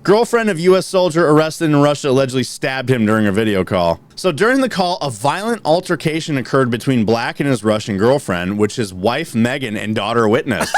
Girlfriend of U.S. soldier arrested in Russia allegedly stabbed him during a video call. So during the call, a violent altercation occurred between Black and his Russian girlfriend, which his wife Megan and daughter witnessed.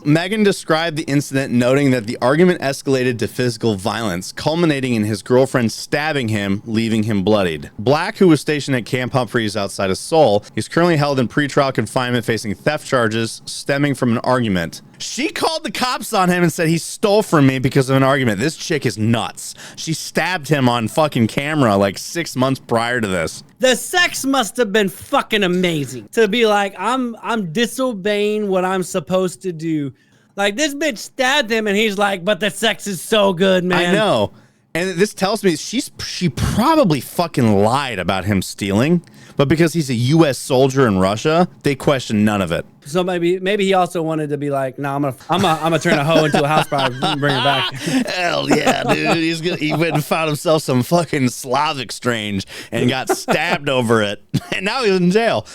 Megan described the incident, noting that the argument escalated to physical violence, culminating in his girlfriend stabbing him, leaving him bloodied. Black, who was stationed at Camp Humphreys outside of Seoul, is currently held in pretrial confinement facing theft charges stemming from an argument. She called the cops on him and said he stole from me because of an argument. This chick is nuts. She stabbed him on fucking camera like 6 months prior to this. The sex must have been fucking amazing to be like, I'm disobeying what I'm supposed to do. Like, this bitch stabbed him and he's like, but the sex is so good, man. I know. And this tells me she probably fucking lied about him stealing, but because he's a U.S. soldier in Russia, they question none of it. So maybe he also wanted to be like, nah, I'm gonna turn a hoe into a house bride and bring her back. Hell yeah, dude. He went and found himself some fucking Slavic strange and got stabbed over it. And now he's in jail.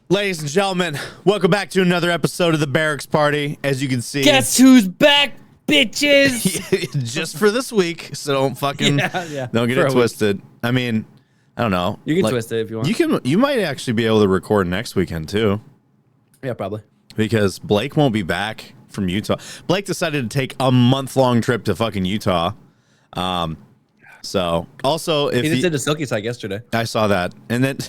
Ladies and gentlemen, welcome back to another episode of the Barracks Party. As you can see, guess who's back, bitches? Just for this week, so don't fucking don't get it twisted. I mean, I don't know. You can twist it if you want. You might actually be able to record next weekend too. Yeah, probably. Because Blake won't be back from Utah. Blake decided to take a month-long trip to fucking Utah. So also, if he just did a silky site yesterday. I saw that, and then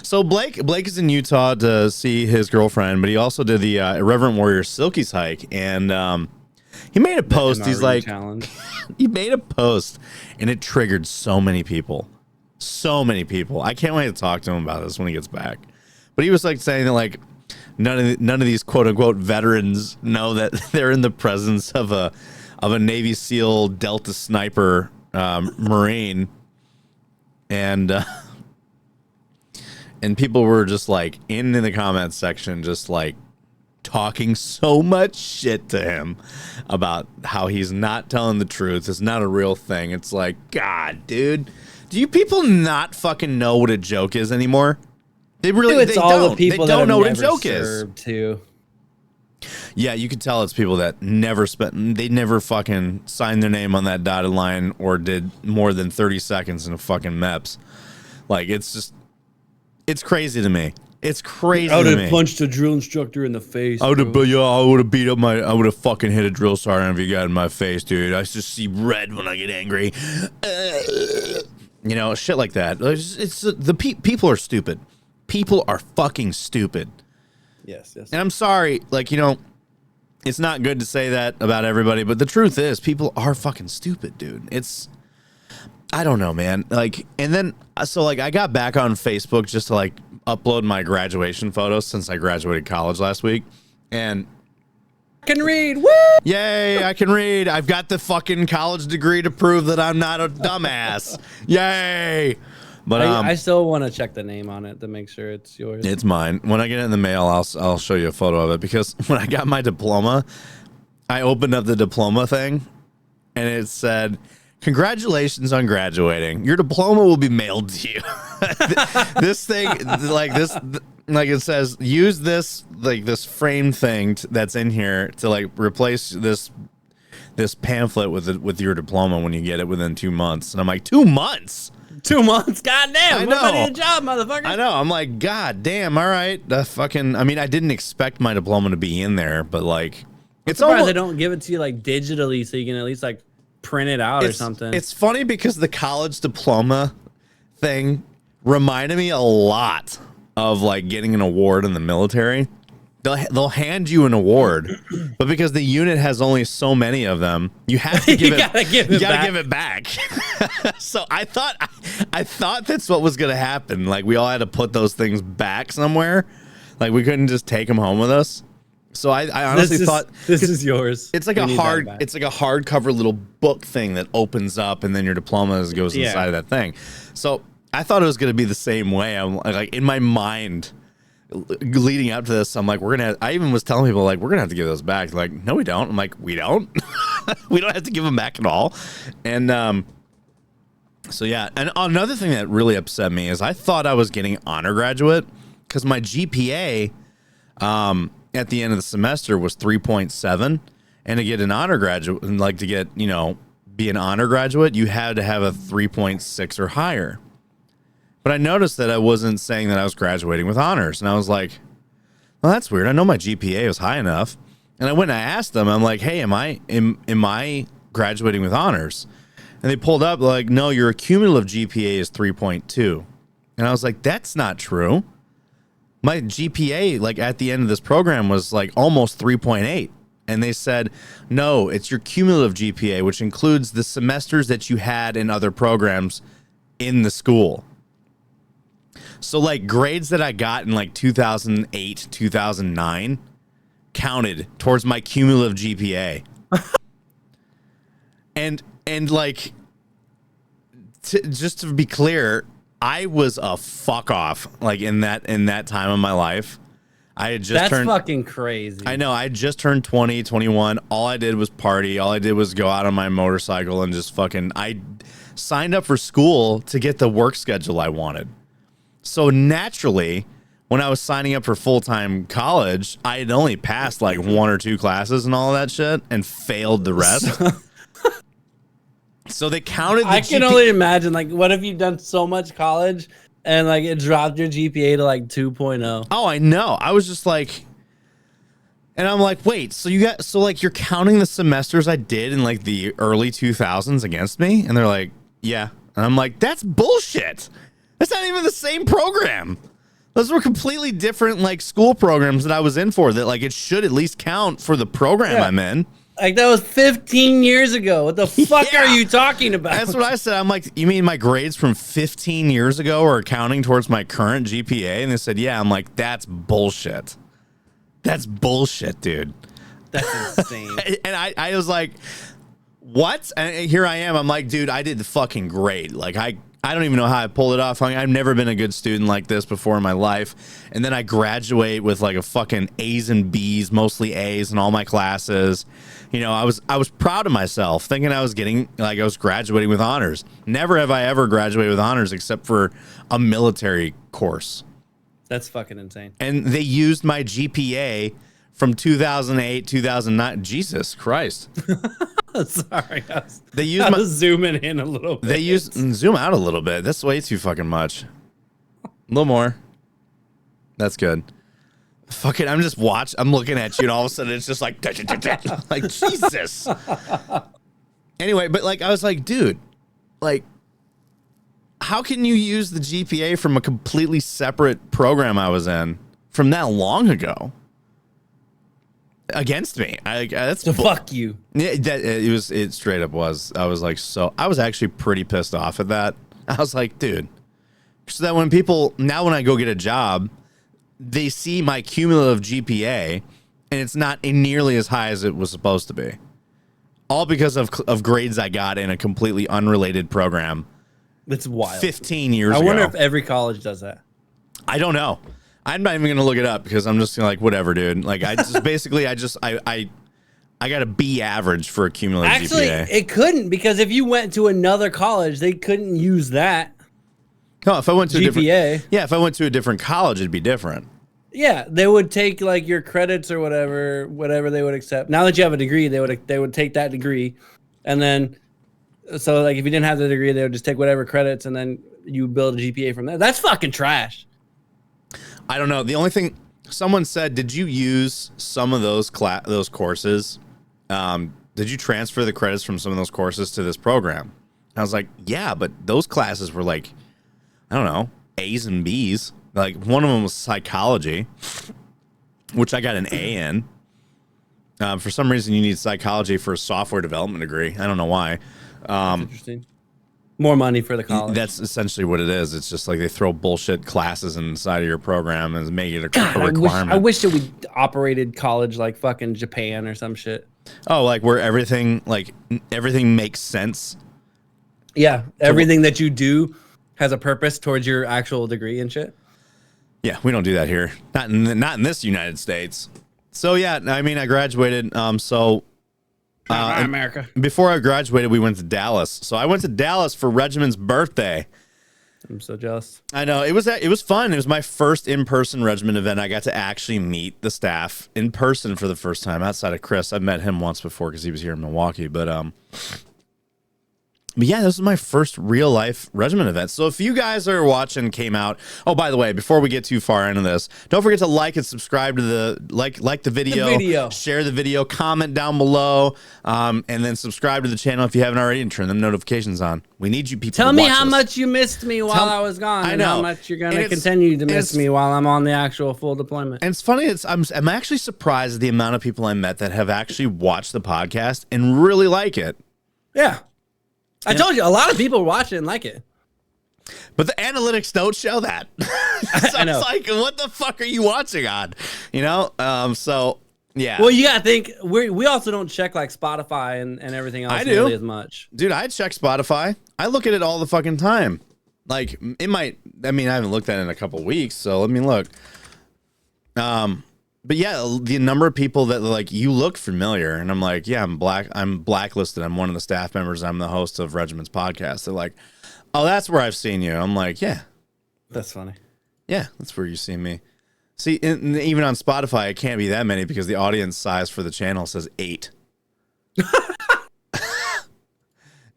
so Blake is in Utah to see his girlfriend, but he also did the Irreverent Warrior Silky's hike, and he made a post. He's like, he made a post, and it triggered so many people. I can't wait to talk to him about this when he gets back. But he was like saying that like none of these quote unquote veterans know that they're in the presence of a Navy SEAL Delta sniper. Marine, and people were just like in the comments section, just like talking so much shit to him about how he's not telling the truth. It's not a real thing. It's like, God, dude, do you people not fucking know what a joke is anymore? They really, they don't know what a joke is. Too. Yeah, you could tell it's people that they never fucking signed their name on that dotted line or did more than 30 seconds in a fucking MEPS. Like, it's crazy to me. It's crazy to me. I would have punched a drill instructor in the face. I would have beat up I would have fucking hit a drill sergeant if he got in my face, dude. I just see red when I get angry. You know, shit like that. People are stupid. People are fucking stupid. Yes. And I'm sorry, like, you know, it's not good to say that about everybody, but the truth is people are fucking stupid, dude. I don't know, man. Like, and then, so like I got back on Facebook just to like upload my graduation photos since I graduated college last week. And I can read. Woo! Yay, I can read. I've got the fucking college degree to prove that I'm not a dumbass. Yay. But I still want to check the name on it to make sure it's yours. It's mine. When I get it in the mail, I'll show you a photo of it, because when I got my diploma, I opened up the diploma thing and it said, "Congratulations on graduating. Your diploma will be mailed to you." This thing, like this, like it says, use this, like this framed thing that's in here to like replace this pamphlet with your diploma when you get it within 2 months. And I'm like, 2 months? 2 months? Goddamn. I know. What about your job, motherfucker? I know. I'm like, God damn. All right. I mean, I didn't expect my diploma to be in there, but like, it's surprised they don't give it to you like digitally so you can at least like print it out or something. It's funny because the college diploma thing reminded me a lot of like getting an award in the military. They'll hand you an award, but because the unit has only so many of them, you have to give you gotta give it back. So I thought that's what was gonna happen. Like, we all had to put those things back somewhere. Like, we couldn't just take them home with us. So I honestly thought this is yours. It's like a hardcover little book thing that opens up, and then your diploma goes inside of that thing. So I thought it was gonna be the same way. I'm like, in my mind, leading up to this, I'm like, I even was telling people, like, we're gonna have to give those back. They're like, no, we don't. I'm like, we don't. We don't have to give them back at all. And So yeah, and another thing that really upset me is I thought I was getting honor graduate because my GPA at the end of the semester was 3.7, and to get an honor graduate, like to get, be an honor graduate, you had to have a 3.6 or higher. But I noticed that I wasn't saying that I was graduating with honors, and I was like, well, that's weird. I know my GPA was high enough. And I went and I asked them, I'm like, hey, am I graduating with honors? And they pulled up like, no, your cumulative GPA is 3.2. And I was like, that's not true. My GPA, like at the end of this program, was like almost 3.8. And they said, no, it's your cumulative GPA, which includes the semesters that you had in other programs in the school. So like grades that I got in like 2008, 2009 counted towards my cumulative GPA. And like, just to be clear, I was a fuck off like in that time of my life. I had just That's fucking crazy. I know. I just turned 20, 21. All I did was party. All I did was go out on my motorcycle and just I signed up for school to get the work schedule I wanted. So naturally, when I was signing up for full-time college, I had only passed like 1 or 2 classes and all that shit and failed the rest. So they counted the I can only imagine, like, what if you've done so much college and like it dropped your GPA to like 2.0? Oh, I know. I was just like, and I'm like, wait, so you're counting the semesters I did in like the early 2000s against me? And they're like, yeah. And I'm like, that's bullshit. That's not even the same program. Those were completely different like school programs that I was in for that like it should at least count for the program I'm in. Like that was 15 years ago. What the fuck are you talking about? That's what I said. I'm like, you mean my grades from 15 years ago are counting towards my current GPA? And they said, yeah. I'm like, that's bullshit. That's bullshit, dude. That's insane. And I was like, what? And here I am. I'm like, dude, I did fucking great. Like I don't even know how I pulled it off. I've never been a good student like this before in my life. And then I graduate with like a fucking A's and B's, mostly A's in all my classes. I was proud of myself, thinking I was graduating with honors. Never have I ever graduated with honors except for a military course. That's fucking insane. And they used my GPA from 2008, 2009. Jesus Christ. Sorry. I was zooming in a little bit. Zoom out a little bit. That's way too fucking much. A little more. That's good. Fuck it. I'm looking at you and all of a sudden it's just like Jesus. Anyway, but like I was like, dude, like how can you use the GPA from a completely separate program I was in from that long ago against me? That's fuck you. Yeah, it straight up was. I was like, I was actually pretty pissed off at that. I was like, dude, so that when I go get a job, they see my cumulative GPA and it's not nearly as high as it was supposed to be. All because of grades I got in a completely unrelated program. It's wild. 15 years ago. I wonder if every college does that. I don't know. I'm not even going to look it up because I'm just like, whatever, dude. Like I just basically, I got a B average for a cumulative Actually, GPA. it couldn't, because if you went to another college, they couldn't use that. No, if I went to GPA. if I went to a different college, it'd be different. Yeah, they would take like your credits or whatever they would accept. Now that you have a degree, they would take that degree, and then so like if you didn't have the degree, they would just take whatever credits and then you build a GPA from that. That's fucking trash. I don't know. The only thing someone said, did you use some of those courses? Did you transfer the credits from some of those courses to this program? I was like, yeah, but those classes were like, I don't know, A's and B's. Like one of them was psychology, which I got an A in. For some reason, you need psychology for a software development degree. I don't know why. That's interesting. More money for the college. That's essentially what it is. It's just like they throw bullshit classes inside of your program and make it a requirement. I wish that we operated college like fucking Japan or some shit. Oh, like where everything makes sense. Yeah, everything that you do has a purpose towards your actual degree and shit. Yeah, we don't do that here. Not in this United States. So yeah, I mean, I graduated. So America. Before I graduated, we went to Dallas. So I went to Dallas for Regiment's birthday. I'm so jealous. I know. It was fun. It was my first in-person regiment event. I got to actually meet the staff in person for the first time outside of Chris. I've met him once before because he was here in Milwaukee. But yeah, this was my first real life regiment event. So if you guys are watching, came out. Oh, by the way, before we get too far into this, don't forget to like and subscribe to the like the video, share the video, comment down below, and then subscribe to the channel if you haven't already, and turn the notifications on. We need you people. Tell me how much you missed me while I was gone, and how much you're gonna continue to miss me while I'm on the actual full deployment. And it's funny. I'm actually surprised at the amount of people I met that have actually watched the podcast and really like it. Yeah. I told you, a lot of people watch it and like it. But the analytics don't show that. So I know. It's like, what the fuck are you watching on? You know? So, yeah. Well, you got to think, we also don't check like Spotify and everything else I do. Really as much. Dude, I check Spotify. I look at it all the fucking time. Like, it might, I mean, I haven't looked at it in a couple weeks, so let me look. But yeah, the number of people that like, you look familiar, and I'm like, yeah, I'm blacklisted. I'm one of the staff members. I'm the host of Regiment's podcast. They're like, oh, that's where I've seen you. I'm like, yeah, that's funny. Yeah, that's where you see me. See, even on Spotify, it can't be that many because the audience size for the channel says 8.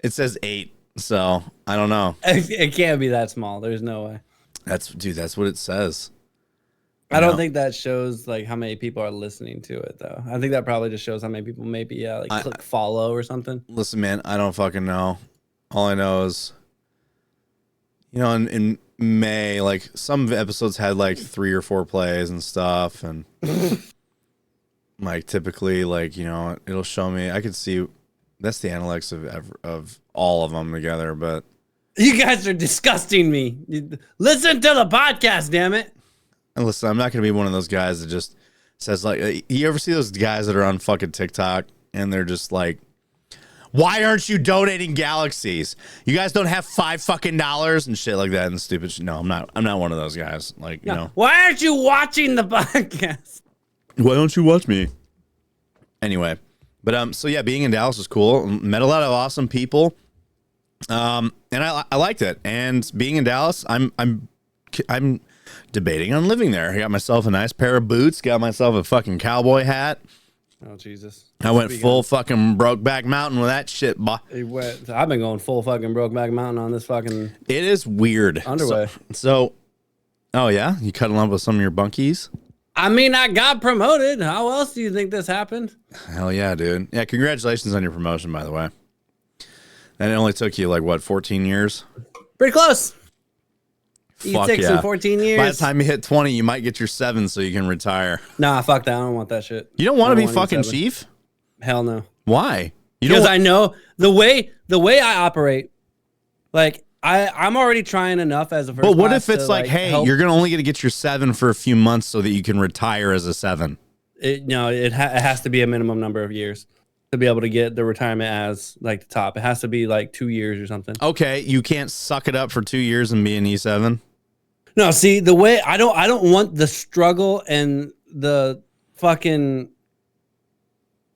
It says 8, so I don't know. It can't be that small. There's no way. That's what it says. I don't think that shows like how many people are listening to it though. I think that probably just shows how many people maybe click follow or something. Listen, man, I don't fucking know. All I know is, you know, in May, like some episodes had like 3 or 4 plays and stuff, and like typically, like, you know, it'll show me. I could see that's the analytics of all of them together, but you guys are disgusting me. Listen to the podcast, damn it. And listen, I'm not going to be one of those guys that just says, like, you ever see those guys that are on fucking TikTok and they're just like, why aren't you donating galaxies? You guys don't have $5 fucking and shit like that and stupid shit. No, I'm not one of those guys. Like, you know. Why aren't you watching the podcast? Why don't you watch me? Anyway, but so yeah, being in Dallas was cool. Met a lot of awesome people. And I liked it. And being in Dallas, I'm debating on living there. I got myself a nice pair of boots, got myself a fucking cowboy hat. Oh, Jesus. I went full fucking Brokeback Mountain with that shit, boy. I've been going full fucking Brokeback Mountain on this fucking... It is weird. Underway. So, oh yeah? You cuddling up with some of your bunkies? I mean, I got promoted. How else do you think this happened? Hell yeah, dude. Yeah, congratulations on your promotion, by the way. And it only took you, like, what, 14 years? Pretty close. Fuck 6 yeah. and 14 years. By the time you hit 20, you might get your 7 so you can retire. Nah, fuck that. I don't want that shit. You don't want to be fucking chief? Hell no. Why? Because I know the way I operate, like, I'm already trying enough as a first. But what if it's like, hey, you're only going to get your 7 for a few months so that you can retire as a 7? It has to be a minimum number of years to be able to get the retirement as like the top. It has to be like 2 years or something. Okay, you can't suck it up for 2 years and be an E7? No, see, the way I don't want the struggle and the fucking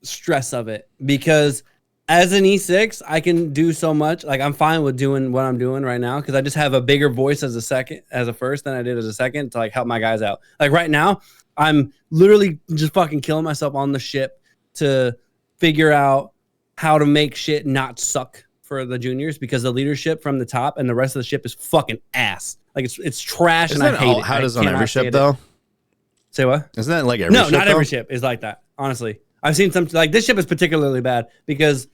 stress of it, because as an E6, I can do so much. Like, I'm fine with doing what I'm doing right now because I just have a bigger voice as a first than I did as a second to like help my guys out. Like right now, I'm literally just fucking killing myself on the ship to figure out how to make shit not suck for the juniors, because the leadership from the top and the rest of the ship is fucking ass. Like it's trash. Isn't and I hate it. How does on every ship though? Say what? Isn't that like every ship? No, not every ship is like that. Honestly, I've seen some, like this ship is particularly bad because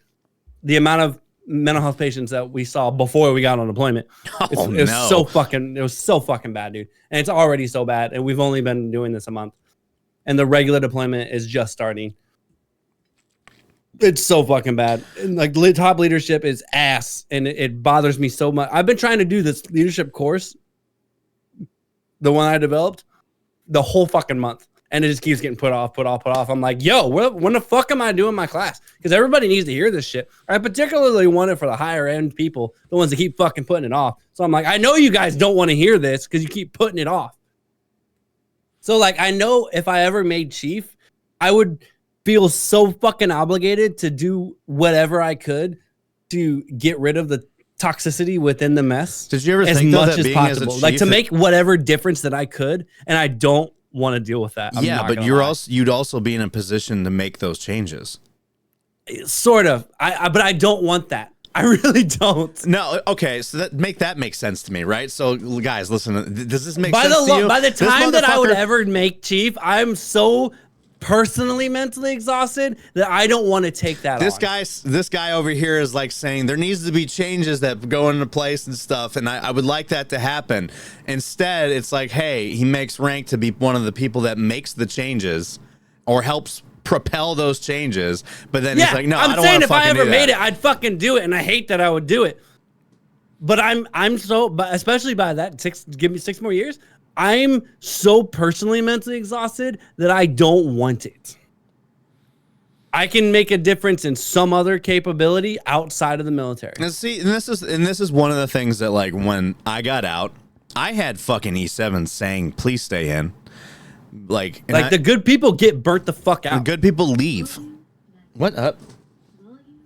the amount of mental health patients that we saw before we got on deployment, it was so fucking bad, dude. And it's already so bad, and we've only been doing this a month, and the regular deployment is just starting. It's so fucking bad. And like top leadership is ass, and it bothers me so much. I've been trying to do this leadership course, the one I developed, the whole fucking month, and it just keeps getting put off. I'm like, yo, when the fuck am I doing my class? Because everybody needs to hear this shit. I particularly want it for the higher end people, the ones that keep fucking putting it off. So I'm like, I know you guys don't want to hear this because you keep putting it off. So like, I know if I ever made chief, I would feel so fucking obligated to do whatever I could to get rid of the toxicity within the mess. Did you ever as think much that as possible, like to make whatever difference that I could, and I don't want to deal with that. But you'd also be in a position to make those changes. Sort of. But I don't want that. I really don't. No, okay, so that make sense to me, right? So, guys, listen, does this make sense to you? By the time that I would ever make Chief, I'm so personally mentally exhausted that I don't want to take that on. This guy over here is like saying there needs to be changes that go into place and stuff, and I would like that to happen. Instead, it's like, hey, he makes rank to be one of the people that makes the changes or helps propel those changes, but then he's like, no, I don't want to fucking do that. I'm saying if I ever made it, I'd fucking do it, and I hate that I would do it. But but especially by that, give me 6 more years, I'm so personally mentally exhausted that I don't want it. I can make a difference in some other capability outside of the military. And see, and this is one of the things that, like, when I got out, I had fucking E7 saying, please stay in. The good people get burnt the fuck out. The good people leave. What up?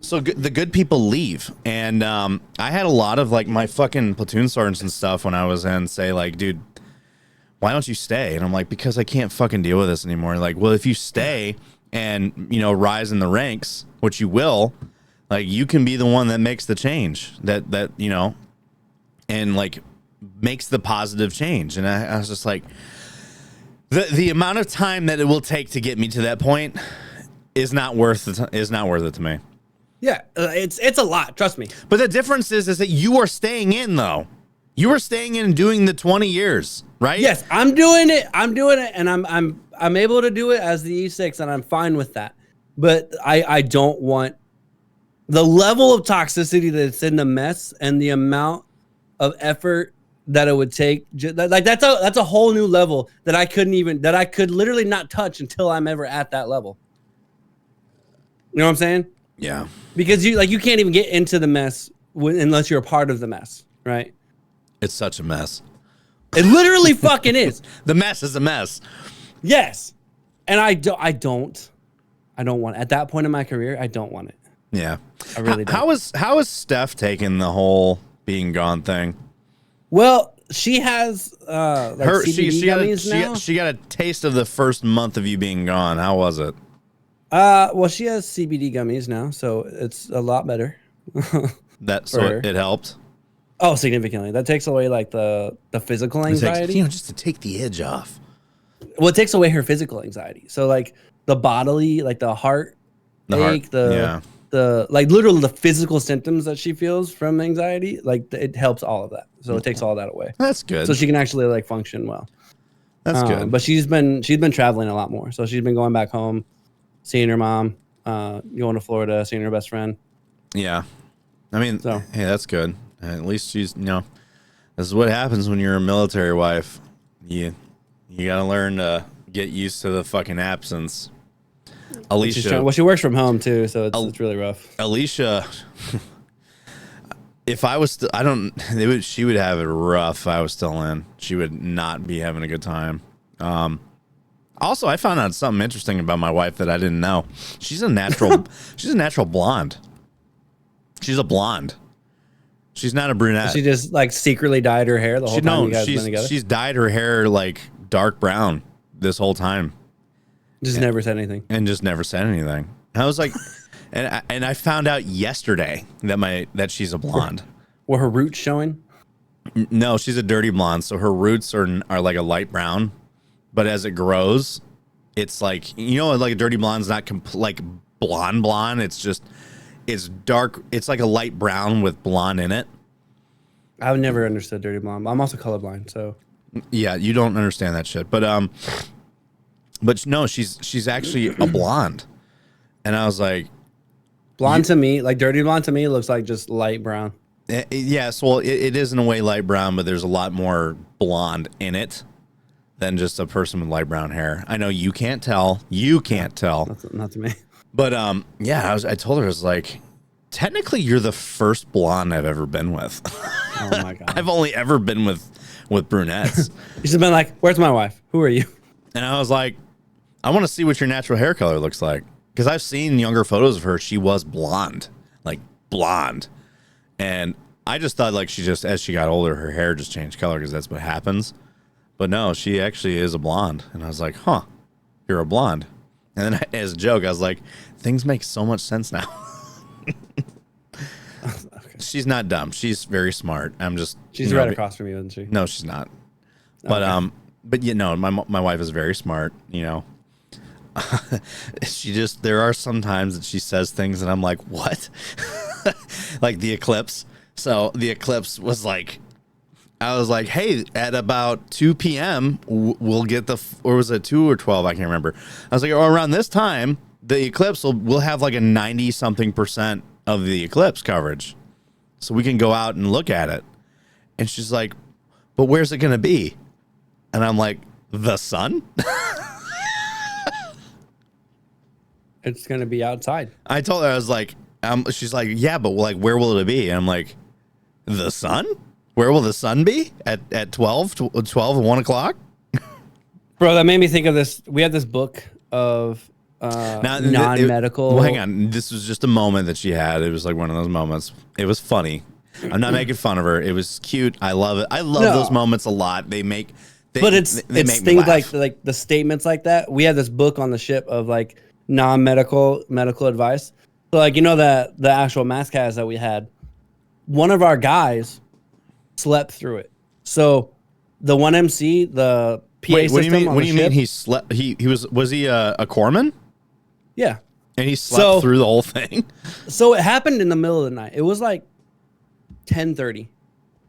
So the good people leave. And I had a lot of, like, my fucking platoon sergeants and stuff when I was in say, like, dude, why don't you stay? And I'm like, because I can't fucking deal with this anymore. Like, well, if you stay and, you know, rise in the ranks, which you will, like, you can be the one that makes the change that you know, and, like, makes the positive change. And I was just like, the amount of time that it will take to get me to that point is not worth it to me. Yeah, it's a lot, trust me. But the difference is that you are staying in, though. You are staying in and doing the 20 years, right? Yes, I'm doing it, and I'm able to do it as the E6, and I'm fine with that. But I don't want the level of toxicity that's in the mess and the amount of effort that it would take. Like that's a whole new level that I could literally not touch until I'm ever at that level. You know what I'm saying? Yeah. Because you can't even get into the mess unless you're a part of the mess, right? It's such a mess. It literally fucking is. The mess is a mess. Yes. And I don't want at that point in my career, I don't want it. Yeah. I really don't. How is Steph taking the whole being gone thing? Well, she has CBD gummies now. She got a taste of the first month of you being gone. How was it? Well, she has CBD gummies now, so it's a lot better. It helped. Oh, significantly. That takes away like the physical anxiety. Just to take the edge off. Well, it takes away her physical anxiety. So like the bodily, like the heart ache, the like literally the physical symptoms that she feels from anxiety, like it helps all of that. So it takes all that away. That's good. So she can actually like function well. That's good. But she's been traveling a lot more. So she's been going back home, seeing her mom, going to Florida, seeing her best friend. Yeah. I mean, hey, that's good. At least she's, this is what happens when you're a military wife. You got to learn to get used to the fucking absence. Alicia. She works from home too, so it's really rough. Alicia, if I was, she would have it rough if I was still in. She would not be having a good time. Also, I found out something interesting about my wife that I didn't know. She's a natural blonde. She's a blonde. She's not a brunette. She just like secretly dyed her hair the whole time you guys been together? She's dyed her hair like dark brown this whole time. Never said anything. And just never said anything. I was like, and I found out yesterday that she's a blonde. Were her roots showing? No, she's a dirty blonde. So her roots are like a light brown, but as it grows, it's like, like a dirty blonde's not like blonde. It's dark. It's like a light brown with blonde in it. I've never understood dirty blonde. I'm also colorblind, so. Yeah, you don't understand that shit. But no, she's actually a blonde. And I was like, blonde to me, like dirty blonde to me looks like just light brown. Yes, well, it is in a way light brown, but there's a lot more blonde in it than just a person with light brown hair. I know you can't tell. Not to me. But I told her, I was like, technically you're the first blonde I've ever been with. Oh my god. I've only ever been with brunettes. She's been like, where's my wife? Who are you? And I was like, I want to see what your natural hair color looks like. because I've seen younger photos of her. She was blonde, like blonde, and I just thought like she just as she got older, her hair just changed color because that's what happens. But no, she actually is a blonde, and I was like, huh, you're a blonde. And then as a joke, I was like, things make so much sense now. Okay. She's not dumb. She's very smart. She's right across from you, isn't she? No, she's not. But but you know, my wife is very smart. You know, there are some times that she says things, and I'm like, what? Like the eclipse. So the eclipse was like, I was like, hey, at about 2 p.m. we'll get or was it 2 or 12? I can't remember. I was like, oh, around this time, the eclipse we'll have like a 90-something% of the eclipse coverage. So we can go out and look at it. And she's like, but where's it going to be? And I'm like, the sun? It's going to be outside. I told her, I was like, she's like, yeah, but like, where will it be? And I'm like, the sun? Where will the sun be? At 12 and 1 o'clock? Bro, that made me think of this. We had this book of non-medical. Well, hang on. This was just a moment that she had. It was like one of those moments. It was funny. I'm not making fun of her. It was cute. I love it. I love those moments a lot. But it's things like the statements like that. We had this book on the ship of like non-medical medical advice. So like, you know, that the actual mass cast that we had, one of our guys slept through it. So the 1MC, the PA Wait, what system. What do you mean he slept? He was he a corpsman? Yeah. And he slept through the whole thing? So it happened in the middle of the night. It was like 10:30.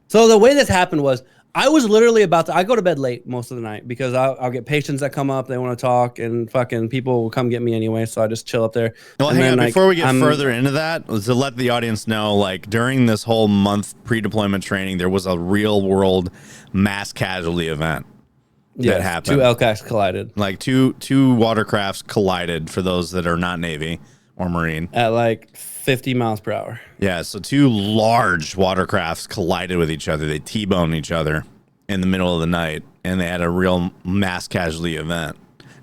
So the way this happened was I was literally I go to bed late most of the night because I'll get patients that come up, they want to talk, and fucking people will come get me anyway, so I just chill up there. Well, hang on, before we get further into that, to let the audience know, like during this whole month pre-deployment training, there was a real world mass casualty event that happened. 2 LCACs collided. Like two watercrafts collided, for those that are not Navy or Marine. At like 50 miles per hour. Yeah, so 2 large watercrafts collided with each other. They T-boned each other in the middle of the night, and they had a real mass casualty event.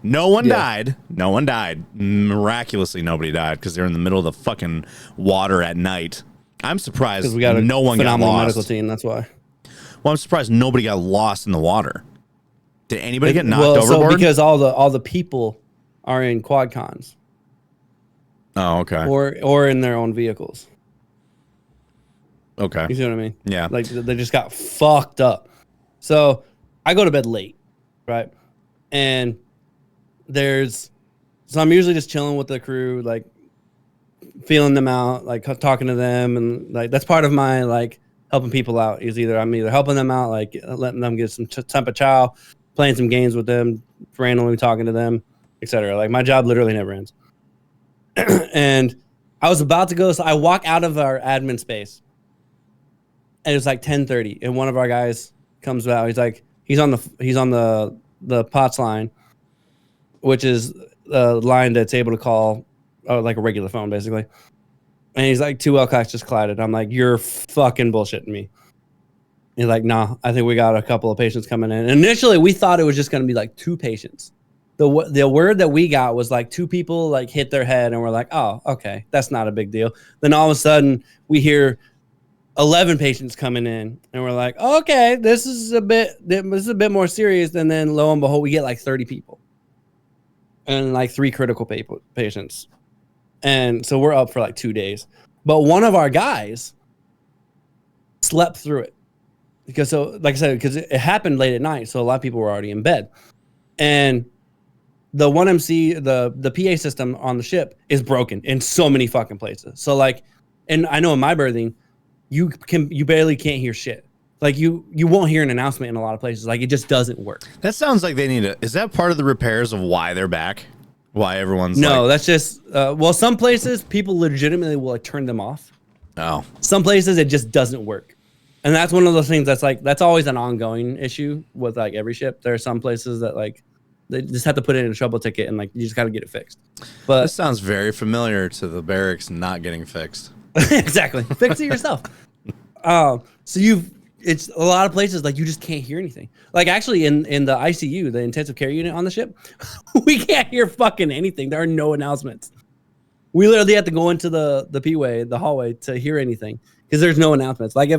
No one died. No one died. Miraculously, nobody died because they're in the middle of the fucking water at night. I'm surprised we got no one got lost. Medical team, that's why. Well, I'm surprised nobody got lost in the water. Did anybody get knocked overboard? So because all the people are in quad cons. Oh, okay. Or in their own vehicles. Okay. You see what I mean? Yeah. Like they just got fucked up. So I go to bed late, right? And so I'm usually just chilling with the crew, like feeling them out, like talking to them, and like that's part of my like helping people out. Is I'm either helping them out, like letting them get some temper chow, playing some games with them, randomly talking to them, etc. Like my job literally never ends. And I was about to go, so I walk out of our admin space, and it was like 10:30, and one of our guys comes out. He's like, he's on the POTS line, which is a line that's able to call like a regular phone, basically. And he's like, 2 LCACs just collided. I'm like, you're fucking bullshitting me. He's like, nah, I think we got a couple of patients coming in. And initially, we thought it was just going to be like 2 patients. The word that we got was like 2 people like hit their head, and we're like, oh, okay, that's not a big deal. Then all of a sudden, we hear 11 patients coming in, and we're like, okay, this is a bit more serious. And then lo and behold, we get like 30 people and like 3 critical patients. And so we're up for like 2 days. But one of our guys slept through it because, so like I said, because it happened late at night, so a lot of people were already in bed. And the 1MC, the PA system on the ship is broken in so many fucking places. So like, and I know in my berthing, you barely can't hear shit. Like you won't hear an announcement in a lot of places. Like it just doesn't work. That sounds like they need is that part of the repairs of why they're back? Why everyone's that's just, well, some places people legitimately will like turn them off. Oh. Some places it just doesn't work. And that's one of those things that's always an ongoing issue with like every ship. There are some places that like, they just have to put it in a trouble ticket, and like you just got to get it fixed. But this sounds very familiar to the barracks not getting fixed. Exactly, fix it yourself. So it's a lot of places like you just can't hear anything. Like actually in the ICU, the intensive care unit on the ship, we can't hear fucking anything. There are no announcements. We literally had to go into the P-way, the hallway, to hear anything because there's no announcements. Like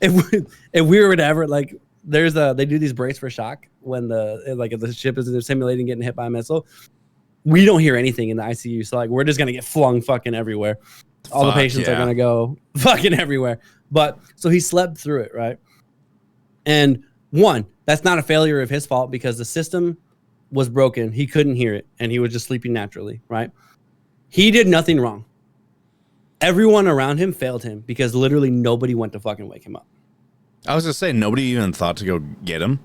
if we were to ever like, they do these brace for shock when if the ship is simulating getting hit by a missile. We don't hear anything in the ICU, so like we're just gonna get flung fucking everywhere. All the patients are gonna go fucking everywhere. But so he slept through it, right? And one, that's not a failure of his fault because the system was broken. He couldn't hear it, and he was just sleeping naturally, right? He did nothing wrong. Everyone around him failed him because literally nobody went to fucking wake him up. I was gonna say nobody even thought to go get him.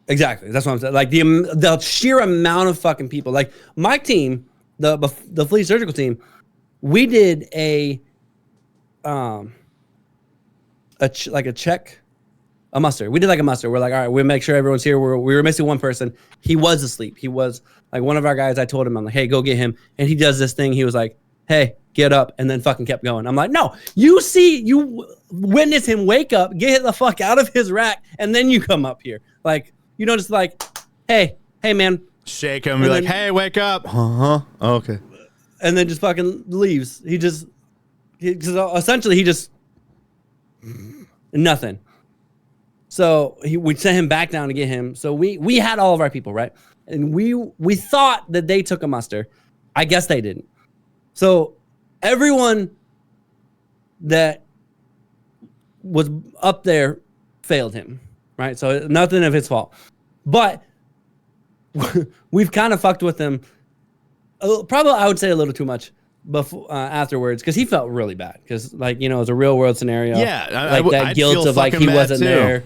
Exactly. That's what I'm saying. Like the sheer amount of fucking people. Like my team, the fleet surgical team, we did a muster. We did like a muster. We're like, all right, we'll make sure everyone's here. We were missing one person. He was asleep. He was like one of our guys. I told him, I'm like, hey, go get him. And he does this thing. He was like, hey, get up, and then fucking kept going. I'm like, no, you witness him wake up, get the fuck out of his rack, and then you come up here. Like, you know, just like, hey, man. Shake him, be like, hey, wake up. Uh-huh. Okay. And then just fucking leaves. Essentially, he just, nothing. So we sent him back down to get him. So we had all of our people, right? And we thought that they took a muster. I guess they didn't. So everyone that was up there failed him, right? So nothing of his fault. But we've kind of fucked with him. Probably, I would say a little too much before afterwards because he felt really bad because, like, you know, it's a real world scenario. Yeah, like that guilt of like he wasn't there.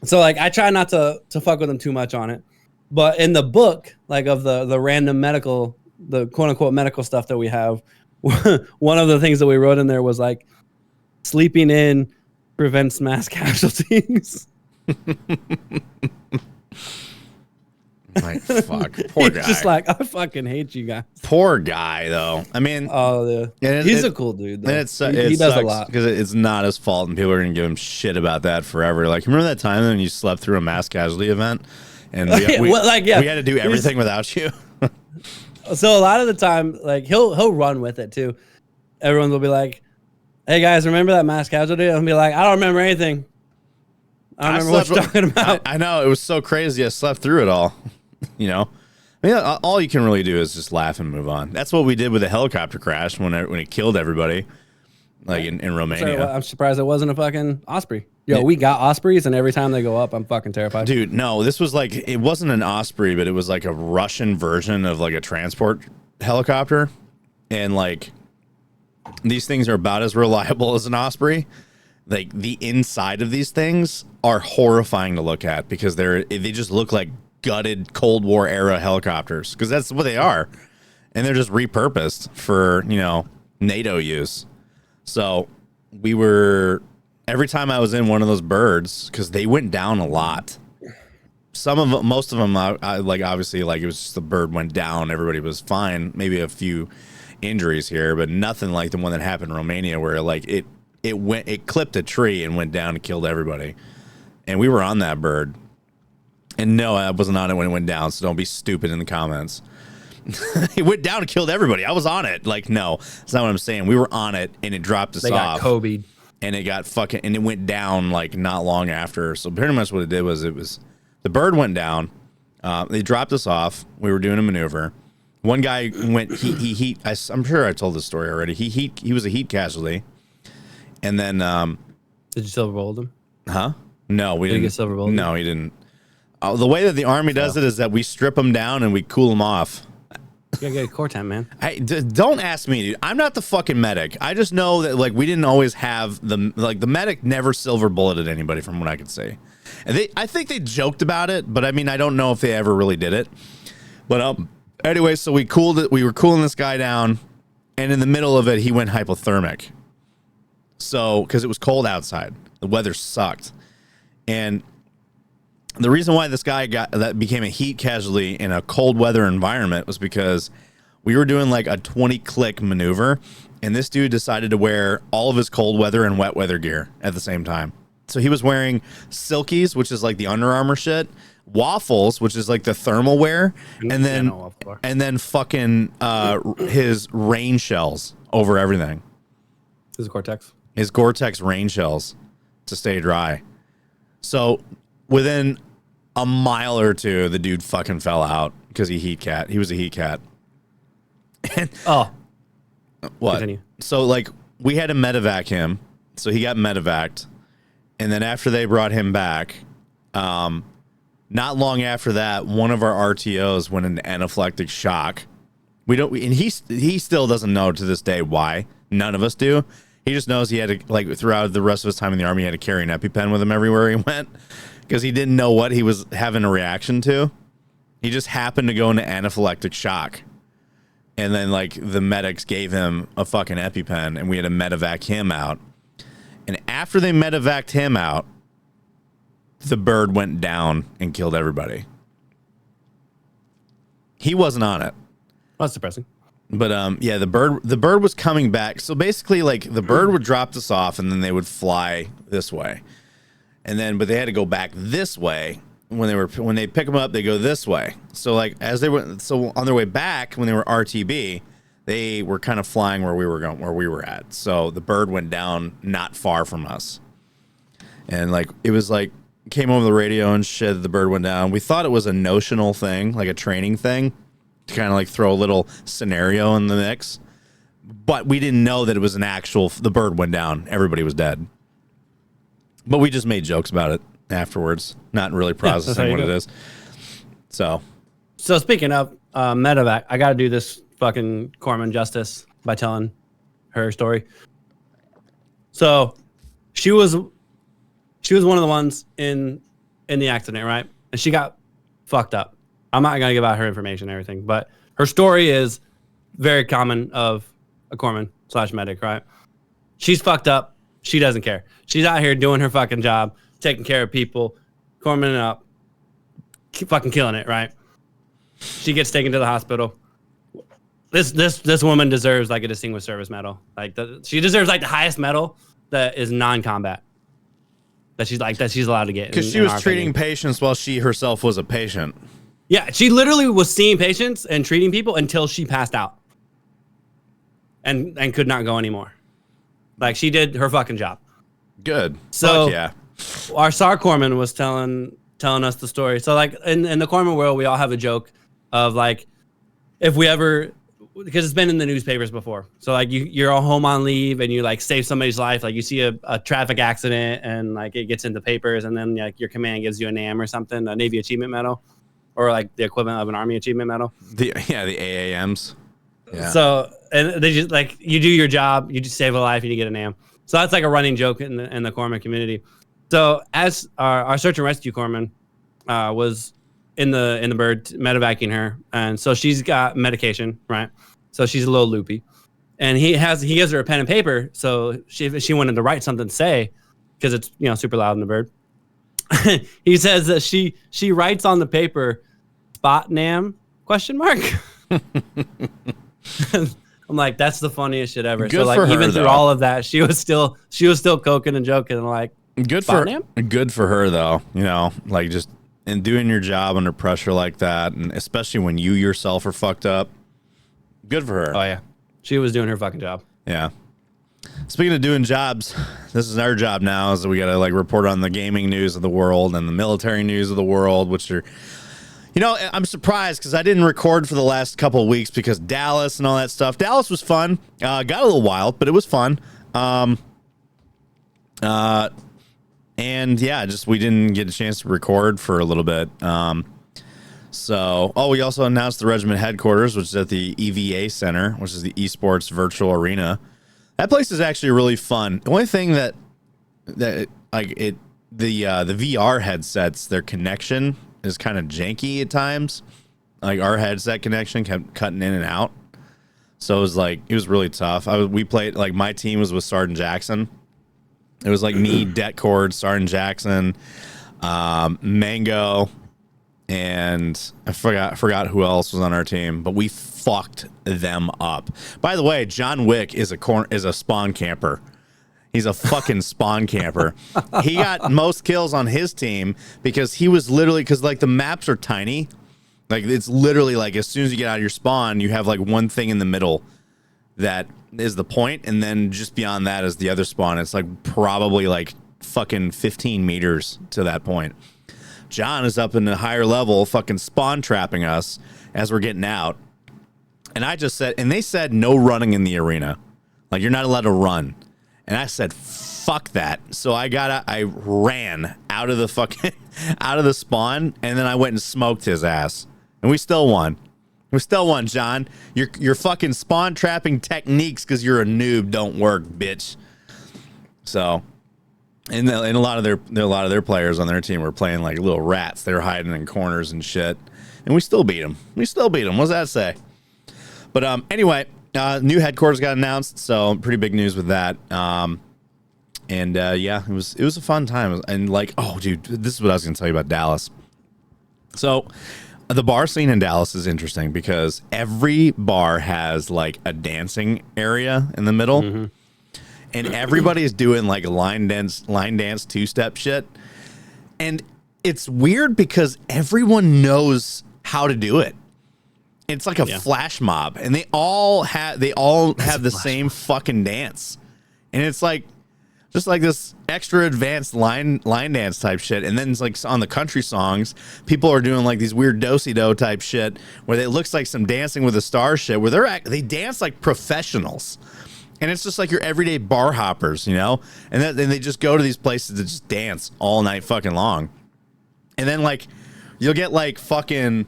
So like I try not to fuck with him too much on it. But in the book, like of the random medical, the quote unquote medical stuff that we have, one of the things that we wrote in there was like sleeping in prevents mass casualties. Like, fuck, poor guy. Just like, I fucking hate you guys. Poor guy, though. I mean, oh yeah, he's a cool dude. Though. He does a lot because it's not his fault, and people are gonna give him shit about that forever. Like, remember that time when you slept through a mass casualty event, and we had to do everything without you. So a lot of the time, like he'll run with it too. Everyone will be like, "Hey guys, remember that mass casualty?" I'll be like, "I don't remember anything. I don't remember what you're talking about." I know, it was so crazy. I slept through it all. You know, I mean, all you can really do is just laugh and move on. That's what we did with the helicopter crash when it killed everybody, like in Romania. Sorry, I'm surprised it wasn't a fucking Osprey. Yo, we got Ospreys, and every time they go up, I'm fucking terrified. Dude, no, this was like, it wasn't an Osprey, but it was like a Russian version of like a transport helicopter. And like, these things are about as reliable as an Osprey. Like, the inside of these things are horrifying to look at because they just look like gutted Cold War era helicopters, because that's what they are, and they're just repurposed for, you know, NATO use. So every time I was in one of those birds, because they went down a lot. Most of them, I like, obviously, like, it was just the bird went down, everybody was fine, maybe a few injuries here, but nothing like the one that happened in Romania where like it clipped a tree and went down and killed everybody. And we were on that bird. And no, I wasn't on it when it went down, so don't be stupid in the comments. It went down and killed everybody. I was on it. Like, no, that's not what I'm saying. We were on it, and it dropped us off. They got Kobe'd. And it got and it went down, like, not long after. So pretty much what it did was the bird went down. They dropped us off. We were doing a maneuver. One guy went, I'm sure I told this story already. He was a heat casualty. And then... Did you silver bolt him? Huh? No, we didn't. Did you get silver bolted? No, he didn't. The way that the Army does it is that we strip them down and we cool them off. You gotta get a core time, man. Don't ask me, dude. I'm not the fucking medic. I just know that, like, we didn't always have the medic never silver bulleted anybody from what I could see. And I think they joked about it, but I mean, I don't know if they ever really did it. But anyway, so we cooled it. We were cooling this guy down, and in the middle of it, he went hypothermic. So, because it was cold outside, the weather sucked, and the reason why this guy became a heat casualty in a cold weather environment was because we were doing like a 20-click maneuver, and this dude decided to wear all of his cold weather and wet weather gear at the same time. So he was wearing silkies, which is like the Under Armour shit, waffles, which is like the thermalware, and then fucking his rain shells over everything. His Gore-Tex. His Gore-Tex rain shells to stay dry. So within a mile or two, the dude fucking fell out because he was a heat cat. And what? Continue. So like we had to medevac him, so he got medevaced, and then after they brought him back, not long after that, one of our RTOs went into anaphylactic shock. And he still doesn't know to this day why. None of us do. He just knows he had to, like, throughout the rest of his time in the Army, he had to carry an EpiPen with him everywhere he went because he didn't know what he was having a reaction to. He just happened to go into anaphylactic shock. And then, like, the medics gave him a fucking EpiPen, and we had to medevac him out. And after they medevaced him out, the bird went down and killed everybody. He wasn't on it. That's depressing. But yeah, the bird was coming back. So basically, like, the bird would drop us off, and then they would fly this way, but they had to go back this way. When they pick them up, they go this way. So like on their way back, when they were RTB, they were kind of flying where we were at. So the bird went down not far from us, and like it was like came over the radio and shit. The bird went down. We thought it was a notional thing, like a training thing, to kind of like throw a little scenario in the mix, but we didn't know that it was the bird went down, everybody was dead. But we just made jokes about it afterwards, not really processing what it is. So speaking of medevac, I got to do this fucking corpsman justice by telling her story. So she was one of the ones in the accident, right? And she got fucked up. I'm not going to give out her information and everything, but her story is very common of a corpsman / medic, right? She's fucked up. She doesn't care. She's out here doing her fucking job, taking care of people, corpsmaning up, fucking killing it, right? She gets taken to the hospital. This woman deserves like a distinguished service medal. She deserves like the highest medal that is non-combat. That she's allowed to get. Because she was treating patients while she herself was a patient. Yeah, she literally was seeing patients and treating people until she passed out. And could not go anymore. Like, she did her fucking job. Good. So, fuck yeah. Our SAR corpsman was telling us the story. So, like, in the corpsman world, we all have a joke of, like, if we ever... Because it's been in the newspapers before. So, like, you're all home on leave and you, like, save somebody's life. Like, you see a traffic accident and, like, it gets into papers and then, like, your command gives you a NAM or something, a Navy Achievement Medal. Or like the equivalent of an Army Achievement Medal. The AAMs. Yeah. So, and they just like, you do your job, you just save a life and you get a NAM. So that's like a running joke in the corpsman community. So as our search and rescue corpsman was in the bird medevacing her, and so she's got medication, right? So she's a little loopy, and he gives her a pen and paper. So she wanted to write something to say, because it's super loud in the bird. He says that she writes on the paper spot NAM ? I'm like, that's the funniest shit ever. Good so like for her, even through though. all of that, she was still coking and joking and like good for her though, like just and doing your job under pressure like that, and especially when you yourself are fucked up. Good for her. Oh yeah. She was doing her fucking job. Yeah. Speaking of doing jobs, this is our job now, is that we got to like report on the gaming news of the world and the military news of the world, which are, I'm surprised because I didn't record for the last couple of weeks because Dallas and all that stuff. Dallas was fun. Got a little wild, but it was fun. And yeah, we didn't get a chance to record for a little bit. We also announced the regiment headquarters, which is at the EVA Center, which is the Esports Virtual Arena. That place is actually really fun. The only thing the VR headsets, their connection is kind of janky at times. Like our headset connection kept cutting in and out. So it was really tough. We played, like, my team was with Sergeant Jackson. It was like me, Detcord, Sergeant Jackson, Mango, and I forgot who else was on our team, but we fucked them up. By the way, John Wick is a spawn camper. He's a fucking spawn camper. He got most kills on his team because he was literally, because like the maps are tiny. Like it's literally like as soon as you get out of your spawn, you have like one thing in the middle that is the point, and then just beyond that is the other spawn. It's like probably like fucking 15 meters to that point. John is up in a higher level fucking spawn trapping us as we're getting out. And I just said, and they said no running in the arena. Like you're not allowed to run. And I said, fuck that. So I ran out of the fucking, out of the spawn, and then I went and smoked his ass. And we still won. We still won, John. Your fucking spawn trapping techniques, because you're a noob, don't work, bitch. So, and a lot of their players on their team were playing like little rats. They were hiding in corners and shit, and we still beat them. We still beat them. What does that say? But anyway, new headquarters got announced, so pretty big news with that. And yeah, it was a fun time. And like, oh, dude, this is what I was gonna tell you about Dallas. So, the bar scene in Dallas is interesting because every bar has like a dancing area in the middle, and everybody's doing like line dance two-step shit. And it's weird because everyone knows how to do it. It's like a flash mob, and they all have the same fucking dance, and it's like just like this extra advanced line dance type shit. And then it's like on the country songs, people are doing like these weird do-si-do type shit where it looks like some Dancing with the Stars shit where they dance like professionals. And it's just like your everyday bar hoppers, you know? And then they just go to these places to just dance all night fucking long. And then like you'll get like fucking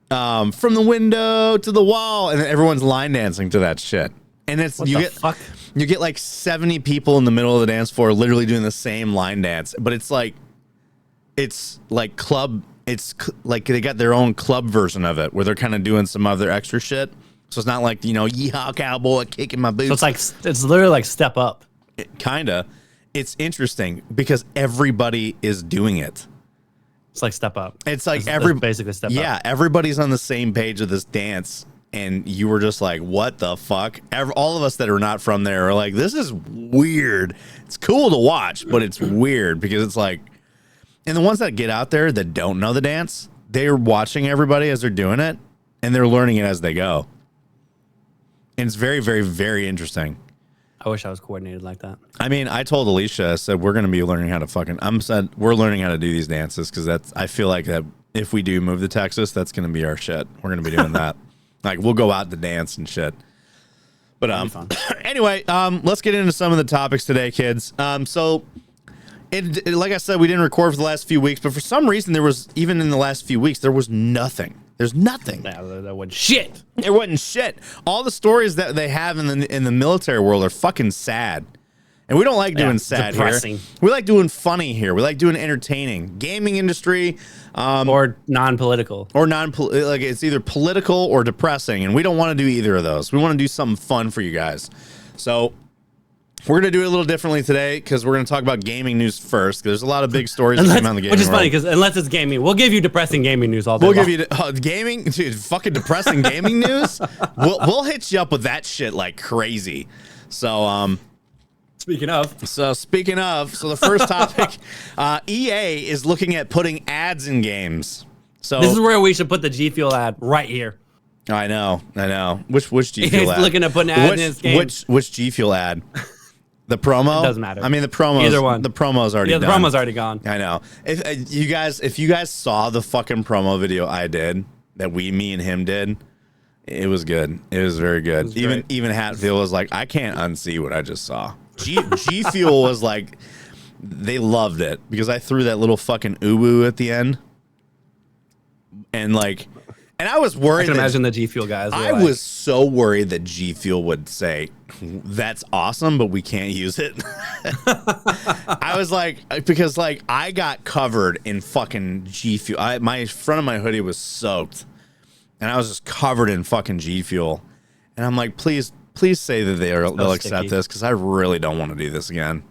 from the window to the wall, and then everyone's line dancing to that shit. And it's you get like 70 people in the middle of the dance floor literally doing the same line dance, but it's like club, it's like they got their own club version of it where they're kind of doing some other extra shit. So it's not like, you know, yeehaw cowboy kicking my boots. So it's literally like Step Up. Kinda. It's interesting because everybody is doing it. It's like Step Up. It's like basically Step Up. Yeah, everybody's on the same page of this dance. And you were just like, what the fuck? All of us that are not from there are like, this is weird. It's cool to watch, but it's weird because it's like, and the ones that get out there that don't know the dance, they're watching everybody as they're doing it, and they're learning it as they go. And it's very, very, very interesting. I wish I was coordinated like that. I mean, I told Alicia, I said, we're going to be learning how to we're learning how to do these dances because I feel like that if we do move to Texas, that's going to be our shit. We're going to be doing that. Like, we'll go out to dance and shit. But anyway, let's get into some of the topics today, kids. So, like I said, we didn't record for the last few weeks, but for some reason, even in the last few weeks, there was nothing. There's nothing. Yeah, there wasn't shit. There wasn't shit. All the stories that they have in the military world are fucking sad. And we don't like doing sad depressing. Here. We like doing funny here. We like doing entertaining. Gaming industry. Or non-political. Like it's either political or depressing. And we don't want to do either of those. We want to do something fun for you guys. So we're going to do it a little differently today because we're going to talk about gaming news first. There's a lot of big stories that come out in the gaming Which is world. funny because unless it's gaming, we'll give you depressing gaming news all day long. We'll give you gaming, dude, fucking depressing gaming news. We'll hit you up with that shit like crazy. So, Speaking of, the first topic, EA is looking at putting ads in games. So this is where we should put the G Fuel ad right here. I know. Which G Fuel ad? He's looking to put an ad in his game. Which G Fuel ad? The promo? It doesn't matter. I mean, the promo. Either one. The promo's already done. The promo's already gone. I know. If you guys saw the fucking promo video I did, me and him did, it was good. It was very good. Even Hatfield was like, I can't unsee what I just saw. G Fuel was like, they loved it because I threw that little fucking uwu at the end, and I was worried. I can imagine the G Fuel guys. I was so worried that G Fuel would say, "That's awesome, but we can't use it." I was like, because I got covered in fucking G Fuel. My front of my hoodie was soaked, and I was just covered in fucking G Fuel, and I'm like, please say that they'll accept this because I really don't want to do this again.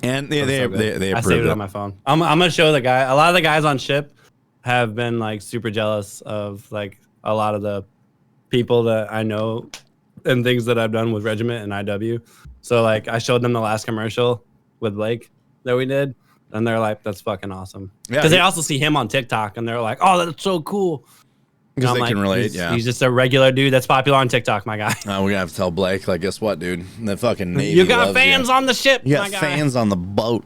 And they approved I saved it on my phone. I'm gonna show the guy. A lot of the guys on ship have been like super jealous of like a lot of the people that I know and things that I've done with Regiment and IW. So like I showed them the last commercial with Blake that we did, and they're like, "That's fucking awesome." Yeah, because they also see him on TikTok, and they're like, "Oh, that's so cool." Because they like, can relate. He's just a regular dude that's popular on TikTok, my guy. We're gonna have to tell Blake, like, guess what, dude? The fucking Navy. You got fans on the ship. You got fans on the boat.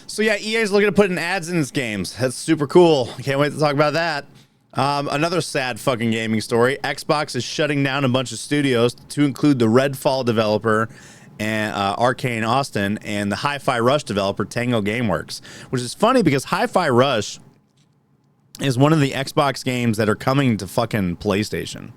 So yeah, EA's looking at putting ads in its games. That's super cool. Can't wait to talk about that. Another sad fucking gaming story. Xbox is shutting down a bunch of studios to include the Redfall developer and Arcane Austin and the Hi-Fi Rush developer Tango Gameworks, which is funny because Hi-Fi Rush is one of the Xbox games that are coming to fucking PlayStation.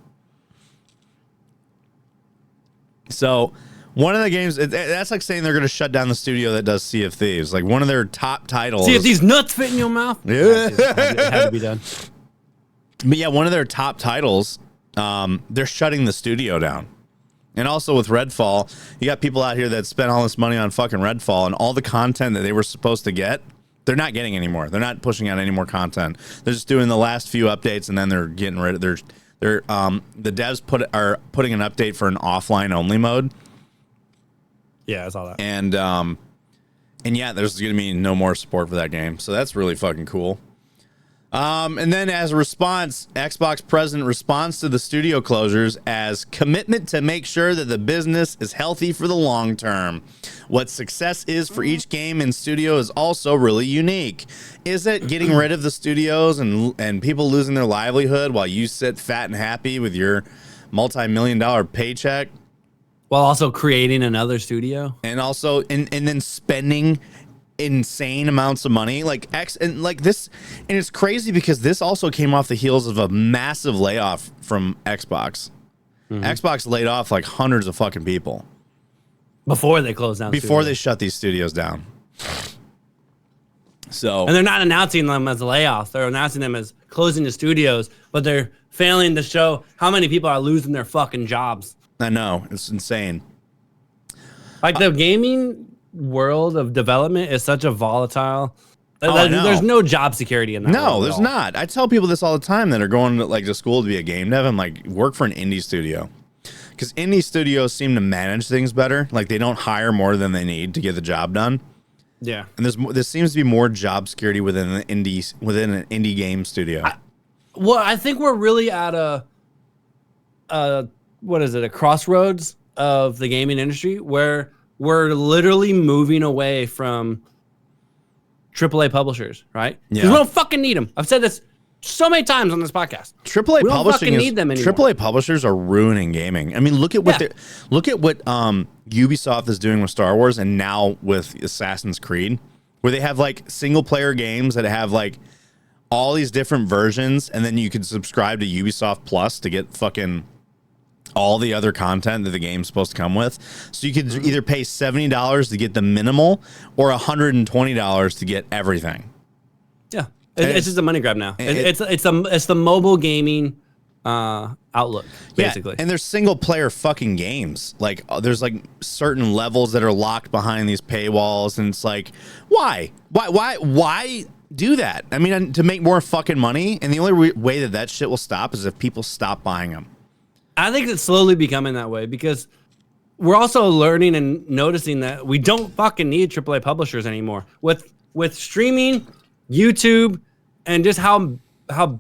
So one of the games, that's like saying they're going to shut down the studio that does Sea of Thieves. Like one of their top titles. See if these nuts fit in your mouth. Yeah. It had to be done. But yeah, one of their top titles, they're shutting the studio down. And also with Redfall, you got people out here that spent all this money on fucking Redfall, and all the content that they were supposed to get, they're not getting anymore. They're not pushing out any more content. They're just doing the last few updates, and then they're getting rid of the devs are putting an update for an offline only mode. Yeah, I saw that. And yeah, there's going to be no more support for that game. So that's really fucking cool. And then as a response, Xbox president responds to the studio closures as commitment to make sure that the business is healthy for the long term. What success is for each game in studio is also really unique. Is it getting rid of the studios and people losing their livelihood while you sit fat and happy with your multi-million-dollar paycheck? While also creating another studio. And also, and then spending insane amounts of money like this, and it's crazy because this also came off the heels of a massive layoff from Xbox. Xbox laid off like hundreds of fucking people before they closed down. They shut these studios down. So, and they're not announcing them as layoffs; they're announcing them as closing the studios, but they're failing to show how many people are losing their fucking jobs. I know, it's insane. Like the gaming world of development is such a volatile. There's no job security in that. No, there's not. I tell people this all the time that are going to school to be a game dev. I'm like, work for an indie studio, because indie studios seem to manage things better. Like they don't hire more than they need to get the job done. Yeah, and there seems to be more job security within an indie game studio. I think we're really at a crossroads of the gaming industry where we're literally moving away from AAA publishers, right? Because we don't fucking need them. I've said this so many times on this podcast. AAA we publishing don't need them anymore. AAA publishers are ruining gaming. I mean, look at what Ubisoft is doing with Star Wars, and now with Assassin's Creed, where they have like single player games that have like all these different versions, and then you can subscribe to Ubisoft Plus to get fucking all the other content that the game's supposed to come with. So you could either pay $70 to get the minimal or $120 to get everything. Yeah, it's just a money grab now. It's the mobile gaming outlook, basically. Yeah, and there's single player fucking games. Like there's like certain levels that are locked behind these paywalls, and it's like, why do that? I mean, to make more fucking money, and the only way that shit will stop is if people stop buying them. I think it's slowly becoming that way because we're also learning and noticing that we don't fucking need AAA publishers anymore. With streaming, YouTube, and just how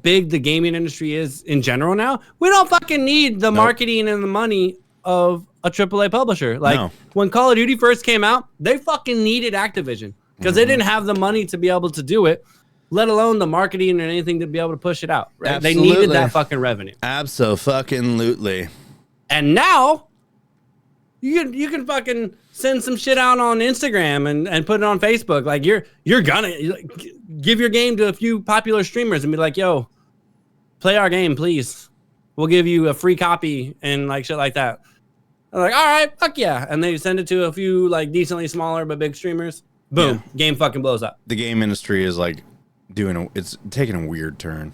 big the gaming industry is in general now, we don't fucking need the marketing and the money of a AAA publisher. Like when Call of Duty first came out, they fucking needed Activision because they didn't have the money to be able to do it, let alone the marketing and anything to be able to push it out. Right? They needed that fucking revenue. Absolutely. And now you can fucking send some shit out on Instagram and put it on Facebook. Like you're gonna give your game to a few popular streamers and be like, yo, play our game, please. We'll give you a free copy and like shit like that. I'm like, all right, fuck yeah. And they send it to a few like decently smaller but big streamers. Boom, game fucking blows up. The game industry is like it's taking a weird turn.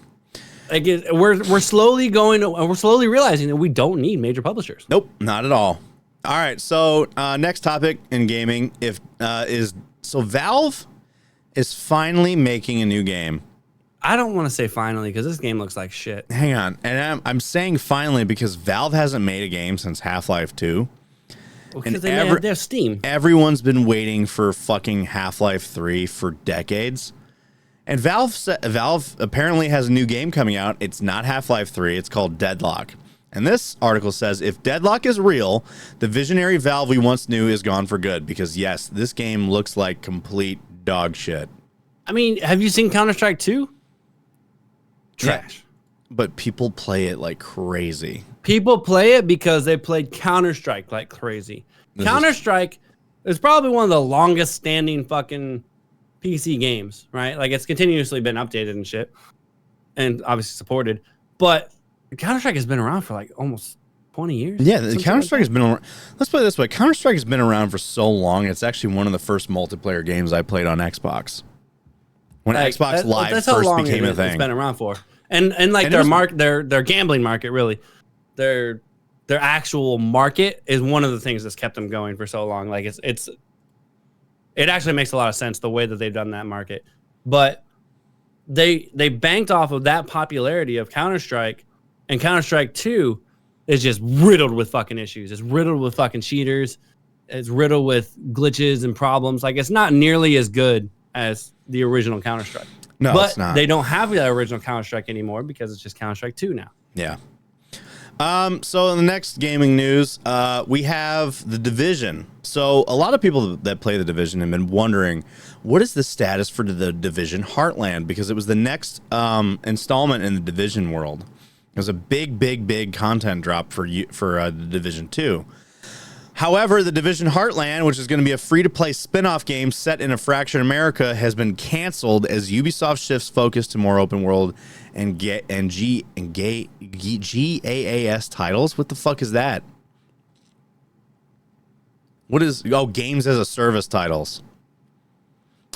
Like we're slowly realizing that we don't need major publishers. Nope, not at all. All right, so next topic in gaming Valve is finally making a new game. I don't want to say finally because this game looks like shit. Hang on, and I'm saying finally because Valve hasn't made a game since Half-Life 2. Because they have Steam. Everyone's been waiting for fucking Half-Life 3 for decades. And Valve apparently has a new game coming out. It's not Half-Life 3. It's called Deadlock. And this article says, if Deadlock is real, the visionary Valve we once knew is gone for good. Because, yes, this game looks like complete dog shit. I mean, have you seen Counter-Strike 2? Trash. Yeah, but people play it like crazy. People play it because they played Counter-Strike like crazy. Counter-Strike is probably one of the longest standing fucking PC games, right? Like, it's continuously been updated and shit. And obviously supported. But Counter-Strike has been around for like almost 20 years. Yeah, Counter-Strike has been around. Let's put it this way. Counter-Strike has been around for so long. It's actually one of the first multiplayer games I played on Xbox. When Xbox Live first became a thing. It's been around for. And like their gambling market, really. Their actual market is one of the things that's kept them going for so long. Like it actually makes a lot of sense the way that they've done that market. But they banked off of that popularity of Counter-Strike, and Counter-Strike 2 is just riddled with fucking issues. It's riddled with fucking cheaters. It's riddled with glitches and problems. Like, it's not nearly as good as the original Counter-Strike. No, but it's not. They don't have the original Counter-Strike anymore because it's just Counter-Strike 2 now. Yeah. So in the next gaming news, we have The Division. So a lot of people that play The Division have been wondering, what is the status for The Division Heartland? Because it was the next installment in the Division world. It was a big content drop for The Division 2. However, The Division Heartland, which is going to be a free-to-play spin-off game set in a fractured America, has been canceled as Ubisoft shifts focus to more open world and GAAS titles. What the fuck is that? Games as a Service titles.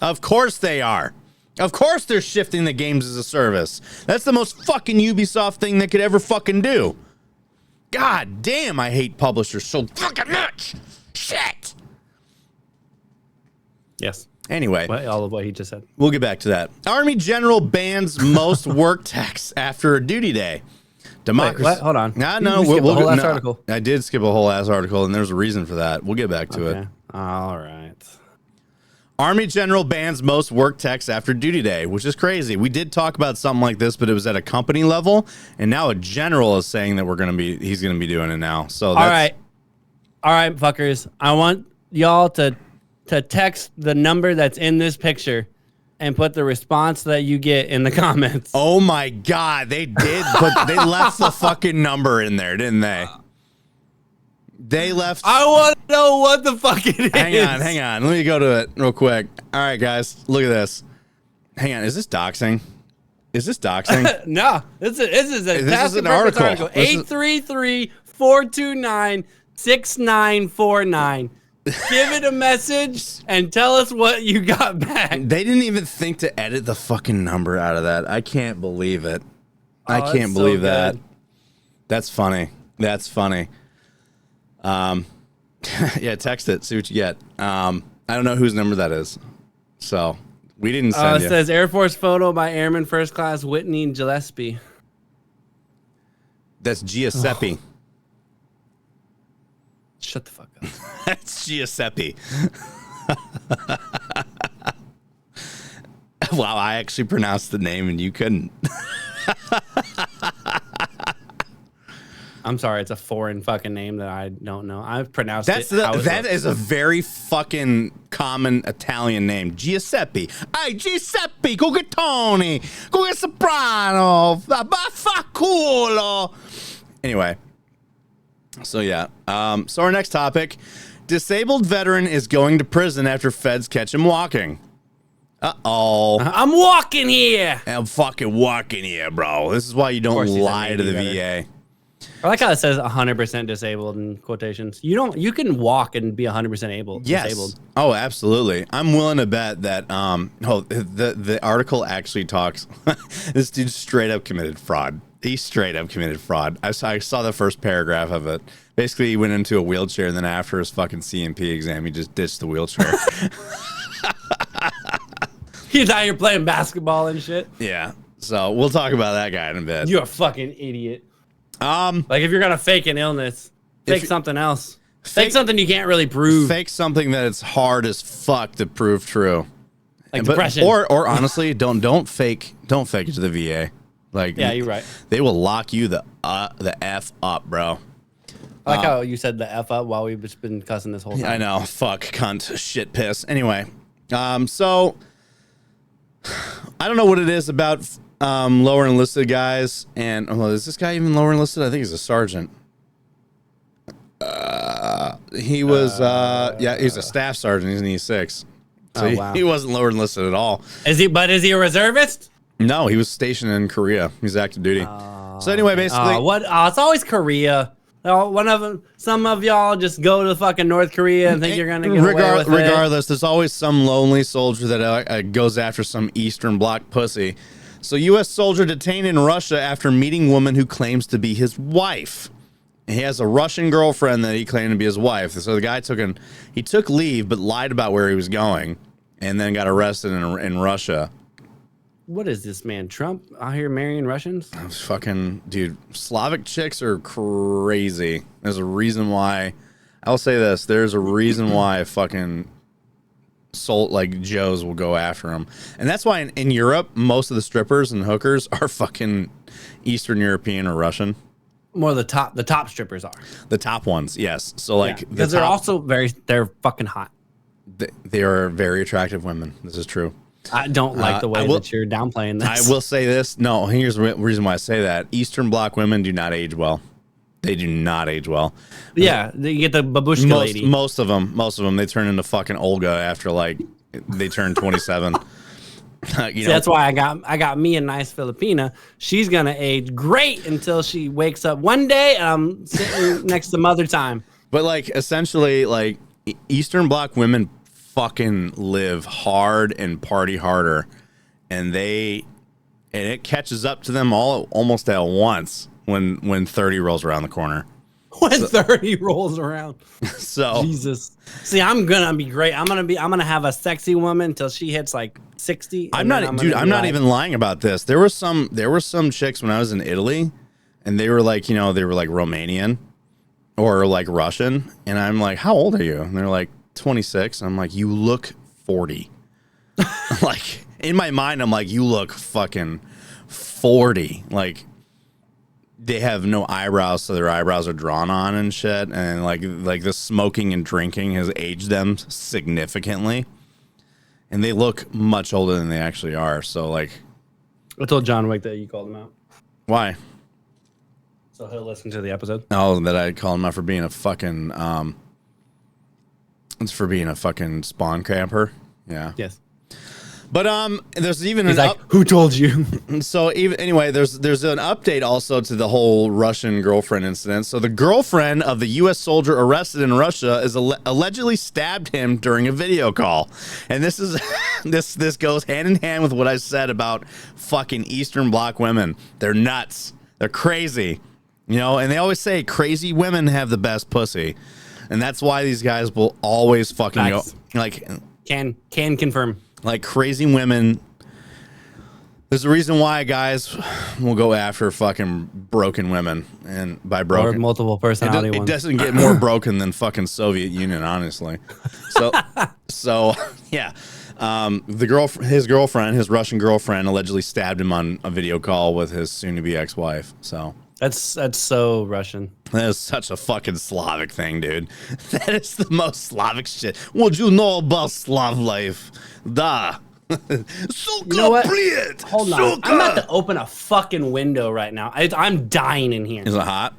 Of course they are. Of course they're shifting the games as a service. That's the most fucking Ubisoft thing they could ever fucking do. God damn, I hate publishers so fucking much. Shit. Yes. Anyway. All of what he just said. We'll get back to that. Army General bans most work texts after a duty day. Democracy. Wait, what? Hold on. No, we'll skip a whole ass article. I did skip a whole ass article, and there's a reason for that. We'll get back to it. All right. Army General bans most work texts after duty day, which is crazy. We did talk about something like this, but it was at a company level, and now a general is saying that he's gonna be doing it now. So that's, all right, fuckers. I want y'all to text the number that's in this picture and put the response that you get in the comments. Oh my God, they did, but they left the fucking number in there, didn't they? They left. I want to know what the fuck it is. Hang on. Let me go to it real quick. All right, guys, look at this. Hang on. Is this doxing? No. This is an article. 833-429-6949. Give it a message and tell us what you got back. They didn't even think to edit the fucking number out of that. I can't believe it. I can't believe that. That's funny. Yeah, text it. See what you get. I don't know whose number that is. So we didn't send it says Air Force photo by Airman First Class Whitney Gillespie. That's Giuseppe. Oh. Shut the fuck up. That's Giuseppe. Wow, I actually pronounced the name and you couldn't. I'm sorry, it's a foreign fucking name that I don't know. I've pronounced it. That is a very fucking common Italian name. Giuseppe. Hey, Giuseppe, go get Tony. Go get Soprano. Culo. Anyway. So, yeah. So, our next topic. Disabled veteran is going to prison after feds catch him walking. Uh-oh. I'm walking here. I'm fucking walking here, bro. This is why you don't lie to the VA. I like how it says 100% disabled in quotations. You can walk and be 100% able. Yes. Disabled. Oh, absolutely. I'm willing to bet that the article actually talks. This dude straight up committed fraud. He straight up committed fraud. I saw the first paragraph of it. Basically, he went into a wheelchair, and then after his fucking CMP exam, he just ditched the wheelchair. He's out here playing basketball and shit. Yeah. So we'll talk about that guy in a bit. You're a fucking idiot. Like if you're gonna fake an illness, fake something else. Fake something you can't really prove. Fake something that it's hard as fuck to prove true. Like depression. Or honestly, don't fake it to the VA. Like, yeah, you're right. They will lock you the F up, bro. I like how you said the F up while we've just been cussing this whole time. I know. Fuck, cunt, shit, piss. Anyway, so I don't know what it is about lower enlisted guys. And is this guy even lower enlisted? I think he's a sergeant. He was he's a staff sergeant. He's an E6. So wow. he wasn't lower enlisted at all. Is he a reservist? No, he was stationed in Korea. He's active duty. So anyway, basically, it's always Korea. Some of y'all just go to fucking North Korea and think you're gonna get away with it. Regardless, there's always some lonely soldier that goes after some Eastern Bloc pussy. So, U.S. soldier detained in Russia after meeting woman who claims to be his wife. He has a Russian girlfriend that he claimed to be his wife. So the guy took leave, but lied about where he was going, and then got arrested in Russia. What is this, man? Trump out here marrying Russians? Fucking dude, Slavic chicks are crazy. There's a reason why. I'll say this: there's a reason why fucking Joes will go after them, and that's why in Europe most of the strippers and hookers are fucking Eastern European or Russian. More the top strippers are the top ones, yes. So because they're also they're fucking hot. They are very attractive women. This is true. I don't like the way that you're downplaying this. I will say this. No, here's the reason why I say that. Eastern Bloc women do not age well. They do not age well. Yeah, you get the babushka lady. Most of them, they turn into fucking Olga after they turn 27. That's why I got me a nice Filipina. She's gonna age great until she wakes up one day and I'm sitting next to Mother Time. But essentially, Eastern Bloc women fucking live hard and party harder, and it catches up to them almost at once when 30 rolls around the corner. When 30 rolls around. So Jesus. See, I'm gonna be great. I'm gonna have a sexy woman until she hits 60. I'm not even lying about this. There were some chicks when I was in Italy, and they were Romanian or Russian, and I'm like, how old are you? And they're like 26. I'm like, you look 40. In my mind, I'm like, you look fucking 40. They have no eyebrows, so their eyebrows are drawn on and shit, and the smoking and drinking has aged them significantly, and they look much older than they actually are. So I told John Wick that you called him out. Why? So he'll listen to the episode. Oh, that I called him out for being a fucking it's for being a fucking spawn camper. Yeah. Yes. But there's even who told you? So anyway, there's an update also to the whole Russian girlfriend incident. So the girlfriend of the U.S. soldier arrested in Russia is allegedly stabbed him during a video call, and this is this goes hand in hand with what I said about fucking Eastern Bloc women. They're nuts. They're crazy, And they always say crazy women have the best pussy, and that's why these guys will always fucking go can confirm. Crazy women. There's a reason why guys will go after fucking broken women, and by broken, or multiple personality ones. It doesn't get more broken than fucking Soviet Union, honestly. So yeah. His Russian girlfriend, allegedly stabbed him on a video call with his soon-to-be ex-wife. So that's so Russian. That is such a fucking Slavic thing, dude. That is the most Slavic shit. What you know about Slav life? Da. You know what? Hold on. I'm about to open a fucking window right now. I'm dying in here. Is it hot?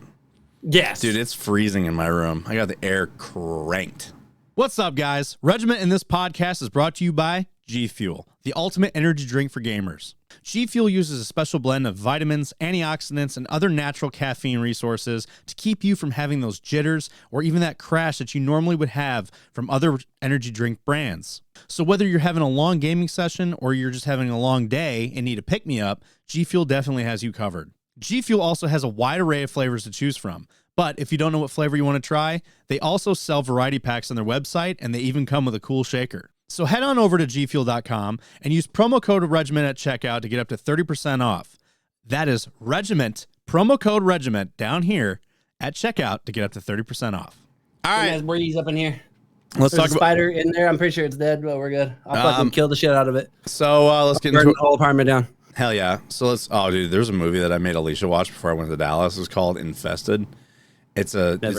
Yes. Dude, it's freezing in my room. I got the air cranked. What's up, guys? Regiment in this podcast is brought to you by G Fuel, the ultimate energy drink for gamers. G Fuel uses a special blend of vitamins, antioxidants, and other natural caffeine resources to keep you from having those jitters or even that crash that you normally would have from other energy drink brands. So whether you're having a long gaming session or you're just having a long day and need a pick-me-up, G Fuel definitely has you covered. G Fuel also has a wide array of flavors to choose from. But if you don't know what flavor you want to try, they also sell variety packs on their website, and they even come with a cool shaker. So head on over to gfuel.com and use promo code Regiment at checkout to get up to 30% off. That is Regiment, promo code Regiment down here at checkout to get up to 30% off. All right. There's breeze up in here. Let's There's talk a spider in there. I'm pretty sure it's dead, but we're good. I'll fucking kill the shit out of it. So let's get into the whole apartment down. Hell yeah. So dude, there's a movie that I made Alicia watch before I went to Dallas. It's called Infested. It's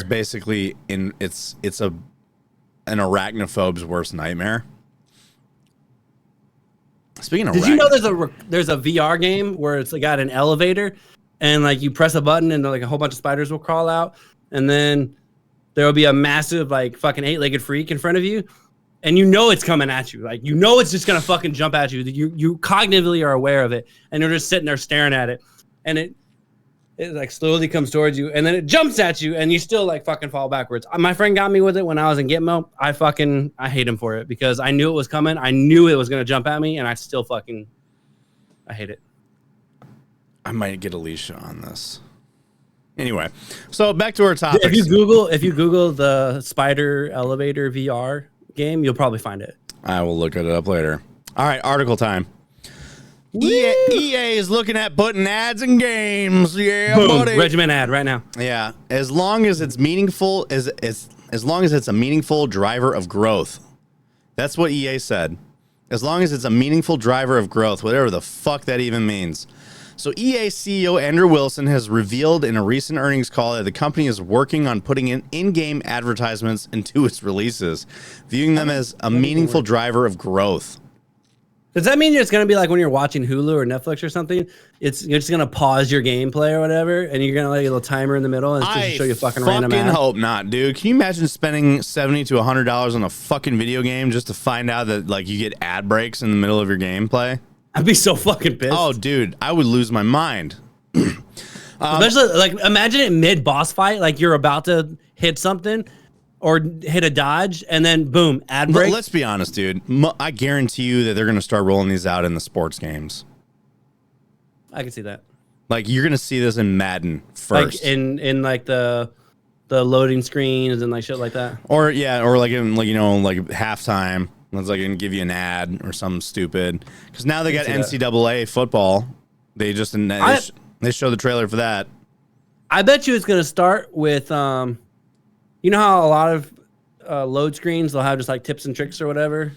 basically an arachnophobe's worst nightmare. Speaking of, did you know there's a VR game where it's got an elevator, and like you press a button and like a whole bunch of spiders will crawl out, and then there will be a massive like fucking 8-legged freak in front of you, and you know it's coming at you, like you know it's just gonna fucking jump at you. You cognitively are aware of it, and you're just sitting there staring at it, and it like slowly comes towards you, and then it jumps at you, and you still like fucking fall backwards. My friend got me with it when I was in Gitmo. I hate him for it because I knew it was coming. I knew it was gonna jump at me, and I still I hate it. I might get Alicia on this. Anyway, so back to our topic. If you Google the Spider Elevator VR game, you'll probably find it. I will look it up later. All right, article time. EA is looking at putting ads in games. Yeah, boom, buddy. Regiment ad right now. Yeah, as long as it's meaningful, as long as it's a meaningful driver of growth. That's what EA said. As long as it's a meaningful driver of growth, whatever the fuck that even means. So EA CEO Andrew Wilson has revealed in a recent earnings call that the company is working on putting in-game advertisements into its releases, viewing them as a meaningful driver of growth. Does that mean it's going to be like when you're watching Hulu or Netflix or something? You're just going to pause your gameplay or whatever, and you're going to let a little timer in the middle and it's just to show you fucking random ads? I hope not, dude. Can you imagine spending $70 to $100 on a fucking video game just to find out that like you get ad breaks in the middle of your gameplay? I'd be so fucking pissed. Oh, dude, I would lose my mind. Especially like imagine it mid boss fight, like you're about to hit something or hit a dodge, and then boom, ad break. Let's be honest, dude. I guarantee you that they're going to start rolling these out in the sports games. I can see that. Like you're going to see this in Madden first, like in like the loading screens and like shit like that. Or like in like like halftime. It's like going to give you an ad or something stupid. Because now they got NCAA football. They just they show the trailer for that. I bet you it's going to start with you know how a lot of load screens they'll have just like tips and tricks or whatever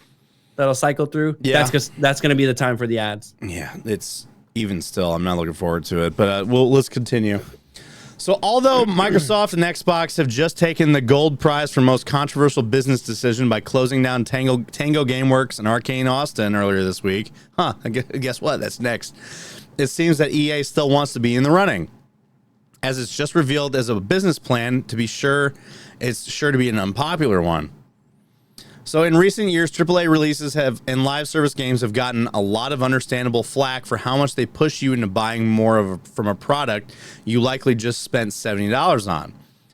that'll cycle through. Yeah, that's going to be the time for the ads. Yeah, it's even still. I'm not looking forward to it, but let's continue. So although Microsoft and Xbox have just taken the gold prize for most controversial business decision by closing down Tango Gameworks and Arcane Austin earlier this week, guess what? That's next. It seems that EA still wants to be in the running, as it's just revealed as a business plan to be sure. It's sure to be an unpopular one. So in recent years, AAA releases and live service games have gotten a lot of understandable flack for how much they push you into buying more from a product you likely just spent $70 on.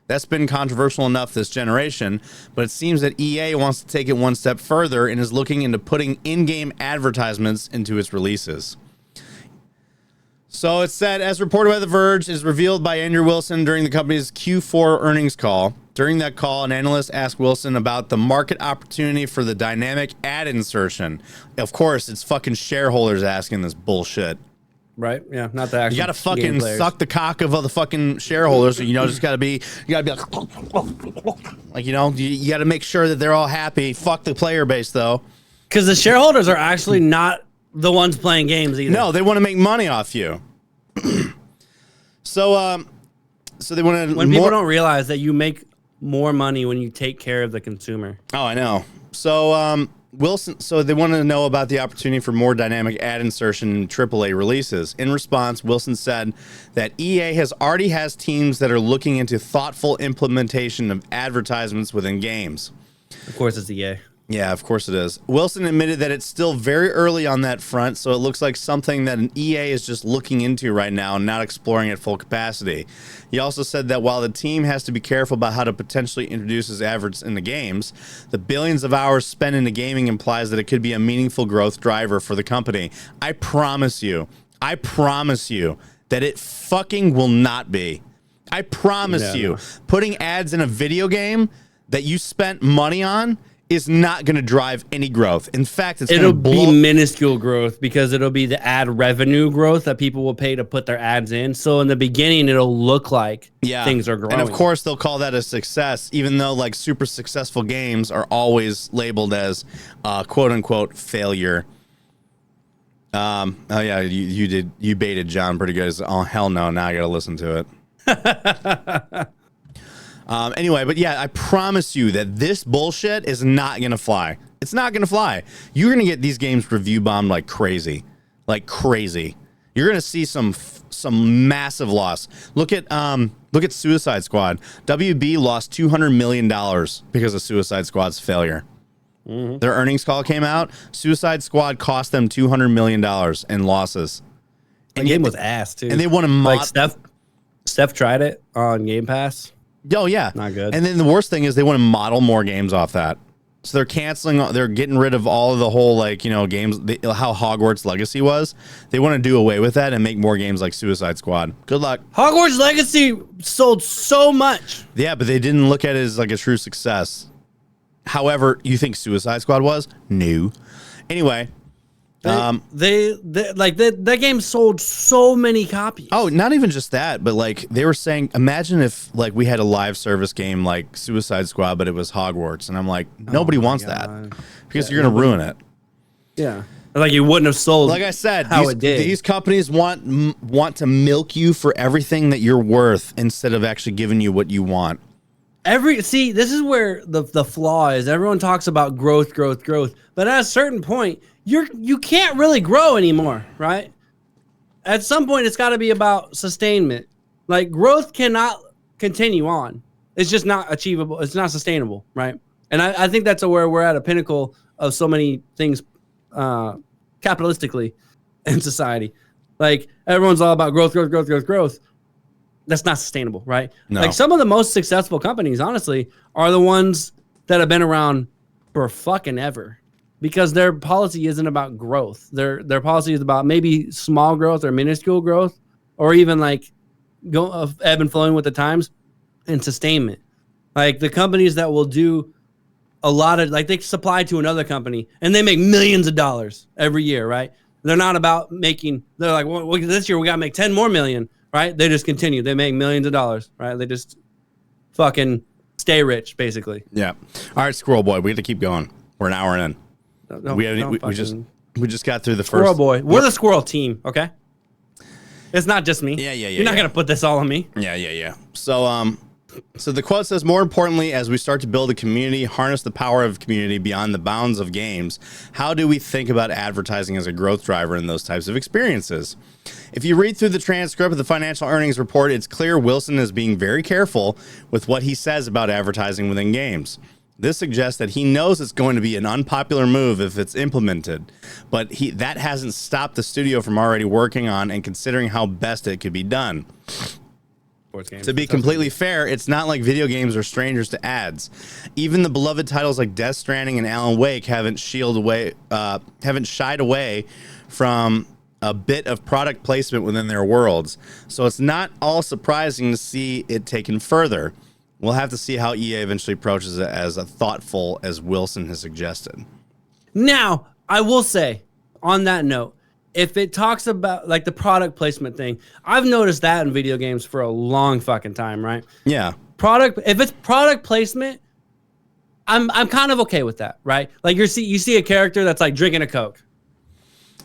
That's been controversial enough this generation, but it seems that EA wants to take it one step further and is looking into putting in-game advertisements into its releases. So it said, as reported by The Verge, is revealed by Andrew Wilson during the company's Q4 earnings call. During that call, an analyst asked Wilson about the market opportunity for the dynamic ad insertion. Of course, it's fucking shareholders asking this bullshit. Right? Yeah, not the actual. You gotta fucking suck the cock of all the fucking shareholders. Just gotta be like, you gotta make sure that they're all happy. Fuck the player base though. Because the shareholders are actually not the ones playing games either. No, they want to make money off you. So they want to. When people don't realize that you make more money when you take care of the consumer. Oh, I know. So Wilson. So they want to know about the opportunity for more dynamic ad insertion in AAA releases. In response, Wilson said that EA already has teams that are looking into thoughtful implementation of advertisements within games. Of course, it's EA. Yeah, of course it is. Wilson admitted that it's still very early on that front, so it looks like something that an EA is just looking into right now and not exploring at full capacity. He also said that while the team has to be careful about how to potentially introduce his adverts into games, the billions of hours spent into gaming implies that it could be a meaningful growth driver for the company. I promise you that it fucking will not be. I promise you, putting ads in a video game that you spent money on is not going to drive any growth. In fact, it'll be minuscule growth because it'll be the ad revenue growth that people will pay to put their ads in. So in the beginning, it'll look like things are growing. And of course, they'll call that a success, even though like super successful games are always labeled as quote unquote failure. Oh yeah, you baited John pretty good. Oh hell no, now I got to listen to it. Anyway, but yeah, I promise you that this bullshit is not going to fly. It's not going to fly. You're going to get these games review bombed like crazy. Like crazy. You're going to see some massive loss. Look at Suicide Squad. WB lost $200 million because of Suicide Squad's failure. Mm-hmm. Their earnings call came out. Suicide Squad cost them $200 million in losses. The game was ass, too. And they want to like Steph tried it on Game Pass. Oh, yeah. Not good. And then the worst thing is they want to model more games off that. So they're canceling, they're getting rid of all of the whole, like, you know, games, how Hogwarts Legacy was. They want to do away with that and make more games like Suicide Squad. Good luck. Hogwarts Legacy sold so much. Yeah, but they didn't look at it as like a true success. However, you think Suicide Squad was? No. Anyway. That game sold so many copies. Oh, not even just that, but like they were saying, imagine if like we had a live service game like Suicide Squad, but it was Hogwarts, and I'm like, nobody wants that because you're gonna ruin it. Yeah, like you wouldn't have sold. Like I said, it did. These companies want to milk you for everything that you're worth instead of actually giving you what you want. This is where the flaw is. Everyone talks about growth, but at a certain point, you can't really grow anymore, right? At some point, it's got to be about sustainment. Like growth cannot continue on. It's just not achievable. It's not sustainable, right? And I think that's where we're at a pinnacle of so many things capitalistically in society. Like everyone's all about growth. That's not sustainable, right? No. Like some of the most successful companies, honestly, are the ones that have been around for fucking ever, because their policy isn't about growth. Their policy is about maybe small growth or minuscule growth, or even like ebb and flowing with the times and sustainment. Like the companies that will do a lot of, like they supply to another company and they make millions of dollars every year, right? They're not about making, they're like, well, this year we got to make 10 more million. Right? They just continue. They make millions of dollars, right? They just fucking stay rich, basically. Yeah. All right, Squirrel Boy, we have to keep going. We're an hour in. We just got through the first. Squirrel Boy. We're the squirrel team, okay? It's not just me. Yeah. You're not gonna put this all on me. Yeah. So the quote says, more importantly, as we start to build a community, harness the power of community beyond the bounds of games, how do we think about advertising as a growth driver in those types of experiences? If you read through the transcript of the financial earnings report, it's clear Wilson is being very careful with what he says about advertising within games. This suggests that he knows it's going to be an unpopular move if it's implemented, but that hasn't stopped the studio from already working on and considering how best it could be done. To be completely fair, it's not like video games are strangers to ads. Even the beloved titles like Death Stranding and Alan Wake haven't shied away from a bit of product placement within their worlds. So it's not all surprising to see it taken further. We'll have to see how EA eventually approaches it as thoughtful as Wilson has suggested. Now, I will say, on that note, if it talks about like the product placement thing, I've noticed that in video games for a long fucking time, right? Yeah. If it's product placement, I'm kind of okay with that, right? Like you see a character that's like drinking a Coke.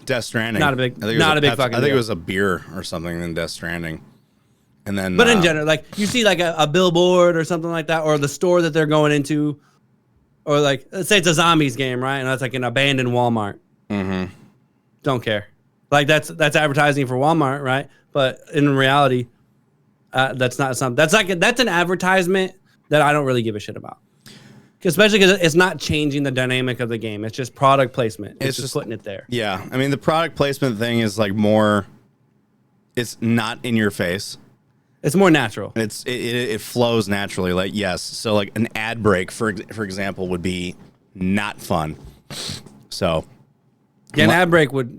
Death Stranding. Not a big fucking I think it was a beer or something in Death Stranding. And then but in general, like you see like a billboard or something like that, or the store that they're going into, or like let's say it's a zombies game, right? And that's like an abandoned Walmart. Mm-hmm. Don't care. Like that's advertising for Walmart, right? But in reality, that's not something. That's an advertisement that I don't really give a shit about. Especially because it's not changing the dynamic of the game. It's just product placement. It's just putting it there. Yeah, I mean the product placement thing is like more. It's not in your face. It's more natural. It flows naturally. Like yes, so like an ad break for example would be not fun. So Yeah, an ad break would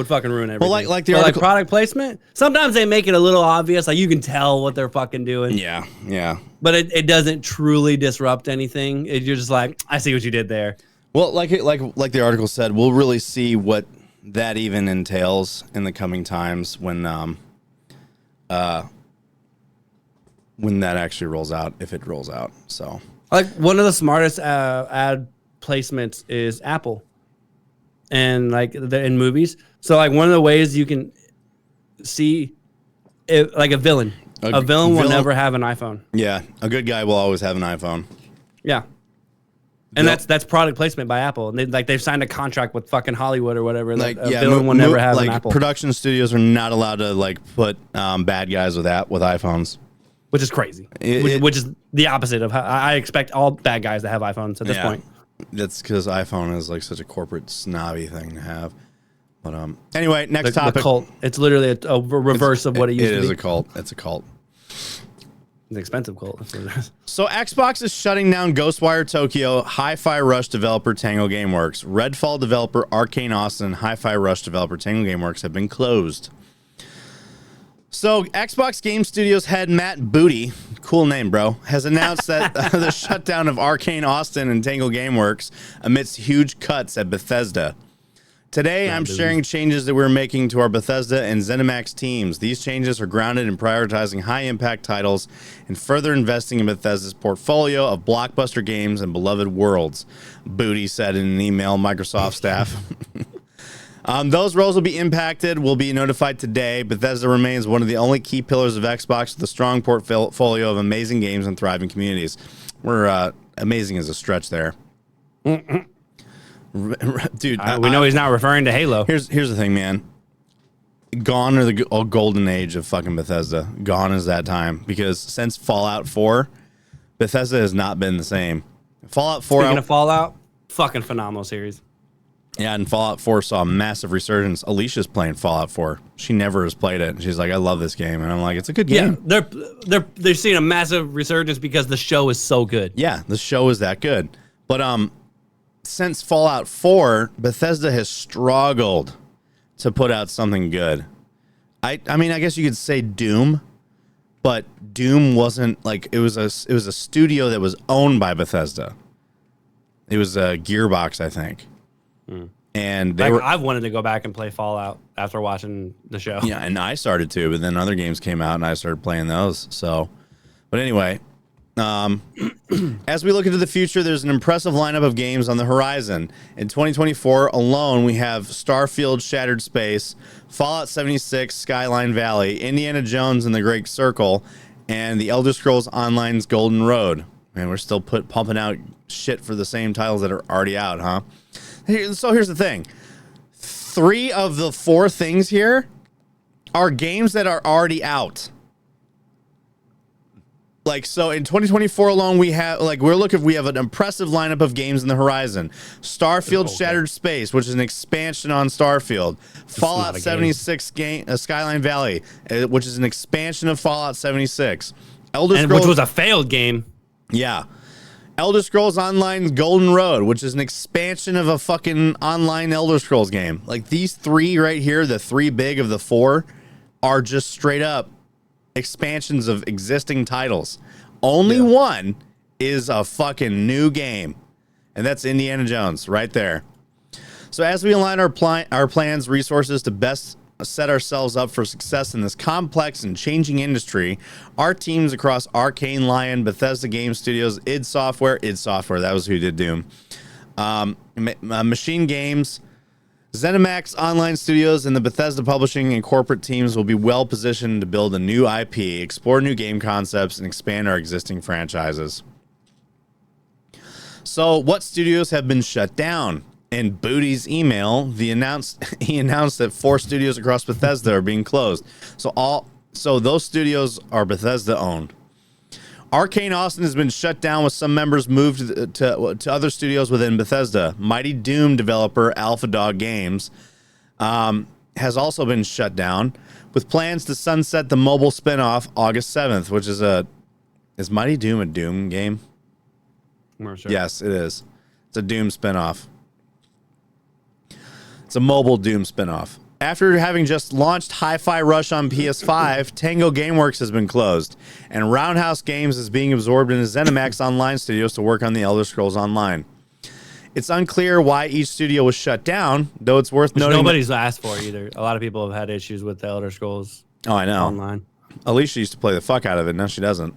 fucking ruin everything. Well, like the but article, like product placement. Sometimes they make it a little obvious, like you can tell what they're fucking doing. Yeah, yeah. But it doesn't truly disrupt anything. You're just like, I see what you did there. Well, like the article said, we'll really see what that even entails in the coming times when that actually rolls out, if it rolls out. So, like one of the smartest ad placements is Apple. And like in movies, so like one of the ways you can see it, like a villain will never have an iPhone. Yeah, a good guy will always have an iPhone. Yeah, and that's product placement by Apple. And they've signed a contract with fucking Hollywood or whatever. Like a villain will never have an Apple. Production studios are not allowed to like put bad guys with iPhones, which is crazy. Which is the opposite of how I expect all bad guys to have iPhones at this point. That's because iPhone is like such a corporate snobby thing to have. But anyway, next topic. The cult. It's literally a reverse of what it used to be. It is a cult. It's a cult. It's an expensive cult. That's what it is. So Xbox is shutting down Ghostwire Tokyo, Hi-Fi Rush developer Tango Gameworks, Redfall developer Arcane Austin, and Hi-Fi Rush developer Tango Gameworks have been closed. So Xbox Game Studios head Matt Booty, cool name, bro, has announced that the shutdown of Arcane Austin and Tango Gameworks amidst huge cuts at Bethesda. Today, I'm sharing changes that we're making to our Bethesda and ZeniMax teams. These changes are grounded in prioritizing high-impact titles and further investing in Bethesda's portfolio of blockbuster games and beloved worlds, Booty said in an email Microsoft staff. Those roles will be impacted, will be notified today. Bethesda remains one of the only key pillars of Xbox with a strong portfolio of amazing games and thriving communities. We're amazing as a stretch there. Dude, we know he's not referring to Halo. Here's the thing, man. Gone are the golden age of fucking Bethesda. Gone is that time, because since Fallout 4, Bethesda has not been the same. Fallout 4. Speaking of Fallout, fucking phenomenal series. Yeah, and Fallout 4 saw a massive resurgence. Alicia's playing Fallout 4. She never has played it. She's like, I love this game. And I'm like, it's a good game. Yeah, they're seeing a massive resurgence because the show is so good. Yeah, the show is that good. But since Fallout 4, Bethesda has struggled to put out something good. I mean, I guess you could say Doom, but Doom wasn't like it was a studio that was owned by Bethesda. It was a Gearbox, I think. And I've wanted to go back and play Fallout after watching the show. Yeah, and I started to, but then other games came out and I started playing those. So, but anyway, as we look into the future, there's an impressive lineup of games on the horizon. In 2024 alone, we have Starfield Shattered Space, Fallout 76 Skyline Valley, Indiana Jones and the Great Circle, and The Elder Scrolls Online's Golden Road. Man, we're still pumping out shit for the same titles that are already out, huh? So here's the thing. 3 of the 4 things here are games that are already out. Like, so in 2024 alone, we have we have an impressive lineup of games in the horizon. Starfield Shattered Space, which is an expansion on Starfield. Fallout 76 Skyline Valley, which is an expansion of Fallout 76. Elder Scrolls, which was a failed game. Yeah. Elder Scrolls Online's Golden Road, which is an expansion of a fucking online Elder Scrolls game. Like, these 3 right here, the 3 big of the 4, are just straight up expansions of existing titles. Only one is a fucking new game, and that's Indiana Jones right there. So as we align our plans, resources to best set ourselves up for success in this complex and changing industry, our teams across Arcane Lion, Bethesda Game Studios, id Software, that was who did Doom, Machine Games, ZeniMax Online Studios, and the Bethesda Publishing and corporate teams will be well positioned to build a new IP, explore new game concepts, and expand our existing franchises. So what studios have been shut down? In Booty's email, he announced that 4 studios across Bethesda are being closed. So those studios are Bethesda owned. Arcane Austin has been shut down, with some members moved to other studios within Bethesda. Mighty Doom developer Alpha Dog Games has also been shut down, with plans to sunset the mobile spinoff August 7th, which is Mighty Doom a Doom game? Sure. Yes, it is. It's a Doom spinoff. It's a mobile Doom spinoff. After having just launched Hi-Fi Rush on PS5, Tango Gameworks has been closed, and Roundhouse Games is being absorbed into ZeniMax Online Studios to work on the Elder Scrolls Online. It's unclear why each studio was shut down, though it's worth noting nobody's asked for either. A lot of people have had issues with the Elder Scrolls. Oh, I know. Online. Alicia used to play the fuck out of it. Now she doesn't.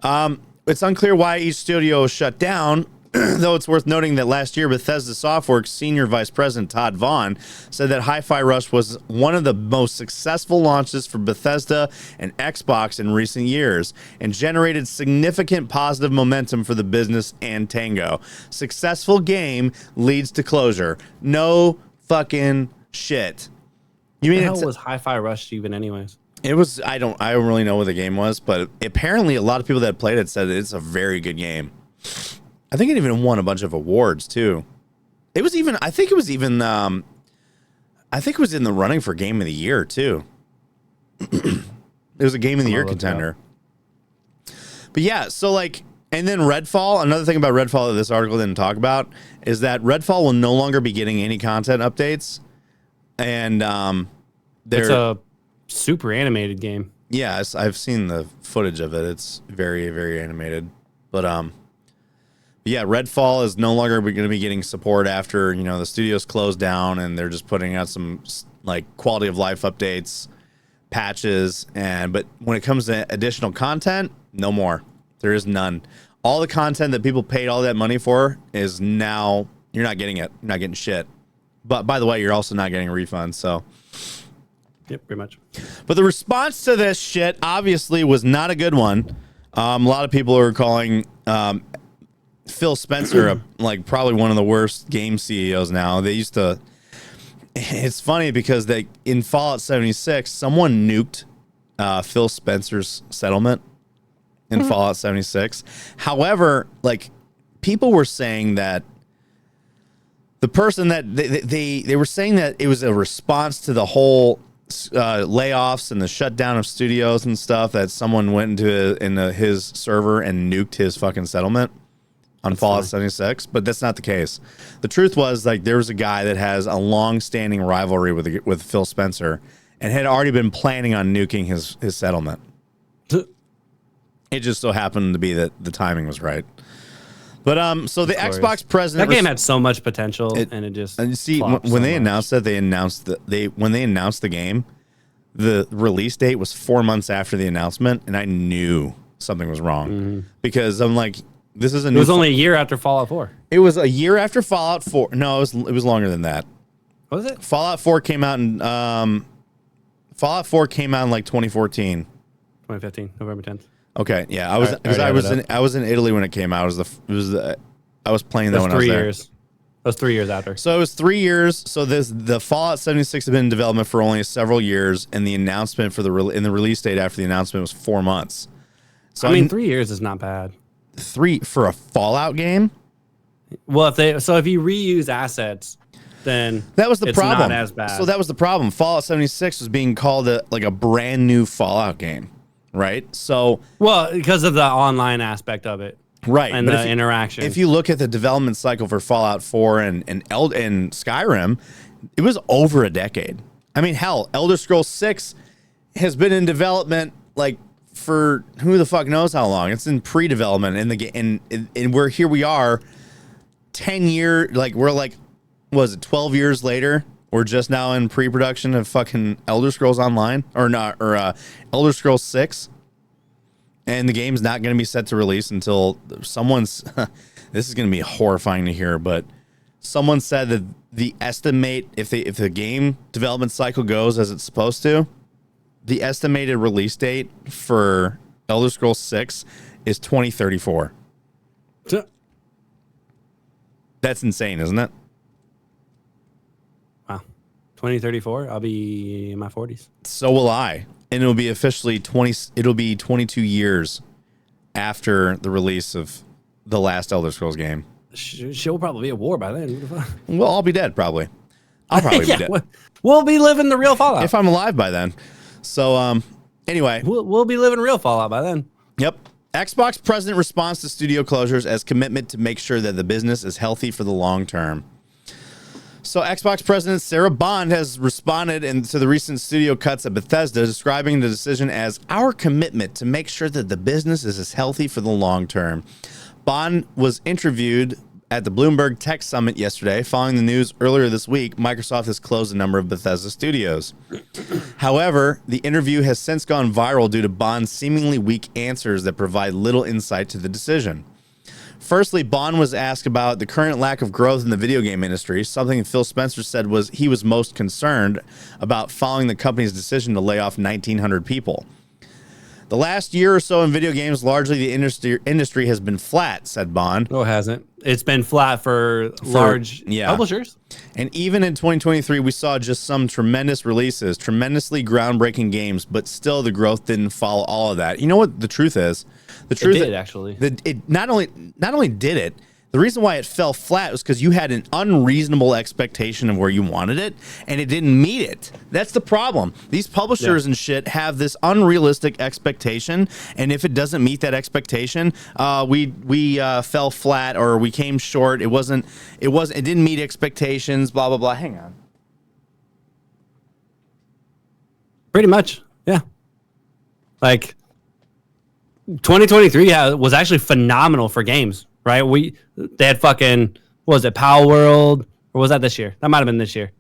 It's unclear why each studio was shut down, though it's worth noting that last year, Bethesda Softworks Senior Vice President Todd Vaughn said that Hi-Fi Rush was one of the most successful launches for Bethesda and Xbox in recent years and generated significant positive momentum for the business and Tango. Successful game leads to closure. No fucking shit. You mean what the hell was Hi-Fi Rush even anyways? It was, I don't really know what the game was, but apparently a lot of people that played it said it's a very good game. I think it even won a bunch of awards too. I think it was in the running for Game of the Year too. It was a Game of the Year contender. But yeah, so like, and then Redfall, another thing about Redfall that this article didn't talk about is that Redfall will no longer be getting any content updates. And it's a super animated game. Yeah, I've seen the footage of it. It's very, very animated. But yeah, Redfall is no longer going to be getting support after, the studio's closed down and they're just putting out some like quality of life updates, patches, but when it comes to additional content, no more. There is none. All the content that people paid all that money for is now, you're not getting it. You're not getting shit. But by the way, you're also not getting refunds, so. Yep, pretty much. But the response to this shit obviously was not a good one. A lot of people are calling Phil Spencer like probably one of the worst game CEOs now. They used to. It's funny because in Fallout 76, someone nuked Phil Spencer's settlement in Fallout 76. However, like people were saying that the person that they were saying that it was a response to the whole layoffs and the shutdown of studios and stuff, that someone went into his server and nuked his fucking settlement on Fallout 76, but that's not the case. The truth was, like, there was a guy that has a long-standing rivalry with Phil Spencer and had already been planning on nuking his settlement. It just so happened to be that the timing was right. But so the Xbox president, that game had so much potential, and it just when they announced that when they announced the game, the release date was 4 months after the announcement, and I knew something was wrong because I'm like, this is a new. It was only a year after Fallout 4. It was a year after Fallout 4. No, it was longer than that. What was it? Fallout 4 came out in like 2014. 2015, November 10th. Okay, yeah, I was in Italy when it came out. I was playing that when I was there. That was 3 years after. So it was 3 years. So the Fallout 76 had been in development for only several years, and the announcement for the release date after the announcement was 4 months. So I mean, 3 years is not bad. 3 for a Fallout game? Well, if you reuse assets, then that was the problem. Not as bad. So that was the problem. Fallout 76 was being called a brand new Fallout game, right? So because of the online aspect of it. Right. And the interaction. If you look at the development cycle for Fallout 4 and Skyrim, it was over a decade. I mean, hell, Elder Scrolls 6 has been in development like for who the fuck knows how long. It's in pre-development in the game, and we are 10 year, like we're like, was it 12 years later? We're just now in pre-production of fucking Elder Scrolls Online Elder Scrolls 6. And the game's not going to be set to release until someone's, this is going to be horrifying to hear, but someone said that the estimate, if the game development cycle goes as it's supposed to, the estimated release date for Elder Scrolls 6 is 2034. That's insane, isn't it? Wow. 2034, I'll be in my 40s. So will I. And it'll be officially 22 years after the release of the last Elder Scrolls game. She'll probably be at war by then. Well, I'll be dead probably. I'll probably be dead. We'll be living the real Fallout. If I'm alive by then. So, anyway. We'll be living real Fallout by then. Yep. Xbox president responds to studio closures as commitment to make sure that the business is healthy for the long term. So Xbox President Sarah Bond has responded to the recent studio cuts at Bethesda, describing the decision as our commitment to make sure that the business is as healthy for the long term. Bond was interviewed at the Bloomberg Tech Summit yesterday. Following the news earlier this week, Microsoft has closed a number of Bethesda studios. However, the interview has since gone viral due to Bond's seemingly weak answers that provide little insight to the decision. Firstly, Bond was asked about the current lack of growth in the video game industry, something Phil Spencer said he was most concerned about following the company's decision to lay off 1,900 people. The last year or so in video games, largely the industry has been flat, said Bond. No, it hasn't. It's been flat for large publishers. And even in 2023, we saw just some tremendous releases, tremendously groundbreaking games, but still the growth didn't follow all of that. You know what the truth is? The truth it did, actually. It not only did it, the reason why it fell flat was because you had an unreasonable expectation of where you wanted it, and it didn't meet it. That's the problem. These publishers and shit have this unrealistic expectation, and if it doesn't meet that expectation, we fell flat or we came short. It didn't meet expectations. Blah blah blah. Hang on. Pretty much, yeah. Like 2023 was actually phenomenal for games. Right, they had fucking, what was it, Power World, or was that this year? That might have been this year.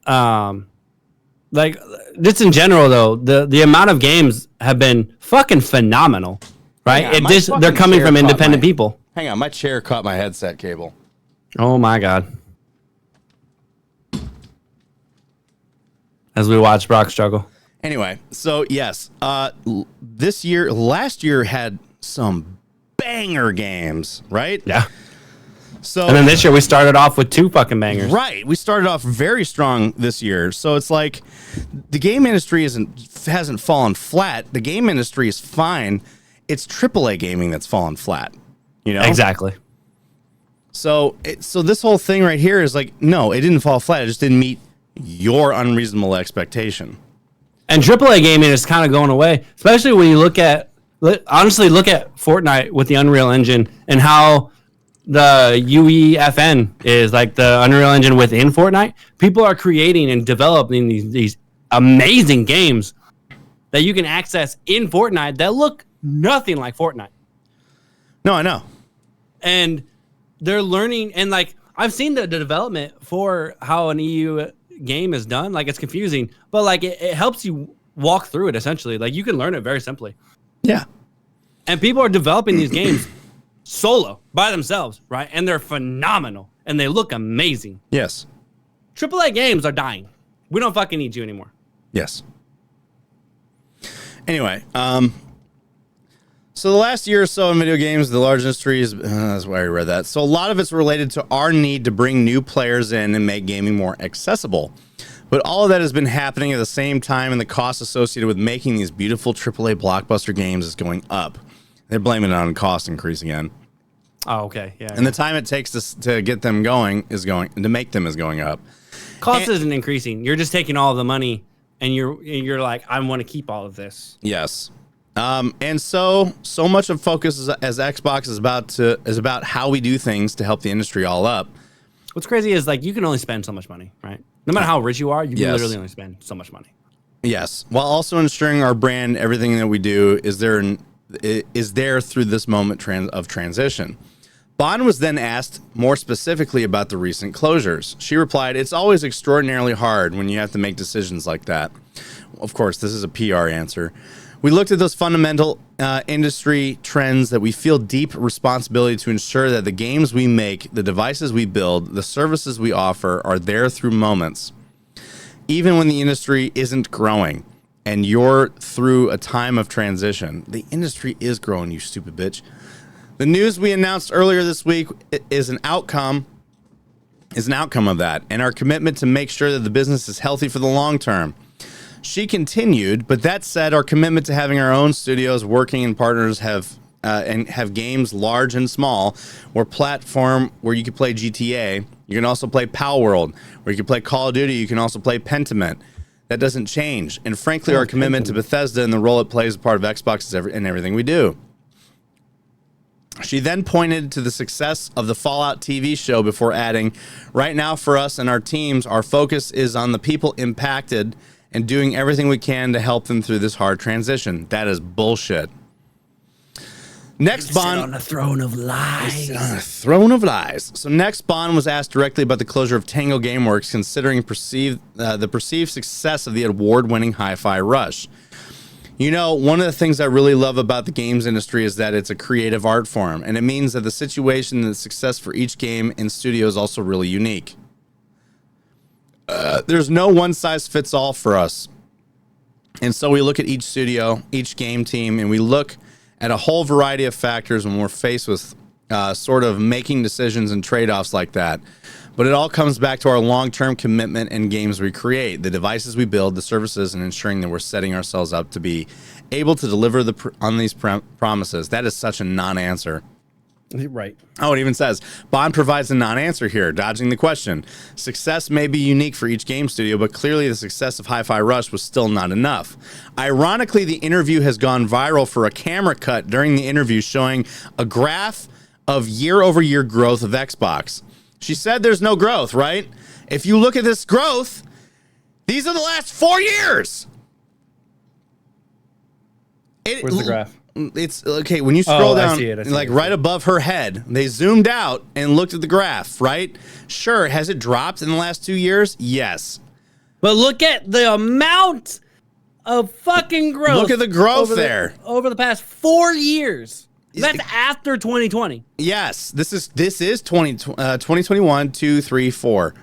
Like just in general though, the amount of games have been fucking phenomenal, right? They're coming from independent people. Hang on, my chair caught my headset cable. Oh my god! As we watch Brock struggle. Anyway, so yes, last year had some banger games, right? Yeah. So and then this year we started off with 2 fucking bangers. Right. We started off very strong this year. So it's like the game industry hasn't fallen flat. The game industry is fine. It's AAA gaming that's fallen flat. You know? Exactly. So this whole thing right here is like, no, it didn't fall flat. It just didn't meet your unreasonable expectation. And AAA gaming is kind of going away, especially when you look at Fortnite with the Unreal Engine and how the UEFN is like the Unreal Engine within Fortnite. People are creating and developing these amazing games that you can access in Fortnite that look nothing like Fortnite. No, I know. And they're learning, and like I've seen the development for how an EU game is done. Like it's confusing, but like it helps you walk through it essentially. Like you can learn it very simply. Yeah. And people are developing these games solo by themselves, right? And they're phenomenal and they look amazing. Yes. AAA games are dying. We don't fucking need you anymore. Yes. Anyway, so the last year or so in video games, the large industry is, that's why I read that. So a lot of it's related to our need to bring new players in and make gaming more accessible. But all of that has been happening at the same time, and the cost associated with making these beautiful AAA blockbuster games is going up. They're blaming it on cost increase again. Oh, okay. Yeah. And the time it takes to get them going to make them is going up. Cost isn't increasing. You're just taking all of the money, and you're like, I want to keep all of this. Yes. And so much of focus as Xbox is about how we do things to help the industry all up. What's crazy is like you can only spend so much money, right? No matter how rich you are, you can literally only spend so much money. Yes, while also ensuring our brand, everything that we do is there through this moment of transition. Bond was then asked more specifically about the recent closures. She replied, "It's always extraordinarily hard when you have to make decisions like that." Of course, this is a PR answer. We looked at those fundamental industry trends that we feel deep responsibility to ensure that the games we make, the devices we build, the services we offer are there through moments. Even when the industry isn't growing and you're through a time of transition, the industry is growing, you stupid bitch. The news we announced earlier this week is an outcome of that, and our commitment to make sure that the business is healthy for the long term. She continued, but that said, our commitment to having our own studios working and partners have games large and small, or platform where you can play GTA, you can also play Power World, where you can play Call of Duty, you can also play Pentiment. That doesn't change. And frankly, our commitment to Bethesda and the role it plays as part of Xbox and everything we do. She then pointed to the success of the Fallout TV show before adding, right now for us and our teams, our focus is on the people impacted and doing everything we can to help them through this hard transition. That is bullshit. Next, Bond on the throne of lies. On a throne of lies. So next, Bond was asked directly about the closure of Tango Gameworks, considering the perceived success of the award-winning Hi-Fi Rush. You know, one of the things I really love about the games industry is that it's a creative art form, and it means that the situation and the success for each game and studio is also really unique. There's no one-size-fits-all for us. And so we look at each studio, each game team, and we look at a whole variety of factors when we're faced with sort of making decisions and trade-offs like that. But it all comes back to our long-term commitment and games we create, the devices we build, the services, and ensuring that we're setting ourselves up to be able to deliver on these promises. That is such a non-answer. Right. Oh, it even says, Bond provides a non-answer here, dodging the question. Success may be unique for each game studio, but clearly the success of Hi-Fi Rush was still not enough. Ironically, the interview has gone viral for a camera cut during the interview showing a graph of year-over-year growth of Xbox. She said there's no growth, right? If you look at this growth, these are the last 4 years. Where's the graph? It's okay when you scroll down, I see it. Right above her head. They zoomed out and looked at the graph, right? Sure, has it dropped in the last 2 years? Yes. But look at the amount of fucking growth. Look at the growth over the past 4 years. That's after 2020. Yes, this is 2021, 2, 3, 4.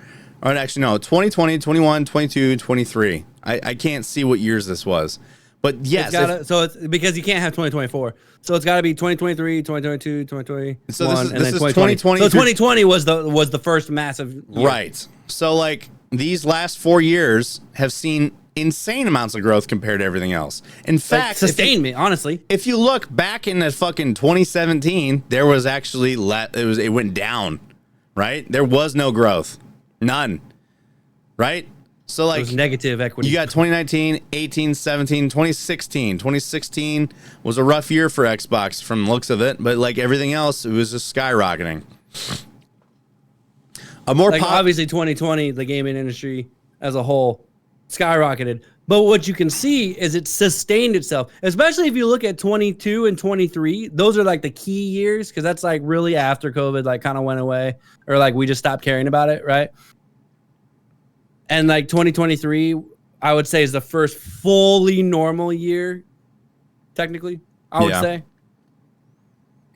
Or actually, no, 2020, 21, 22, 23. I can't see what years this was. But yes. So it's because you can't have 2024. So it's got to be 2023, 2022, 2021, so this is, and then 2020. So 2020 was the first massive year. Right. So like these last 4 years have seen insane amounts of growth compared to everything else. In fact, sustained me, honestly. If you look back in the fucking 2017, there was actually it went down, right? There was no growth. None. Right? So like it was negative equity. You got 2019, 18, 17, 2016. 2016 was a rough year for Xbox from the looks of it, but like everything else, it was just skyrocketing. Obviously 2020, the gaming industry as a whole skyrocketed. But what you can see is it sustained itself, especially if you look at 22 and 23. Those are like the key years because that's like really after COVID like kind of went away or like we just stopped caring about it, right? And like 2023, I would say is the first fully normal year, technically, I would say.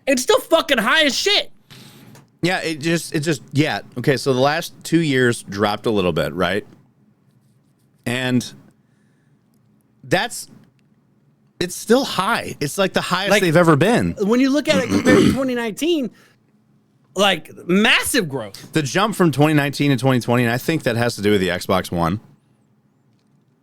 It's still fucking high as shit. Yeah, it just okay, so the last 2 years dropped a little bit, right? And it's still high. It's like the highest they've ever been. When you look at it compared to 2019, like massive growth. The jump from 2019 to 2020, and I think that has to do with the Xbox One.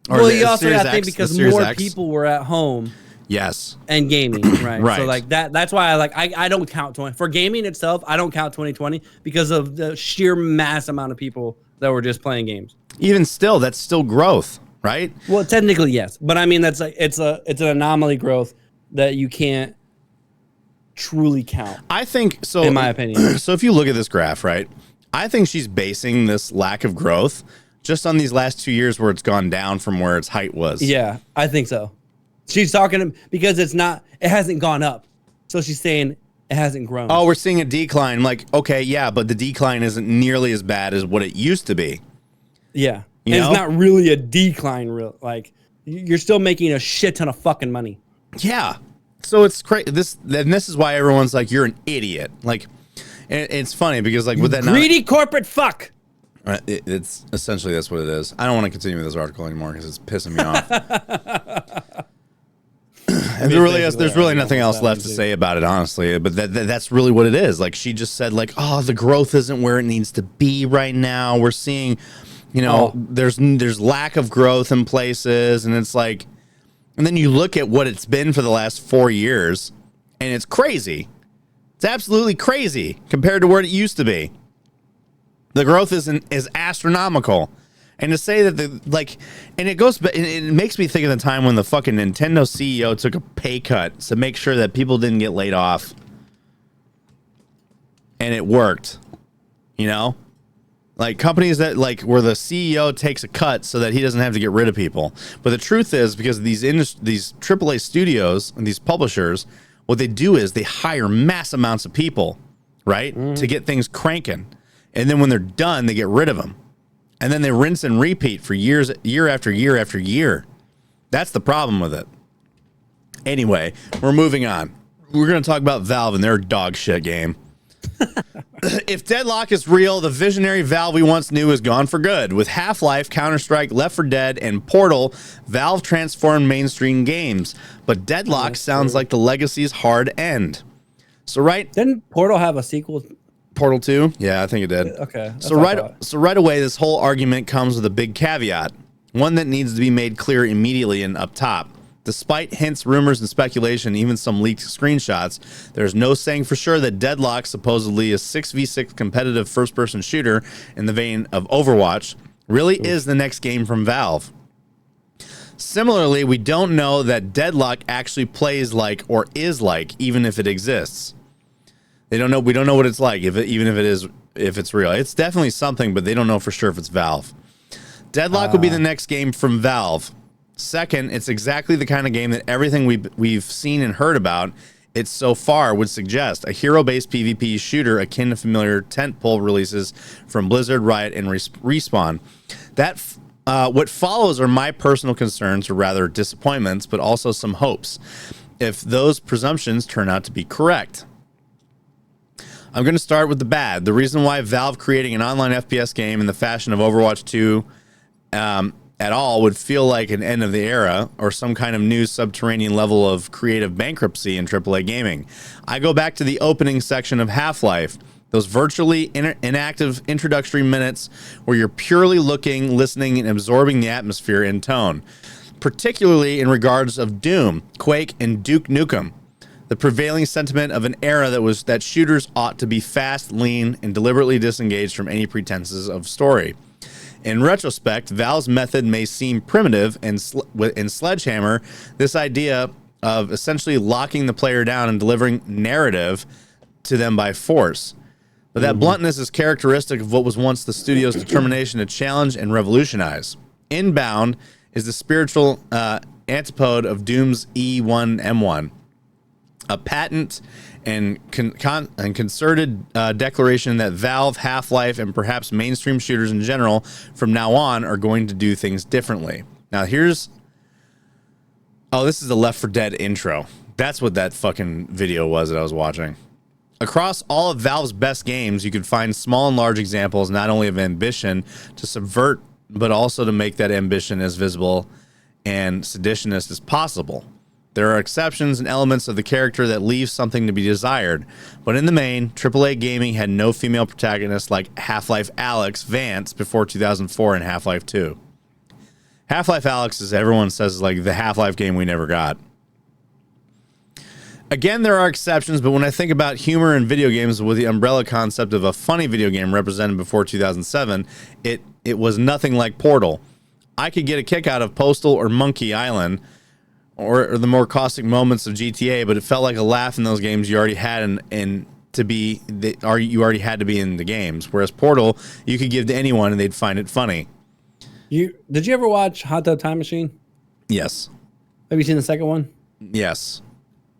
Well, you also got to think because more people were at home. Yes. And gaming, right? Right. So like that's why I don't count 20 for gaming itself. I don't count 2020 because of the sheer mass amount of people that were just playing games. Even still, that's still growth, right? Well, technically yes, but I mean that's like it's an anomaly growth that you can't truly count. I think so. In my opinion. So if you look at this graph, right, I think she's basing this lack of growth just on these last 2 years where it's gone down from where its height was. Yeah, I think so. She's talking because it hasn't gone up. So she's saying it hasn't grown. Oh, we're seeing a decline. Like, okay, yeah, but the decline isn't nearly as bad as what it used to be. Yeah. And it's not really a decline, like you're still making a shit ton of fucking money. Yeah. So it's crazy. This is why everyone's like, you're an idiot. Like, it's funny because like with that greedy corporate fuck. It's essentially that's what it is. I don't want to continue with this article anymore because it's pissing me off. And there's really nothing else left to say about it, honestly. But that's really what it is. Like she just said, like, oh, the growth isn't where it needs to be right now. We're seeing, there's lack of growth in places, and it's like. And then you look at what it's been for the last 4 years, and it's crazy. It's absolutely crazy compared to where it used to be. The growth is astronomical. And to say that it makes me think of the time when the fucking Nintendo CEO took a pay cut to make sure that people didn't get laid off. and it worked. You know, like companies that like where the CEO takes a cut so that he doesn't have to get rid of people. But the truth is, because of these AAA studios and these publishers, what they do is they hire mass amounts of people, right, to get things cranking. And then when they're done, they get rid of them. And then they rinse and repeat for years, year after year after year. That's the problem with it. Anyway, we're moving on. We're going to talk about Valve and their dog shit game. If Deadlock is real, the visionary Valve we once knew is gone for good. With Half-Life, Counter-Strike, Left 4 Dead, and Portal, Valve transformed mainstream games. But Deadlock sounds like the legacy's hard end. So Didn't Portal have a sequel? Portal 2? Yeah, I think it did. Okay. So right away, this whole argument comes with a big caveat. One that needs to be made clear immediately and up top. Despite hints, rumors, and speculation, even some leaked screenshots, there's no saying for sure that Deadlock, supposedly a 6v6 competitive first-person shooter in the vein of Overwatch, really is the next game from Valve. Similarly, we don't know that Deadlock actually plays like or is like, even if it exists. They don't know. We don't know what it's like, if it's real. It's definitely something, but they don't know for sure if it's Valve. Deadlock will be the next game from Valve. Second, it's exactly the kind of game that everything we've seen and heard about it so far would suggest. A hero-based PvP shooter akin to familiar tentpole releases from Blizzard, Riot, and Respawn. What follows are my personal concerns, or rather disappointments, but also some hopes, if those presumptions turn out to be correct. I'm going to start with the bad. The reason why Valve creating an online FPS game in the fashion of Overwatch 2 at all would feel like an end of the era or some kind of new subterranean level of creative bankruptcy in AAA gaming. I go back to the opening section of Half-Life, those virtually inactive introductory minutes where you're purely looking, listening, and absorbing the atmosphere and tone, particularly in regards of Doom, Quake, and Duke Nukem. The prevailing sentiment of an era that shooters ought to be fast, lean, and deliberately disengaged from any pretenses of story. In retrospect, Valve's method may seem primitive, and in Sledgehammer, this idea of essentially locking the player down and delivering narrative to them by force. But that bluntness is characteristic of what was once the studio's determination to challenge and revolutionize. Inbound is the spiritual antipode of Doom's E1M1, a patent and concerted declaration that Valve, Half-Life, and perhaps mainstream shooters in general from now on are going to do things differently. Now this is the Left 4 Dead intro. That's what that fucking video was that I was watching. Across all of Valve's best games, you could find small and large examples not only of ambition to subvert, but also to make that ambition as visible and seditionist as possible. There are exceptions and elements of the character that leave something to be desired, but in the main, AAA gaming had no female protagonists like Half-Life Alyx Vance before 2004 and Half-Life 2. Half-Life Alyx, as everyone says, is like the Half-Life game we never got. Again, there are exceptions, but when I think about humor in video games with the umbrella concept of a funny video game represented before 2007, it was nothing like Portal. I could get a kick out of Postal or Monkey Island, or the more caustic moments of GTA, but it felt like a laugh in those games you already had you already had to be in the games. Whereas Portal, you could give to anyone and they'd find it funny. Did you ever watch Hot Tub Time Machine? Yes. Have you seen the second one? Yes.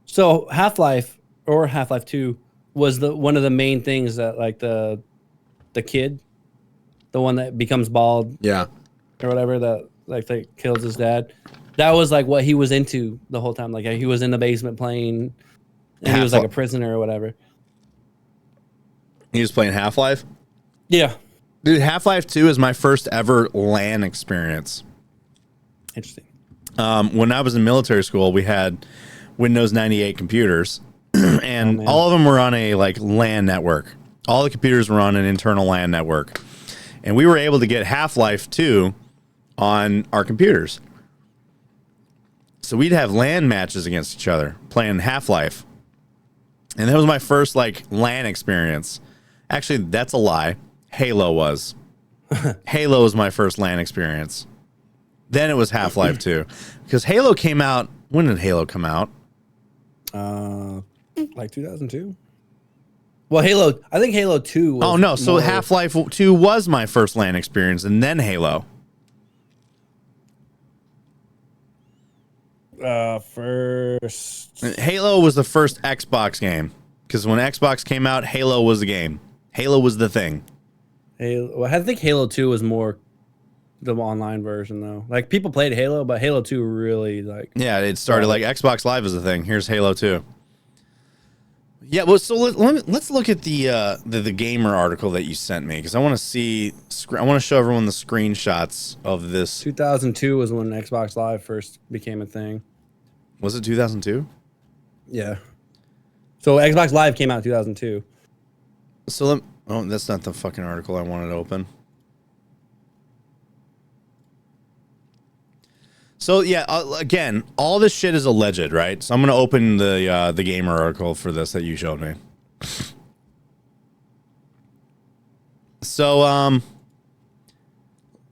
So Half-Life or Half-Life 2 was one of the main things that like the kid, the one that becomes bald, yeah, or whatever, that kills his dad. That was like what he was into the whole time. Like he was in the basement playing, and he was like a prisoner or whatever. He was playing Half-Life? Yeah. Dude, Half-Life 2 is my first ever LAN experience. Interesting. When I was in military school, we had Windows 98 computers, and all of them were on a like LAN network. All the computers were on an internal LAN network. And we were able to get Half-Life 2 on our computers. So we'd have LAN matches against each other playing Half-Life. And that was my first like LAN experience. Actually, that's a lie. Halo was. Halo was my first LAN experience. Then it was Half-Life 2. Because Halo came out. When did Halo come out? Like 2002. Well, I think Halo 2 was Oh no, so Half-Life 2 was my first LAN experience, and then Halo. First. Halo was the first Xbox game, because when Xbox came out, Halo was the game. Halo was the thing. Well, I think Halo 2 was more the online version though. Like people played Halo, but Halo 2 really like. Yeah, it started like Xbox Live is the thing. Here's Halo 2. Yeah, well, so let's look at the gamer article that you sent me, because I want to see. I want to show everyone the screenshots of this. 2002 was when Xbox Live first became a thing. Was it 2002? Yeah. So Xbox Live came out in 2002. So oh, that's not the fucking article I wanted to open. So yeah, again, all this shit is alleged, right? So I'm gonna open the gamer article for this that you showed me. So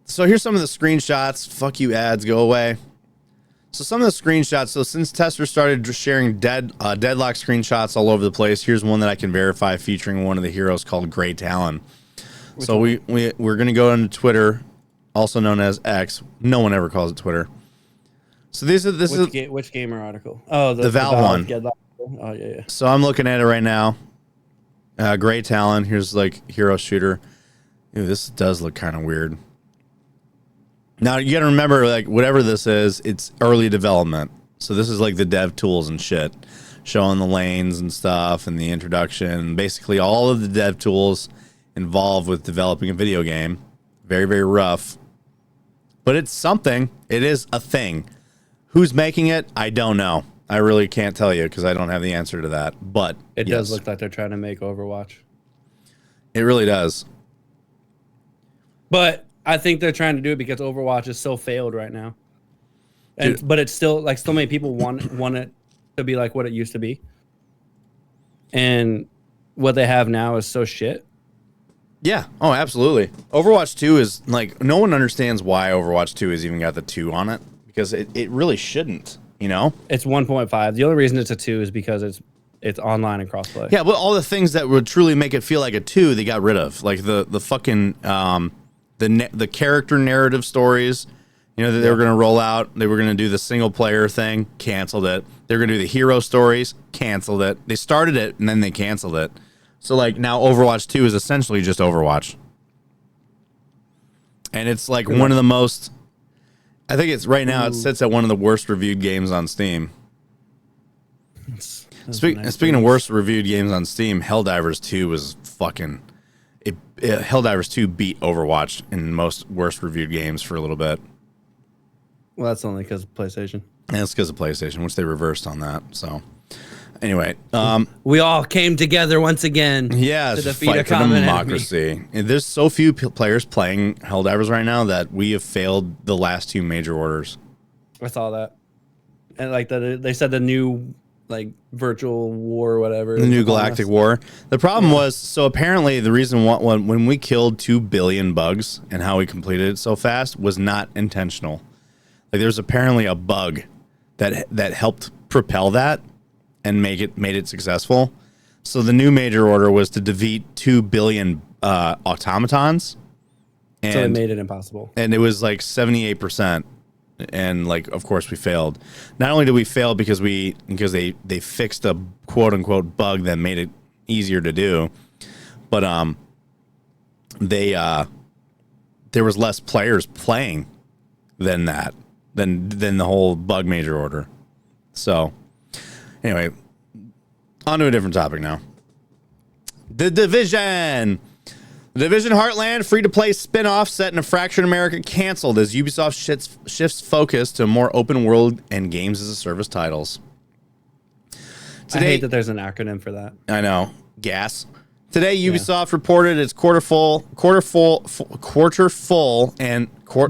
so here's some of the screenshots. Fuck you, ads, go away. So some of the screenshots. So since testers started sharing deadlock screenshots all over the place, here's one that I can verify featuring one of the heroes called Grey Talon. So we're gonna go into Twitter, also known as X. No one ever calls it Twitter. So which gamer article? Oh, the Valve one. Oh yeah. So I'm looking at it right now. Grey Talon. Here's like hero shooter. Ew, this does look kind of weird. Now you got to remember, like whatever this is, it's early development. So this is like the dev tools and shit, showing the lanes and stuff and the introduction. Basically, all of the dev tools involved with developing a video game. Very, very rough. But it's something. It is a thing. Who's making it? I don't know. I really can't tell you because I don't have the answer to that. But it does look like they're trying to make Overwatch. It really does. But I think they're trying to do it because Overwatch is so failed right now. But it's still like so many people want it to be like what it used to be. And what they have now is so shit. Yeah. Oh, absolutely. Overwatch 2 is like, no one understands why Overwatch 2 has even got the 2 on it, because it really shouldn't, you know? It's 1.5. The only reason it's a 2 is because it's online and crossplay. Yeah, but all the things that would truly make it feel like a 2, they got rid of. Like the fucking the character narrative stories, you know, that they were going to roll out. They were going to do the single player thing, canceled it. They were going to do the hero stories, canceled it. They started it and then they canceled it. So like now Overwatch 2 is essentially just Overwatch. And it's like one of the most, I think it's right now, it sits at one of the worst reviewed games on Steam. Speaking of worst reviewed games on Steam, Helldivers 2 was fucking, Helldivers 2 beat Overwatch in most worst reviewed games for a little bit. Well, that's only because of PlayStation. And it's because of PlayStation, which they reversed on that. So anyway, we all came together once again. Yeah, to defeat a common democracy. And there's so few players playing Helldivers right now that we have failed the last 2 major orders. I saw that, and like they said the new like virtual war or whatever, the new galactic war. The problem was, so apparently the reason when we killed 2 billion bugs and how we completed it so fast was not intentional. Like there's apparently a bug that helped propel that and made it successful. So the new major order was to defeat 2 billion automatons. And, so they made it impossible. And it was like 78%. And like, of course we failed. Not only did we fail because they fixed a quote unquote bug that made it easier to do, but there was less players playing than the whole bug major order. So anyway, on to a different topic now. The Division. The Division Heartland free-to-play spin-off set in a fractured America canceled as Ubisoft shifts focus to more open-world and games-as-a-service titles. Today, I hate that there's an acronym for that. I know. GAS. Today, Ubisoft reported its quarter full.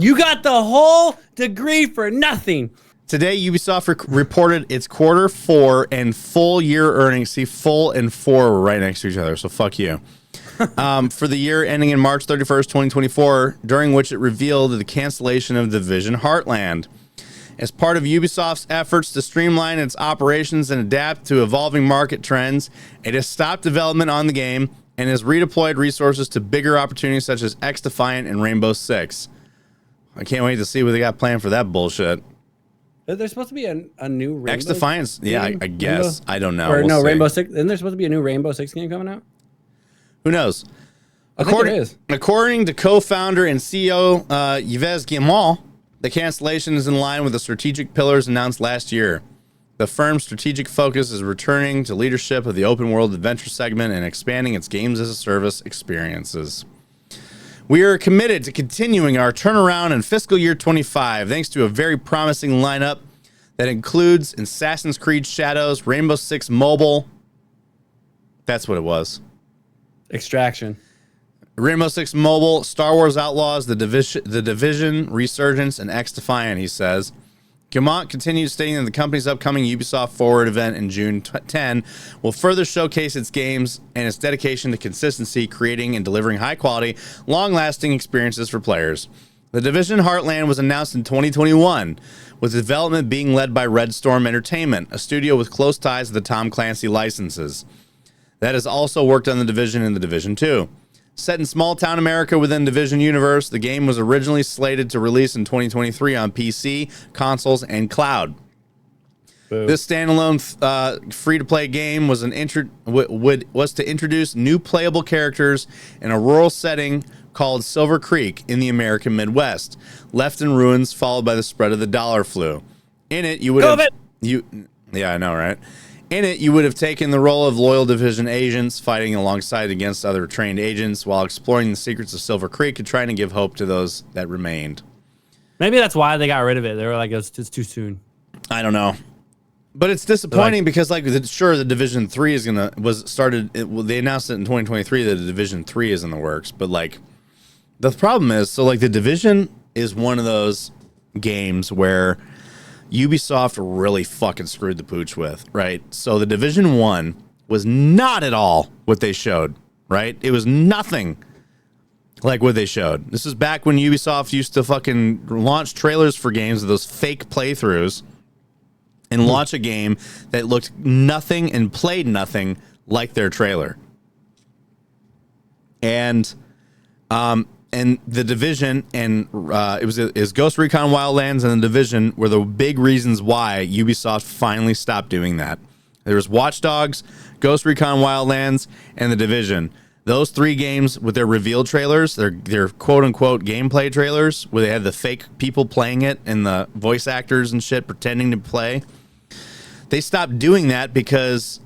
You got the whole degree for nothing. Today, Ubisoft reported its quarter 4 and full year earnings. See, full and 4 were right next to each other, so fuck you. For the year ending in March 31st, 2024, during which it revealed the cancellation of Division Heartland. As part of Ubisoft's efforts to streamline its operations and adapt to evolving market trends, it has stopped development on the game and has redeployed resources to bigger opportunities such as X-Defiant and Rainbow Six. I can't wait to see what they got planned for that bullshit. There's supposed to be a new Rainbow X-Defiance, yeah, I guess. I don't know. Or no, Rainbow Six. Isn't there supposed to be a new Rainbow Six game coming out? Who knows? According to co-founder and CEO Yves Guillemot, the cancellation is in line with the strategic pillars announced last year. The firm's strategic focus is returning to leadership of the open world adventure segment and expanding its games as a service experiences. We are committed to continuing our turnaround in fiscal year 25, thanks to a very promising lineup that includes Assassin's Creed Shadows, Rainbow Six Mobile. That's what it was. Extraction. Rainbow Six Mobile, Star Wars Outlaws, The Division, Resurgence, and X-Defiant, he says. Guillemot continues stating that the company's upcoming Ubisoft Forward event in June 10 will further showcase its games and its dedication to consistency, creating and delivering high-quality, long-lasting experiences for players. The Division Heartland was announced in 2021, with development being led by Red Storm Entertainment, a studio with close ties to the Tom Clancy licenses. That has also worked on The Division and The Division 2. Set in small-town America within Division universe, the game was originally slated to release in 2023 on PC, consoles, and cloud. Boom. This standalone free-to-play game was to introduce new playable characters in a rural setting called Silver Creek in the American Midwest, left in ruins, followed by the spread of the dollar flu. In it, you would have... Yeah, I know, right? In it, you would have taken the role of loyal Division agents, fighting alongside against other trained agents while exploring the secrets of Silver Creek and trying to give hope to those that remained. Maybe that's why they got rid of it. They were like, it's too soon. I don't know. But it's disappointing because, the Division 3 is going to... they announced it in 2023 that the Division 3 is in the works. But, the problem is, the Division is one of those games where Ubisoft really fucking screwed the pooch with, right? So the Division 1 was not at all what they showed, right? It was nothing like what they showed. This is back when Ubisoft used to fucking launch trailers for games with those fake playthroughs and launch a game that looked nothing and played nothing like their trailer. And the Division and it was Ghost Recon Wildlands and the Division were the big reasons why Ubisoft finally stopped doing that. There was Watch Dogs, Ghost Recon Wildlands, and the Division. Those three games with their reveal trailers, their quote unquote gameplay trailers, where they had the fake people playing it and the voice actors and shit pretending to play. They stopped doing that because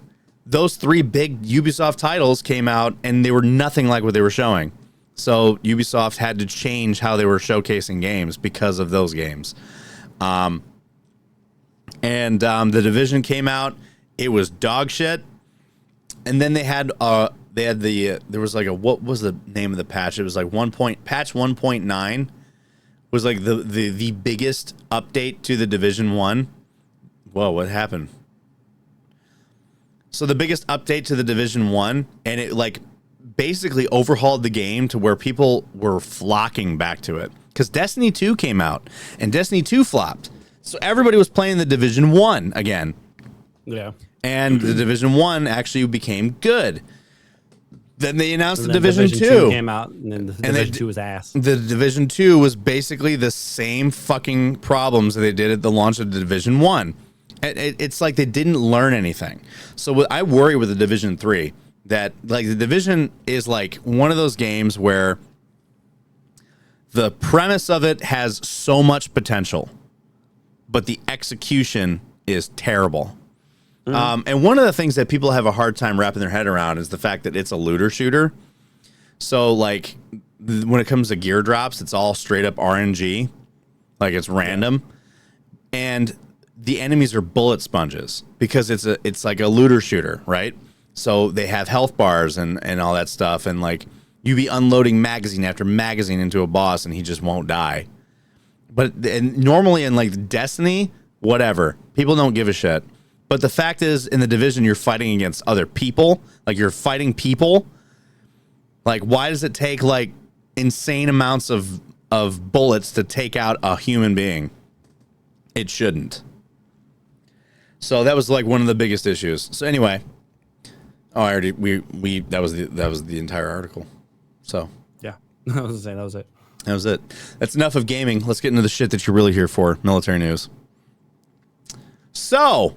those three big Ubisoft titles came out and they were nothing like what they were showing. So Ubisoft had to change how they were showcasing games because of those games. The Division came out. It was dog shit. And then they had what was the name of the patch? It was patch 1.9 was the biggest update to the Division 1. Whoa, what happened? So the biggest update to the Division 1, and it basically overhauled the game to where people were flocking back to it because Destiny 2 came out and Destiny 2 flopped. So everybody was playing the Division 1 again. Yeah. And the Division 1 actually became good. Then they announced the Division 2 came out, and then the Division 2 was ass. The Division 2 was basically the same fucking problems that they did at the launch of the Division 1. It's like they didn't learn anything. So I worry with the Division 3 that the Division is one of those games where the premise of it has so much potential, but the execution is terrible. And one of the things that people have a hard time wrapping their head around is the fact that it's a looter shooter. So when it comes to gear drops, it's all straight up RNG, it's random, and the enemies are bullet sponges because it's like a looter shooter, right? So they have health bars and all that stuff, and you be unloading magazine after magazine into a boss, and he just won't die. But normally in Destiny, whatever, people don't give a shit. But the fact is, in the Division, you're fighting against other people. You're fighting people. Why does it take insane amounts of bullets to take out a human being? It shouldn't. So that was like one of the biggest issues. So anyway, that was the entire article. So yeah, I was saying that was it. That was it. That's enough of gaming. Let's get into the shit that you're really here for. Military news. So,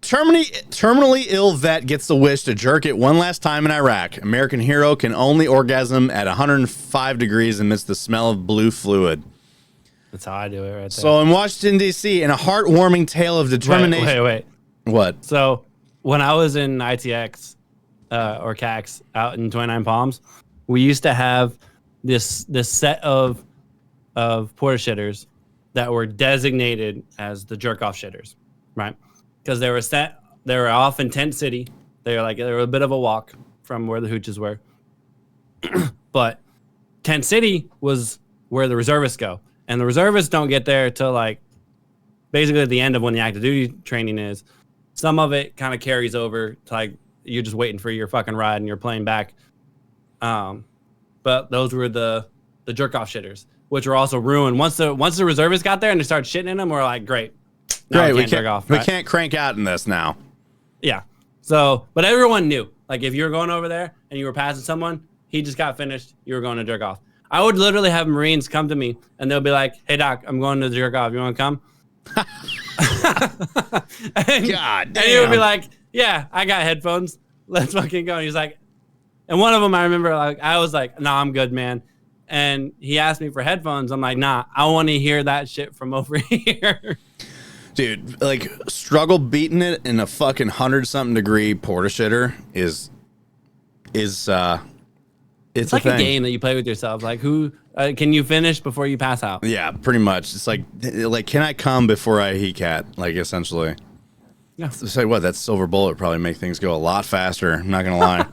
terminally ill vet gets the wish to jerk it one last time in Iraq. American hero can only orgasm at 105 degrees amidst the smell of blue fluid. That's how I do it right there. So in Washington, D.C., in a heartwarming tale of determination. Wait. What? So when I was in ITX or CAX out in 29 Palms, we used to have this set of porta shitters that were designated as the jerk off shitters, right? Because they were off in Tent City. They were a bit of a walk from where the hooches were. But Tent City was where the reservists go. And the reservists don't get there till like basically at the end of when the active duty training is. Some of it kind of carries over to like you're just waiting for your fucking ride and you're playing back. But those were the jerk off shitters, which were also ruined. Once the reservists got there and they started shitting in them, we're like, great. Great, we can't crank out in this now. Yeah. So, but everyone knew. Like if you were going over there and you were passing someone, he just got finished, you were going to jerk off. I would literally have Marines come to me and they'll be like, hey, Doc, I'm going to jerk off. You want to come? God damn. And he would be like, yeah, I got headphones. Let's fucking go. And he's like, and one of them, I remember, like, I was like, nah, I'm good, man. And he asked me for headphones. I'm like, nah, I want to hear that shit from over here. Dude, like, struggle beating it in a fucking 100-something degree porta shitter is it's like a game that you play with yourself. Like, who can you finish before you pass out? Yeah, pretty much. It's like can I come before I hecat? Like, essentially. Yeah. Say what? That silver bullet probably make things go a lot faster. I'm not gonna lie.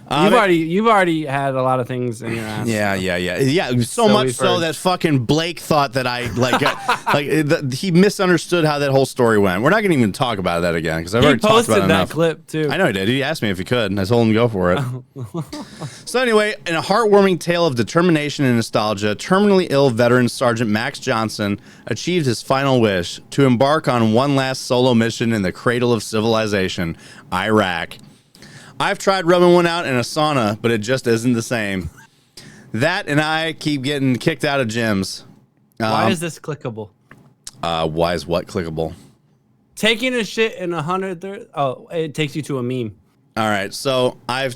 You've already had a lot of things in your ass. Yeah. So much so that fucking Blake thought that I he misunderstood how that whole story went. We're not gonna even talk about that again because I've already talked about it enough. He posted that clip too. I know he did. He asked me if he could, and I told him to go for it. So anyway, in a heartwarming tale of determination and nostalgia, terminally ill veteran Sergeant Max Johnson achieved his final wish to embark on one last solo mission in the cradle of civilization, Iraq. I've tried rubbing one out in a sauna, but it just isn't the same. That and I keep getting kicked out of gyms. Why is this clickable? Why is what clickable? Taking a shit in 130. Oh, it takes you to a meme. All right, so I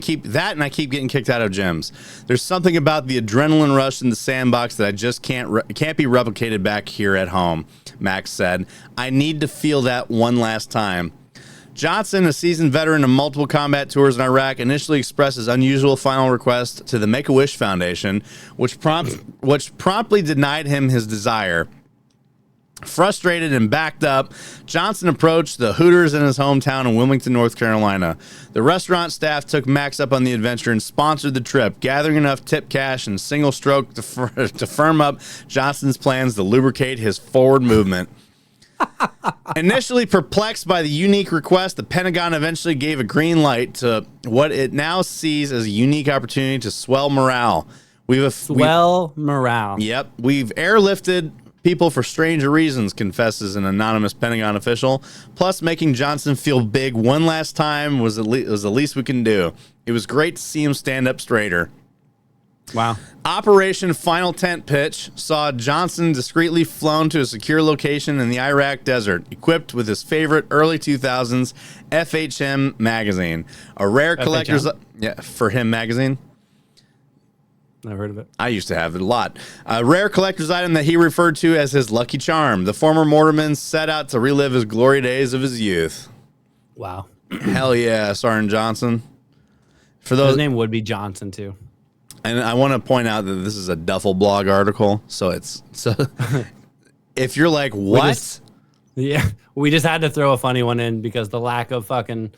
keep that and I keep getting kicked out of gyms. There's something about the adrenaline rush in the sandbox that I just can't be replicated back here at home. Max said, "I need to feel that one last time." Johnson, a seasoned veteran of multiple combat tours in Iraq, initially expressed his unusual final request to the Make-A-Wish Foundation, which promptly denied him his desire. Frustrated and backed up, Johnson approached the Hooters in his hometown in Wilmington, North Carolina. The restaurant staff took Max up on the adventure and sponsored the trip, gathering enough tip cash and single stroke to firm up Johnson's plans to lubricate his forward movement. Initially perplexed by the unique request, the Pentagon eventually gave a green light to what it now sees as a unique opportunity to swell morale. Morale. Yep. We've airlifted people for stranger reasons, confesses an anonymous Pentagon official. Plus, making Johnson feel big one last time was the least we can do. It was great to see him stand up straighter. Wow. Operation Final Tent Pitch saw Johnson discreetly flown to a secure location in the Iraq desert, equipped with his favorite early 2000s FHM magazine, a rare collector's for him magazine. Never heard of it. I used to have it a lot. A rare collector's item that he referred to as his lucky charm. The former Mortarman set out to relive his glory days of his youth. Wow. Hell yeah, Sergeant Johnson. His name would be Johnson too. And I want to point out that this is a Duffel blog article, so if you're like, what? We just had to throw a funny one in because the lack of fucking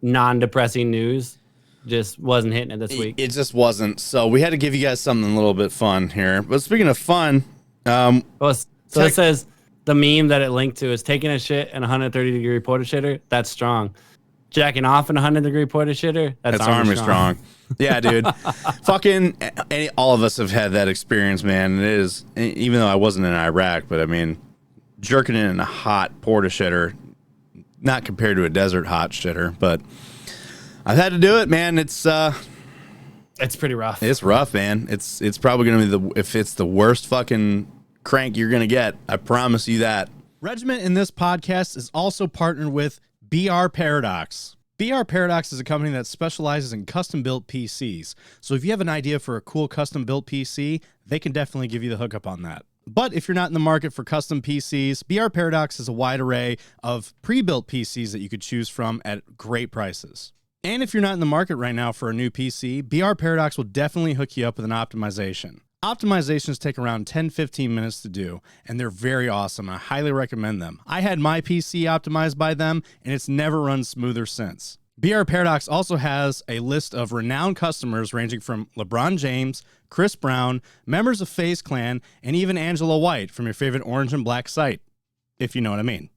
non-depressing news just wasn't hitting it this week. It just wasn't. So we had to give you guys something a little bit fun here. But speaking of fun, it says the meme that it linked to is taking a shit in 130-degree porta shitter. That's strong. jacking off in a 100-degree porta shitter. That's Army strong. Yeah, dude. Fucking all of us have had that experience, man. It is, even though I wasn't in Iraq, but I mean, jerking in a hot porta shitter, not compared to a desert hot shitter, but I've had to do it, man. It's pretty rough. It's rough, man. It's probably going to be if it's the worst fucking crank you're going to get. I promise you that. Regiment in this podcast is also partnered with BR Paradox. BR Paradox is a company that specializes in custom-built PCs. So if you have an idea for a cool custom-built PC, they can definitely give you the hookup on that. But if you're not in the market for custom PCs, BR Paradox has a wide array of pre-built PCs that you could choose from at great prices. And if you're not in the market right now for a new PC, BR Paradox will definitely hook you up with an optimization. Optimizations take around 10-15 minutes to do, and they're very awesome. I highly recommend them. I had my PC optimized by them, and it's never run smoother since. BR Paradox also has a list of renowned customers ranging from LeBron James, Chris Brown, members of FaZe Clan, and even Angela White from your favorite orange and black site, if you know what I mean.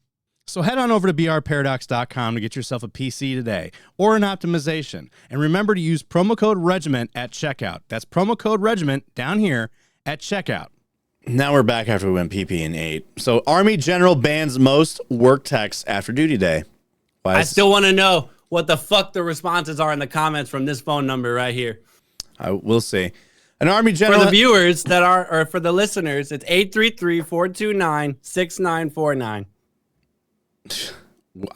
So head on over to brparadox.com to get yourself a PC today or an optimization. And remember to use promo code REGIMENT at checkout. That's promo code REGIMENT down here at checkout. Now we're back after we went PP and ate. So Army General bans most work texts after duty day. I still want to know what the fuck the responses are in the comments from this phone number right here. We'll see. An Army General... For the viewers that are, or for the listeners, it's 833-429-6949.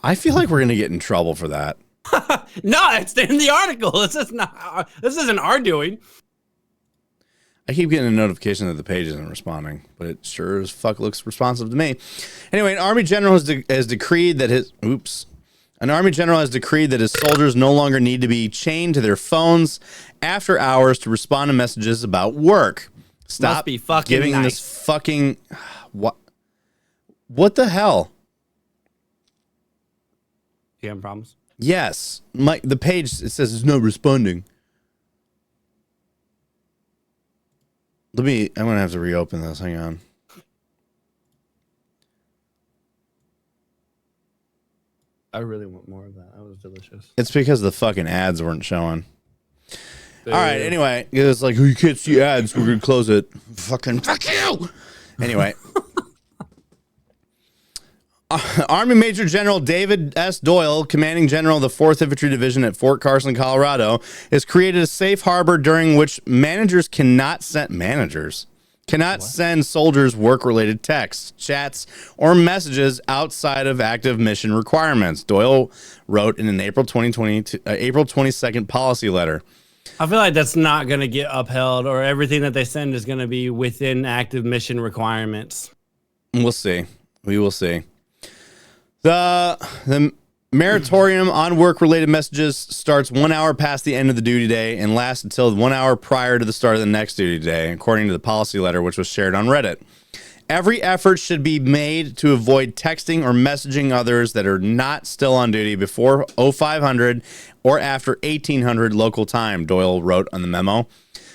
I feel like we're going to get in trouble for that. No, it's in the article. This isn't our doing. I keep getting a notification that the page isn't responding, but it sure as fuck looks responsive to me. Anyway, an Army General has decreed that his soldiers no longer need to be chained to their phones after hours to respond to messages about work. Stop Must be fucking giving nice. this fucking what the hell? You having problems? Yes. The page, it says it's not responding. I'm going to have to reopen this. Hang on. I really want more of that. That was delicious. It's because the fucking ads weren't showing. All right. Anyway, it's like, oh, you can't see ads. We're going to close it. Fucking fuck you. Anyway. Army Major General David S. Doyle, commanding general of the 4th Infantry Division at Fort Carson, Colorado, has created a safe harbor during which managers cannot send soldiers work-related texts, chats, or messages outside of active mission requirements. Doyle wrote in an April 22nd policy letter. I feel like that's not going to get upheld, or everything that they send is going to be within active mission requirements. We'll see. We will see. The moratorium on work-related messages starts 1 hour past the end of the duty day and lasts until 1 hour prior to the start of the next duty day, according to the policy letter, which was shared on Reddit. Every effort should be made to avoid texting or messaging others that are not still on duty before 0500 or after 1800 local time, Doyle wrote on the memo.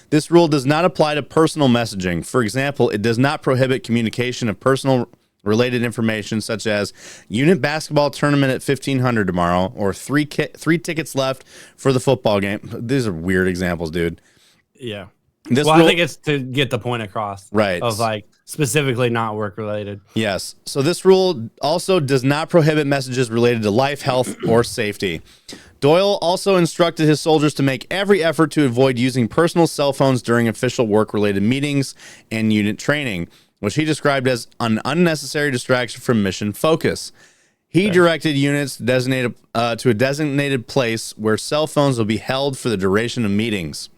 This rule does not apply to personal messaging. For example, it does not prohibit communication of personal related information such as unit basketball tournament at 1500 tomorrow or three tickets left for the football game. These are weird examples, dude. Yeah. I think it's to get the point across. Right. Of like specifically not work related. Yes. So this rule also does not prohibit messages related to life, health, or safety. Doyle also instructed his soldiers to make every effort to avoid using personal cell phones during official work-related meetings and unit training, which he described as an unnecessary distraction from mission focus. He directed units to a designated place where cell phones will be held for the duration of meetings.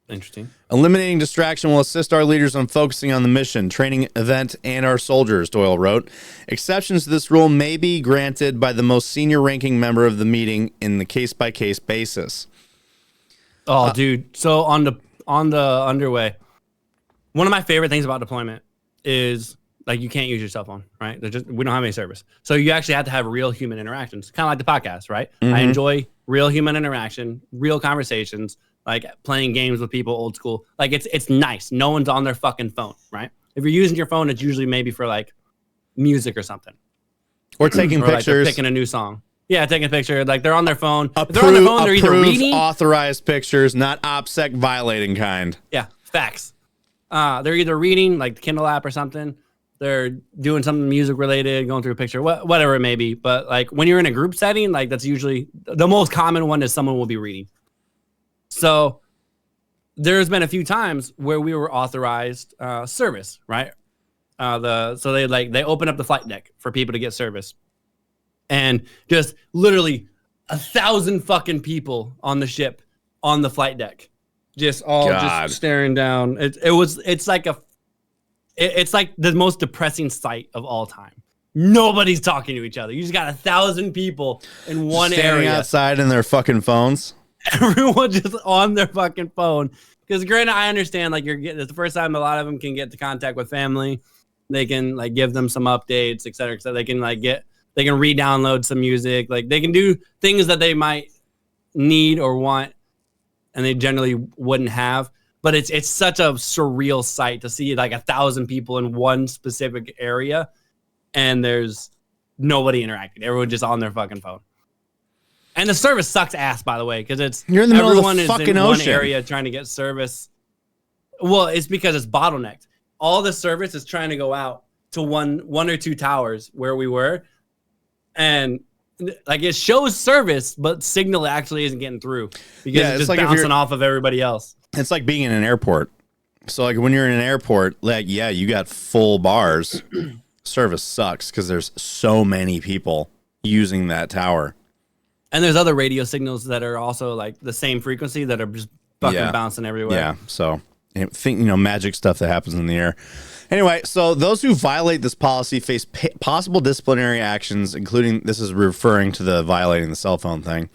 Interesting. Eliminating distraction will assist our leaders on focusing on the mission, training event, and our soldiers, Doyle wrote. Exceptions to this rule may be granted by the most senior ranking member of the meeting in the case-by-case basis. Oh, dude. So on the underway, one of my favorite things about deployment is like you can't use your cell phone, right? We don't have any service. So you actually have to have real human interactions, kind of like the podcast, right? Mm-hmm. I enjoy real human interaction, real conversations, like playing games with people old school. Like it's nice. No one's on their fucking phone, right? If you're using your phone, it's usually maybe for like music or something. Or taking or pictures. Like picking a new song. Yeah, taking a picture. Like they're on their phone. If they're on their phone, they're either reading, authorized pictures, not OPSEC violating kind. Yeah, facts. They're either reading like the Kindle app or something. They're doing something music related, going through a picture, whatever it may be. But like when you're in a group setting, like that's usually the most common one is someone will be reading. So there's been a few times where we were authorized service, right? So they open up the flight deck for people to get service. And just literally 1,000 fucking people on the ship on the flight deck, just staring down. It's like the most depressing sight of all time. Nobody's talking to each other. You just got 1,000 people in one standing area outside in their fucking phones. Everyone just on their fucking phone. Because granted, I understand like it's the first time a lot of them can get to contact with family. They can like give them some updates, et cetera, et cetera. They can re-download some music. Like they can do things that they might need or want and they generally wouldn't have. But it's such a surreal sight to see like 1,000 people in one specific area and there's nobody interacting. Everyone just on their fucking phone. And the service sucks ass, by the way, because you're in the middle of the fucking ocean. One area trying to get service. Well, it's because it's bottlenecked. All the service is trying to go out to one or two towers where we were. And like it shows service, but signal actually isn't getting through because it's just like bouncing off of everybody else. It's like being in an airport. So like when you're in an airport, like, yeah, you got full bars. Service sucks because there's so many people using that tower. And there's other radio signals that are also like the same frequency that are just fucking bouncing everywhere. Yeah. So think, magic stuff that happens in the air. Anyway, so those who violate this policy face possible disciplinary actions, including, this is referring to the violating the cell phone thing,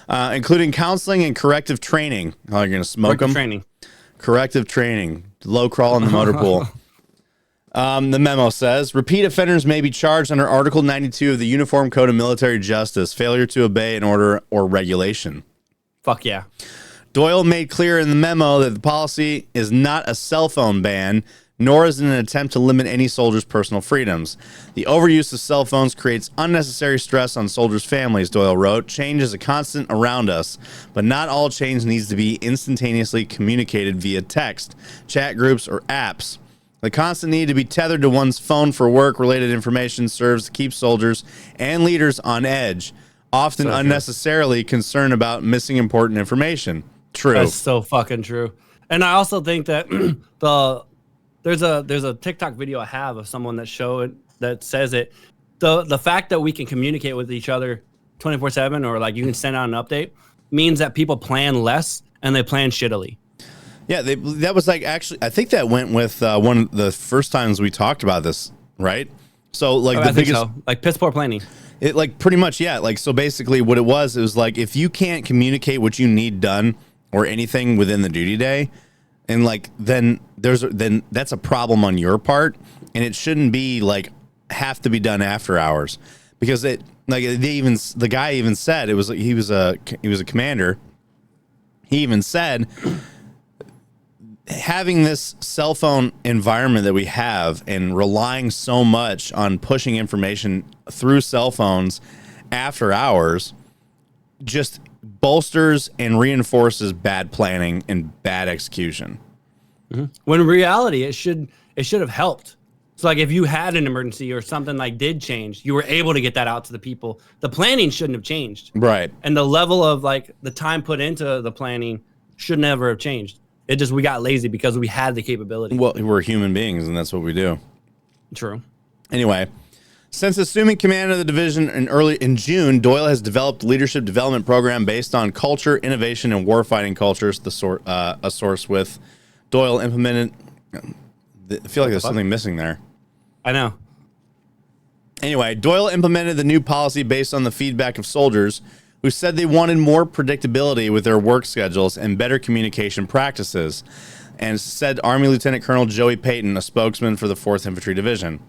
including counseling and corrective training. Oh, you're going to smoke them? Corrective training. Low crawl in the motor pool. The memo says, repeat offenders may be charged under Article 92 of the Uniform Code of Military Justice, failure to obey an order or regulation. Fuck yeah. Doyle made clear in the memo that the policy is not a cell phone ban, nor is it an attempt to limit any soldier's personal freedoms. The overuse of cell phones creates unnecessary stress on soldiers' families, Doyle wrote. Change is a constant around us, but not all change needs to be instantaneously communicated via text, chat groups, or apps. The constant need to be tethered to one's phone for work-related information serves to keep soldiers and leaders on edge, often unnecessarily concerned about missing important information. True. That's so fucking true. And I also think that there's a TikTok video I have of someone that says it. The fact that we can communicate with each other 24/7 or like you can send out an update means that people plan less and they plan shittily. Yeah, that was like actually, I think that went with one of the first times we talked about this, right? So like the biggest, like piss poor planning. It like pretty much, yeah. Like, so basically what it was like, if you can't communicate what you need done or anything within the duty day, and like, then that's a problem on your part, and it shouldn't be like have to be done after hours, because it like the guy even said it was like he was a commander. He even said, having this cell phone environment that we have and relying so much on pushing information through cell phones after hours just bolsters and reinforces bad planning and bad execution. Mm-hmm. When in reality, it should have helped. So like if you had an emergency or something like did change, you were able to get that out to the people. The planning shouldn't have changed. Right. And the level of like the time put into the planning should never have changed. It just, we got lazy because we had the capability. Well, we're human beings, and that's what we do. True. Anyway, since assuming command of the division in June, Doyle has developed a leadership development program based on culture, innovation, and warfighting cultures. A source with Doyle implemented. I feel like there's something missing there. I know. Anyway, Doyle implemented the new policy based on the feedback of soldiers who said they wanted more predictability with their work schedules and better communication practices, and said Army Lieutenant Colonel Joey Payton, a spokesman for the 4th Infantry Division.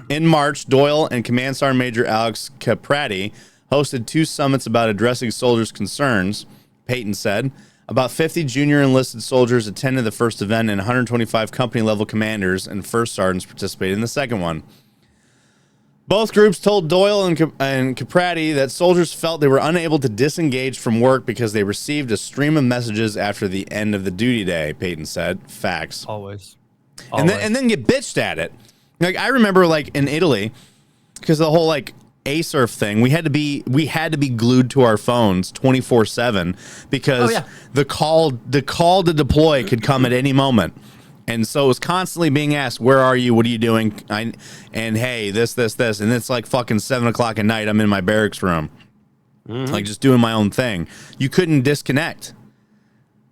In March, Doyle and Command Sergeant Major Alex Caprati hosted 2 summits about addressing soldiers' concerns. Payton said about 50 junior enlisted soldiers attended the first event, and 125 company-level commanders and first sergeants participated in the second one. Both groups told Doyle and Caprati that soldiers felt they were unable to disengage from work because they received a stream of messages after the end of the duty day, Peyton said. Facts. Always. And then get bitched at it. Like, I remember, like, in Italy, because the whole, like, A-surf thing, we had to be glued to our phones 24/7 because the call to deploy could come at any moment. And so it was constantly being asked, where are you? What are you doing? And hey, this. And it's like fucking 7 o'clock at night. I'm in my barracks room. Like just doing my own thing. You couldn't disconnect.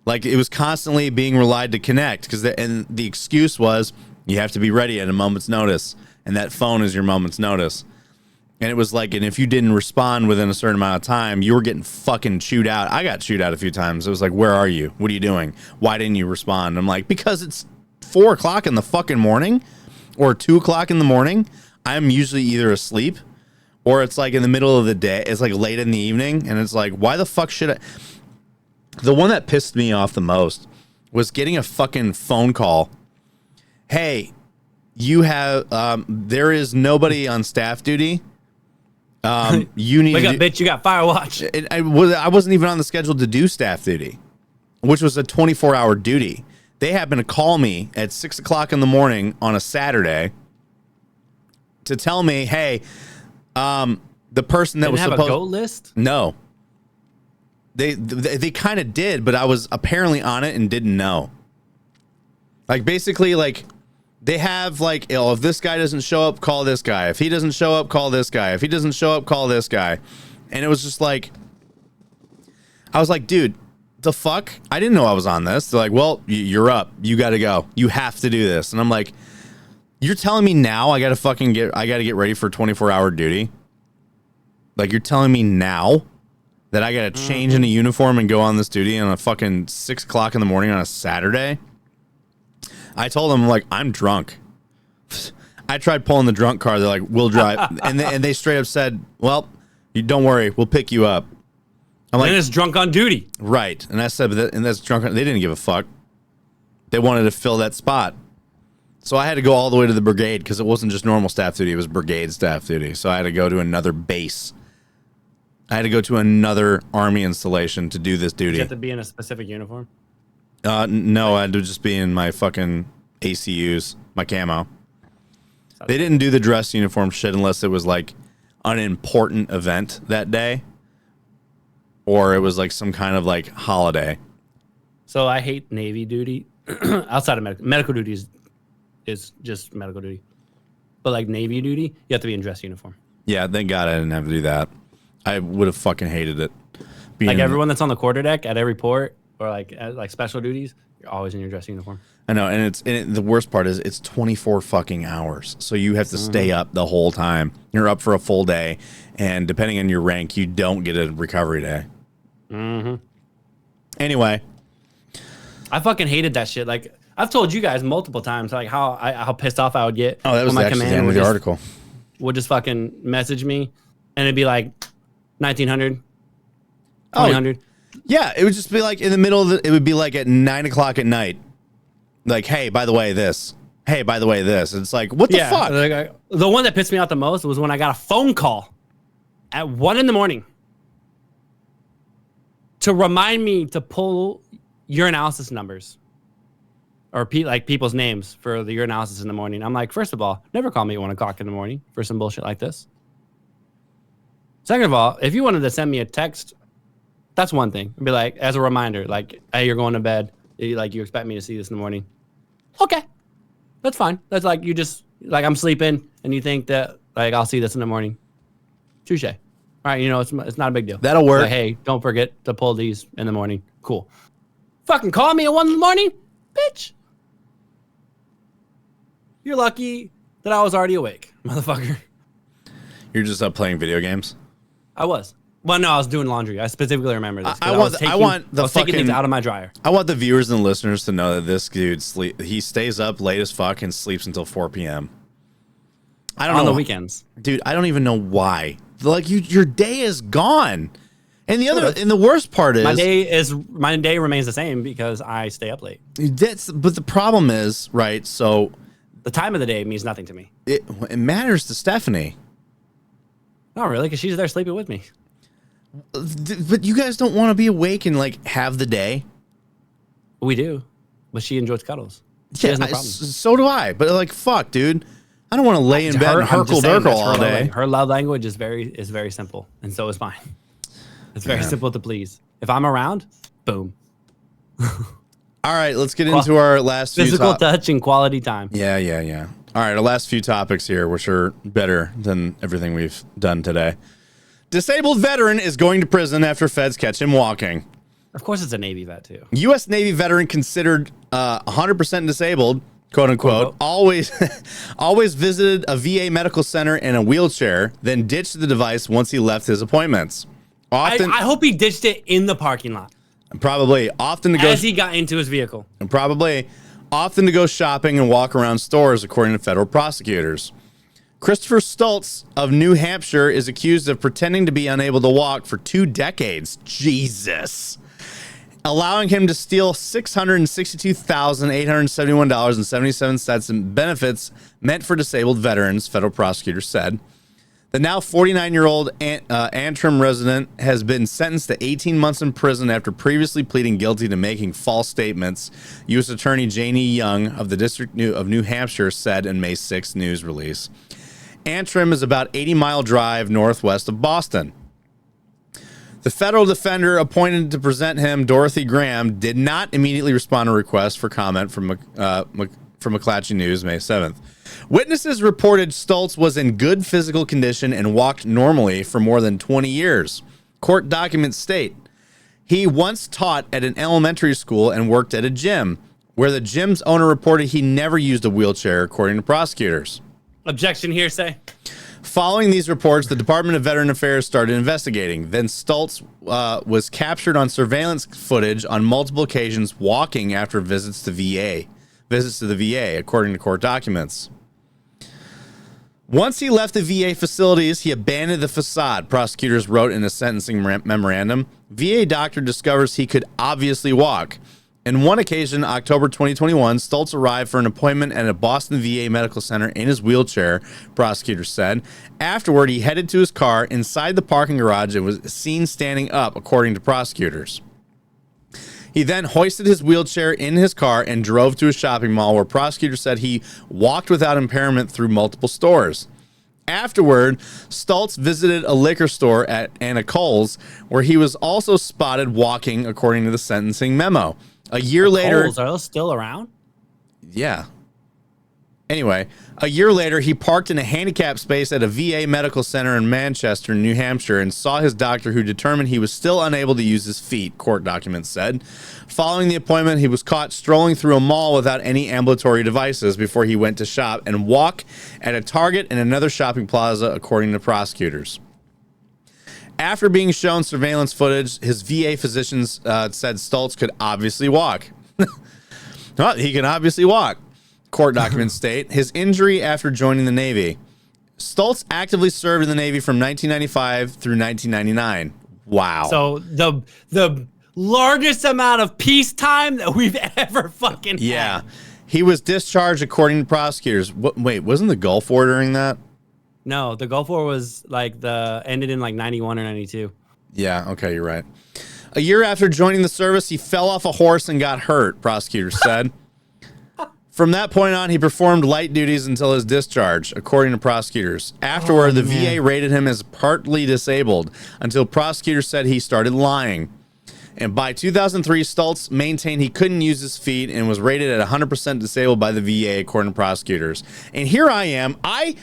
Like it was constantly being relied to connect and the excuse was you have to be ready at a moment's notice. And that phone is your moment's notice. And it was like, and if you didn't respond within a certain amount of time, you were getting fucking chewed out. I got chewed out a few times. It was like, where are you? What are you doing? Why didn't you respond? I'm like, because it's 4 o'clock in the fucking morning or 2 o'clock in the morning. I'm usually either asleep or it's like in the middle of the day. It's like late in the evening. And it's like, why the fuck should I? The one that pissed me off the most was getting a fucking phone call. Hey, you have, there is nobody on staff duty. You need wake up, bitch. You got fire watch. I wasn't even on the schedule to do staff duty, which was a 24-hour duty. They happened to call me at 6 o'clock in the morning on a Saturday to tell me, hey, the person that was supposed to have a go list. No, they kind of did, but I was apparently on it and didn't know. Like basically, like. They have like, if this guy doesn't show up, call this guy. If he doesn't show up, call this guy. If he doesn't show up, call this guy. And it was just like, I was like, dude, the fuck? I didn't know I was on this. They're like, well, you're up. You got to go. You have to do this. And I'm like, you're telling me now I got to get ready for 24-hour duty? Like, you're telling me now that I got to change into uniform and go on this duty on a fucking 6 o'clock in the morning on a Saturday? I told them, like, I'm drunk. I tried pulling the drunk car. They're like, we'll drive. and they straight up said, well, you don't worry. We'll pick you up. I'm like, and it's drunk on duty. Right. And I said, that's drunk. They didn't give a fuck. They wanted to fill that spot. So I had to go all the way to the brigade because it wasn't just normal staff duty. It was brigade staff duty. So I had to go to another base. I had to go to another Army installation to do this duty. Did you have to be in a specific uniform? No, I had to just be in my fucking ACUs, my camo. They didn't do the dress uniform shit unless it was like an important event that day or it was like some kind of like holiday. So I hate Navy duty outside of medical duty is just medical duty. But like Navy duty, you have to be in dress uniform. Yeah, thank God I didn't have to do that. I would have fucking hated it. Like everyone that's on the quarterdeck at every port, or like special duties, you're always in your dress uniform. I know, and the worst part is it's 24 fucking hours, so you have to stay up the whole time. You're up for a full day, and depending on your rank, you don't get a recovery day. Anyway, I fucking hated that shit. Like I've told you guys multiple times, like how pissed off I would get. Oh, that was my actually the end of the article. Would just fucking message me, and it'd be like 1900, 2000. Yeah, it would just be like in the middle of it would be like at 9 o'clock at night. Like, hey, by the way, this. Hey, by the way, this. It's like, what the fuck? Like, the one that pissed me off the most was when I got a phone call at 1 a.m. to remind me to pull urinalysis numbers or people's names for the urinalysis in the morning. I'm like, first of all, never call me at 1 o'clock in the morning for some bullshit like this. Second of all, if you wanted to send me a text, that's one thing. It'd be like, as a reminder, like, hey, you're going to bed. You expect me to see this in the morning. Okay. That's fine. That's like, you just, like, I'm sleeping and you think that, like, I'll see this in the morning. Touche. All right. You know, it's not a big deal. That'll work. Like, hey, don't forget to pull these in the morning. Cool. Fucking call me at 1 in the morning, bitch. You're lucky that I was already awake, motherfucker. You're just up playing video games? I was. Well, no, I was doing laundry. I specifically remember this. I was taking things out of my dryer. I want the viewers and listeners to know that this dude he stays up late as fuck and sleeps until 4 p.m. I don't know. On the weekends. Dude, I don't even know why. Like your day is gone. And the worst part is my day remains the same because I stay up late. But the problem is, right, so the time of the day means nothing to me. It matters to Stephanie. Not really, because she's there sleeping with me. But you guys don't want to be awake and like have the day. We do, but she enjoys cuddles. She has no problem. So do I. But like, fuck, dude. I don't want to lay in bed and hurkle-durkle all day. Her love language is very simple, and so is mine. It's very simple to please. If I'm around, boom. All right, let's get into our last physical touch and quality time. Yeah. All right, our last few topics here, which are better than everything we've done today. Disabled veteran is going to prison after feds catch him walking. Of course, it's a Navy vet too. U.S. Navy veteran considered 100% disabled, quote unquote, always visited a VA medical center in a wheelchair, then ditched the device once he left his appointments. I hope he ditched it in the parking lot. Probably as he got into his vehicle. Probably often to go shopping and walk around stores, according to federal prosecutors. Christopher Stultz of New Hampshire is accused of pretending to be unable to walk for 2 decades. Jesus. Allowing him to steal $662,871.77 in benefits meant for disabled veterans, federal prosecutors said. The now 49-year-old Antrim resident has been sentenced to 18 months in prison after previously pleading guilty to making false statements, U.S. Attorney Janie Young of the District of New Hampshire said in May 6th news release. Antrim is about 80-mile drive northwest of Boston. The federal defender appointed to present him, Dorothy Graham, did not immediately respond to requests for comment from McClatchy News May 7th. Witnesses reported Stultz was in good physical condition and walked normally for more than 20 years. Court documents state he once taught at an elementary school and worked at a gym, where the gym's owner reported he never used a wheelchair, according to prosecutors. Objection hearsay. Following these reports, the Department of Veteran Affairs started investigating. Then Stultz was captured on surveillance footage on multiple occasions walking after visits to the VA, according to court documents. Once he left the VA facilities, he abandoned the facade, prosecutors wrote in a sentencing memorandum. VA doctor discovers he could obviously walk. On one occasion, October 2021, Stultz arrived for an appointment at a Boston VA medical center in his wheelchair, prosecutors said. Afterward, he headed to his car inside the parking garage and was seen standing up, according to prosecutors. He then hoisted his wheelchair in his car and drove to a shopping mall where prosecutors said he walked without impairment through multiple stores. Afterward, Stultz visited a liquor store at Anna Cole's, where he was also spotted walking, according to the sentencing memo. A year later... Coles, are those still around? Yeah. Anyway, a year later, he parked in a handicapped space at a VA medical center in Manchester, New Hampshire, and saw his doctor, who determined he was still unable to use his feet, court documents said. Following the appointment, he was caught strolling through a mall without any ambulatory devices before he went to shop and walk at a Target and another shopping plaza, according to prosecutors. After being shown surveillance footage, his VA physicians said Stultz could obviously walk. Well, he can obviously walk. Court documents state his injury after joining the Navy. Stultz actively served in the Navy from 1995 through 1999. Wow. So the largest amount of peacetime that we've ever fucking had. He was discharged according to prosecutors. Wait, wasn't the Gulf War during that? No, the Gulf War was like ended in like 91 or 92. Yeah, okay, you're right. A year after joining the service, he fell off a horse and got hurt, prosecutors said. From that point on, he performed light duties until his discharge, according to prosecutors. Afterward, the VA rated him as partly disabled until prosecutors said he started lying. And by 2003, Stultz maintained he couldn't use his feet and was rated at 100% disabled by the VA, according to prosecutors. And here I am. I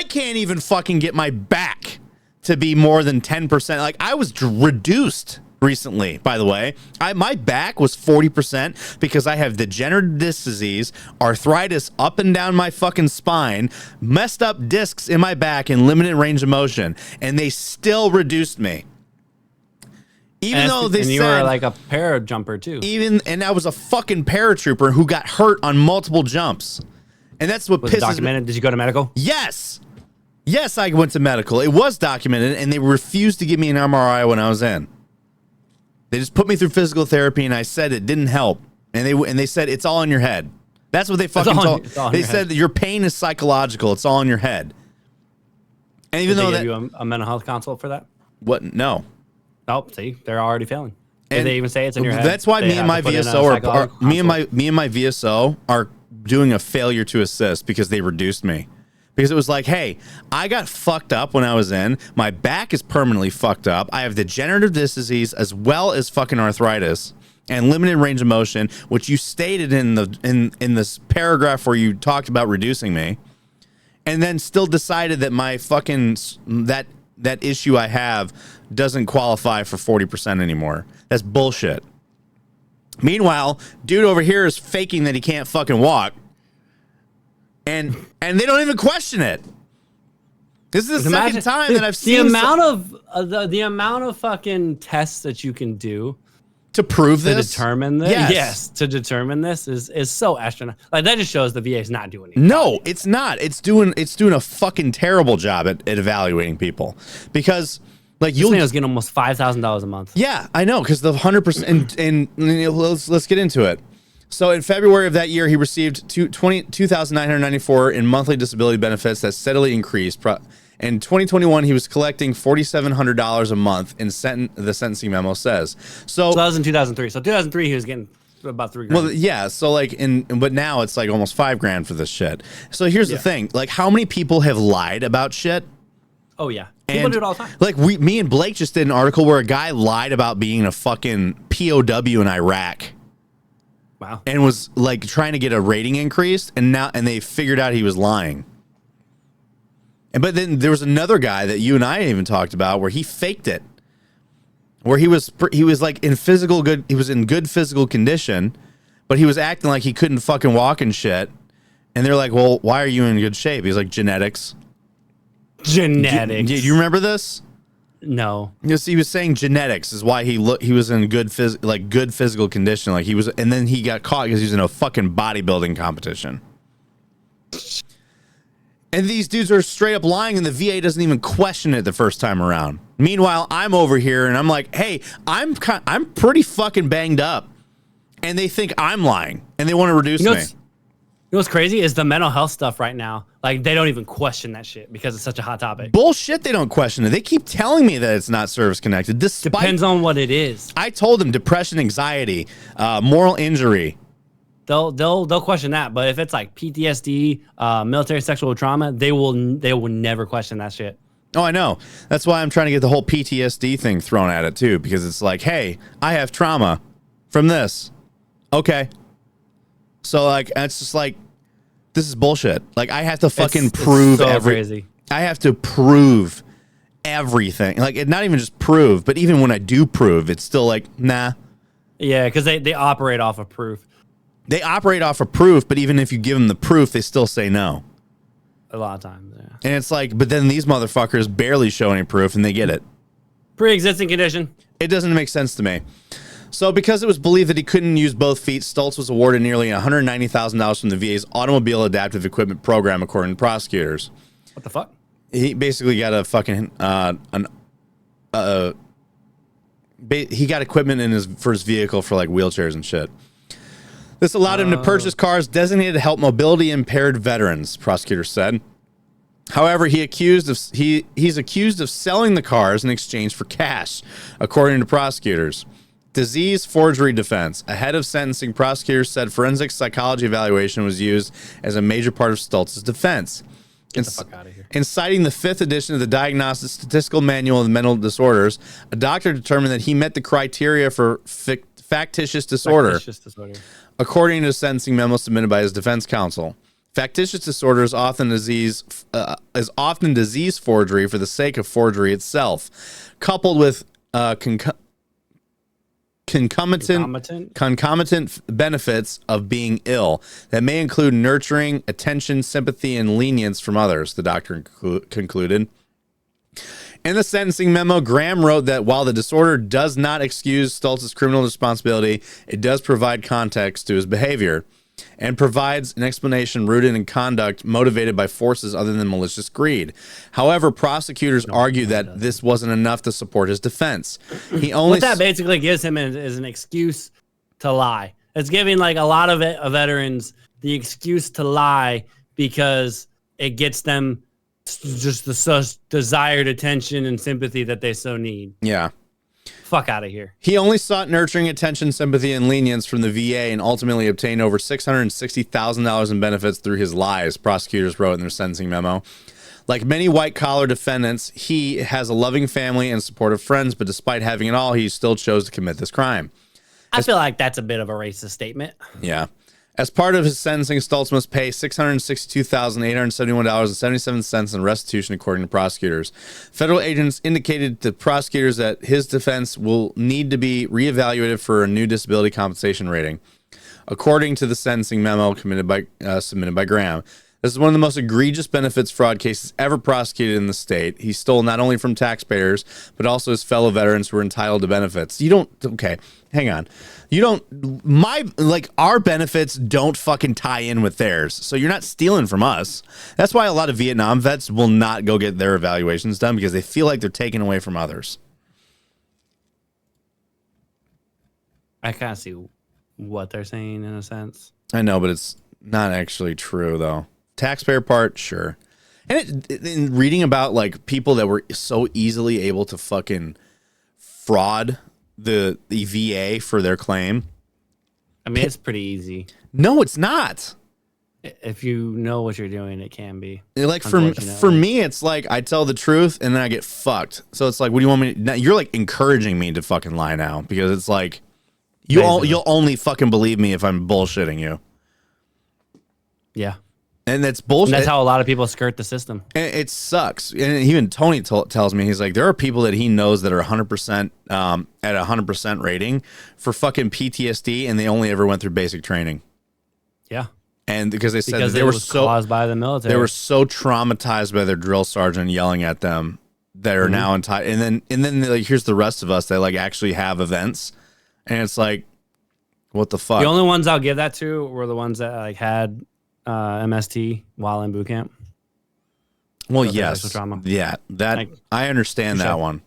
can't even fucking get my back to be more than 10%. Like, I was reduced recently, by the way. My back was 40% because I have degenerative disc disease, arthritis up and down my fucking spine, messed up discs in my back, and limited range of motion. And they still reduced me. Even though they said... And you were like a para-jumper, too. And I was a fucking paratrooper who got hurt on multiple jumps. And that's what was pisses it documented? Did you go to medical? Yes. Yes, I went to medical. It was documented, and they refused to give me an MRI when I was in. They just put me through physical therapy, and I said it didn't help. And they said, it's all in your head. That's what they fucking told. They said that your pain is psychological. It's all in your head. And even Did though they give you a mental health consult for that? what? No. Oh, see, they're already failing. And Did they even say it's in your head? That's why me and my VSO are me and my VSO are doing a failure to assist because they reduced me. Because it was like, hey, I got fucked up when I was in. My back is permanently fucked up. I have degenerative disc disease as well as fucking arthritis and limited range of motion, which you stated in this paragraph where you talked about reducing me, and then still decided that my fucking that issue I have doesn't qualify for 40% anymore. That's bullshit. Meanwhile, dude over here is faking that he can't fucking walk. And they don't even question it. This is the second time that I've seen the amount of fucking tests that you can do to prove to this, determine this. Yes. To determine this is so astronomical. Like that just shows the VA is not doing it. No, it's not. It's doing a fucking terrible job at evaluating people because like this man was getting almost $5,000 a month. Yeah, I know because the 100% and let's get into it. So in February of that year, he received $2,994 in monthly disability benefits that steadily increased. In 2021, he was collecting $4,700 a month in the sentencing memo says. So that was in 2003. So 2003, he was getting about $3,000. Well, yeah. So like but now it's like almost $5,000 for this shit. So here's the thing: like, how many people have lied about shit? Oh yeah, people do it all the time. Like me and Blake just did an article where a guy lied about being a fucking POW in Iraq. Wow. And was like trying to get a rating increased, and they figured out he was lying. But then there was another guy that you and I even talked about where he faked it, where he was like he was in good physical condition, but he was acting like he couldn't fucking walk and shit. And they're like, "Well, why are you in good shape?" He's like, "Genetics." Genetics. Do you remember this? No. He was saying genetics is why he was in good physical condition, like he was, and then he got caught because he was in a fucking bodybuilding competition. And these dudes are straight up lying, and the VA doesn't even question it the first time around. Meanwhile, I'm over here and I'm like, hey, I'm pretty fucking banged up, and they think I'm lying and they want to reduce me. You know what's crazy is the mental health stuff right now. Like, they don't even question that shit because it's such a hot topic. Bullshit, they don't question it. They keep telling me that it's not service-connected. Depends on what it is. I told them depression, anxiety, moral injury. They'll question that. But if it's like PTSD, military sexual trauma, they will never question that shit. Oh, I know. That's why I'm trying to get the whole PTSD thing thrown at it, too. Because it's like, hey, I have trauma from this. Okay. So, like, it's just like, this is bullshit. Like, I have to fucking prove crazy. I have to prove everything. Like, not even just prove, but even when I do prove, it's still like, nah. Yeah, because they operate off of proof. They operate off of proof, but even if you give them the proof, they still say no. A lot of times, yeah. And it's like, but then these motherfuckers barely show any proof, and they get it. Pre-existing condition. It doesn't make sense to me. So because it was believed that he couldn't use both feet, Stoltz was awarded nearly $190,000 from the VA's Automobile Adaptive Equipment Program, according to prosecutors. What the fuck? He basically got a fucking he got equipment for his vehicle for like wheelchairs and shit. This allowed him to purchase cars designated to help mobility impaired veterans, prosecutors said. However, he's accused of selling the cars in exchange for cash, according to prosecutors. Disease forgery defense. Ahead of sentencing, prosecutors said forensic psychology evaluation was used as a major part of Stoltz's defense. Get the fuck out of here. In citing the 5th edition of the Diagnostic Statistical Manual of Mental Disorders, a doctor determined that he met the criteria for factitious disorder, according to a sentencing memo submitted by his defense counsel. Factitious disorder is often disease forgery for the sake of forgery itself, coupled with concomitant benefits of being ill that may include nurturing, attention, sympathy, and lenience from others, the doctor concluded. In the sentencing memo, Graham wrote that while the disorder does not excuse Stoltz's criminal responsibility, it does provide context to his behavior and provides an explanation rooted in conduct motivated by forces other than malicious greed. However, prosecutors argue that this wasn't enough to support his defense. What that basically gives him is an excuse to lie. It's giving like a lot of veterans the excuse to lie because it gets them just the desired attention and sympathy that they so need. Yeah. Fuck out of here. He only sought nurturing attention, sympathy, and lenience from the VA and ultimately obtained over $660,000 in benefits through his lies, prosecutors wrote in their sentencing memo. Like many white-collar defendants, he has a loving family and supportive friends, but despite having it all, he still chose to commit this crime. I feel like that's a bit of a racist statement. Yeah. As part of his sentencing, Stultz must pay $662,871.77 in restitution, according to prosecutors. Federal agents indicated to prosecutors that his defense will need to be reevaluated for a new disability compensation rating. According to the sentencing memo submitted by Graham, this is one of the most egregious benefits fraud cases ever prosecuted in the state. He stole not only from taxpayers, but also his fellow veterans who were entitled to benefits. Okay, hang on. Our benefits don't fucking tie in with theirs. So you're not stealing from us. That's why a lot of Vietnam vets will not go get their evaluations done because they feel like they're taking away from others. I kind of see what they're saying in a sense. I know, but it's not actually true though. Taxpayer part, sure. And in reading about like people that were so easily able to fucking fraud the VA for their claim. I mean, it's pretty easy. No, it's not. If you know what you're doing, it can be. Like for me, it's like I tell the truth and then I get fucked. So it's like, what do you want me to, you're like encouraging me to fucking lie now because it's like you'll only fucking believe me if I'm bullshitting you. Yeah. And that's bullshit. And that's how a lot of people skirt the system. And it sucks. And even Tony tells me, he's like, there are people that he knows that are 100% at 100% rating for fucking PTSD, and they only ever went through basic training. Yeah. And because they said they were so caused by the military. They were so traumatized by their drill sergeant yelling at them that are now entitled. And then like, here's the rest of us that like actually have events, and it's like, what the fuck? The only ones I'll give that to were the ones that like had MST while in boot camp. Well, yes, yeah, that like, I understand that one.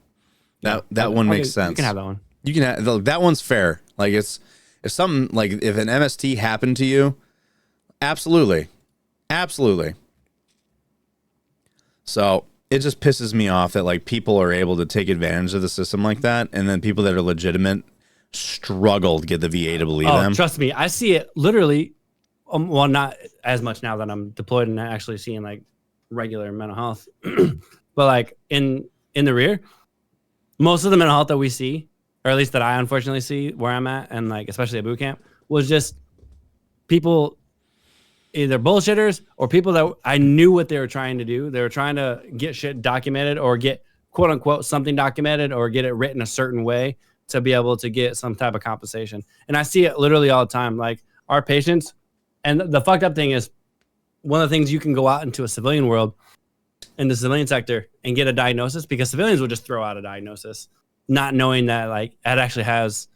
That one makes sense. You can have that one. You can have, that one's fair. Like if something like if an MST happened to you, absolutely. So it just pisses me off that like people are able to take advantage of the system like that, and then people that are legitimate struggle to get the VA to believe them. Trust me, I see it literally. Well, not as much now that I'm deployed and actually seeing like regular mental health, but like in the rear, most of the mental health that we see, or at least that I unfortunately see where I'm at, and like especially at boot camp, was just people either bullshitters or people that I knew what they were trying to do. They were trying to get shit documented or get quote unquote something documented or get it written a certain way to be able to get some type of compensation. And I see it literally all the time. Like our patients. And the fucked up thing is, one of the things you can go out into a civilian world, in the civilian sector, and get a diagnosis, because civilians will just throw out a diagnosis, not knowing that like it actually has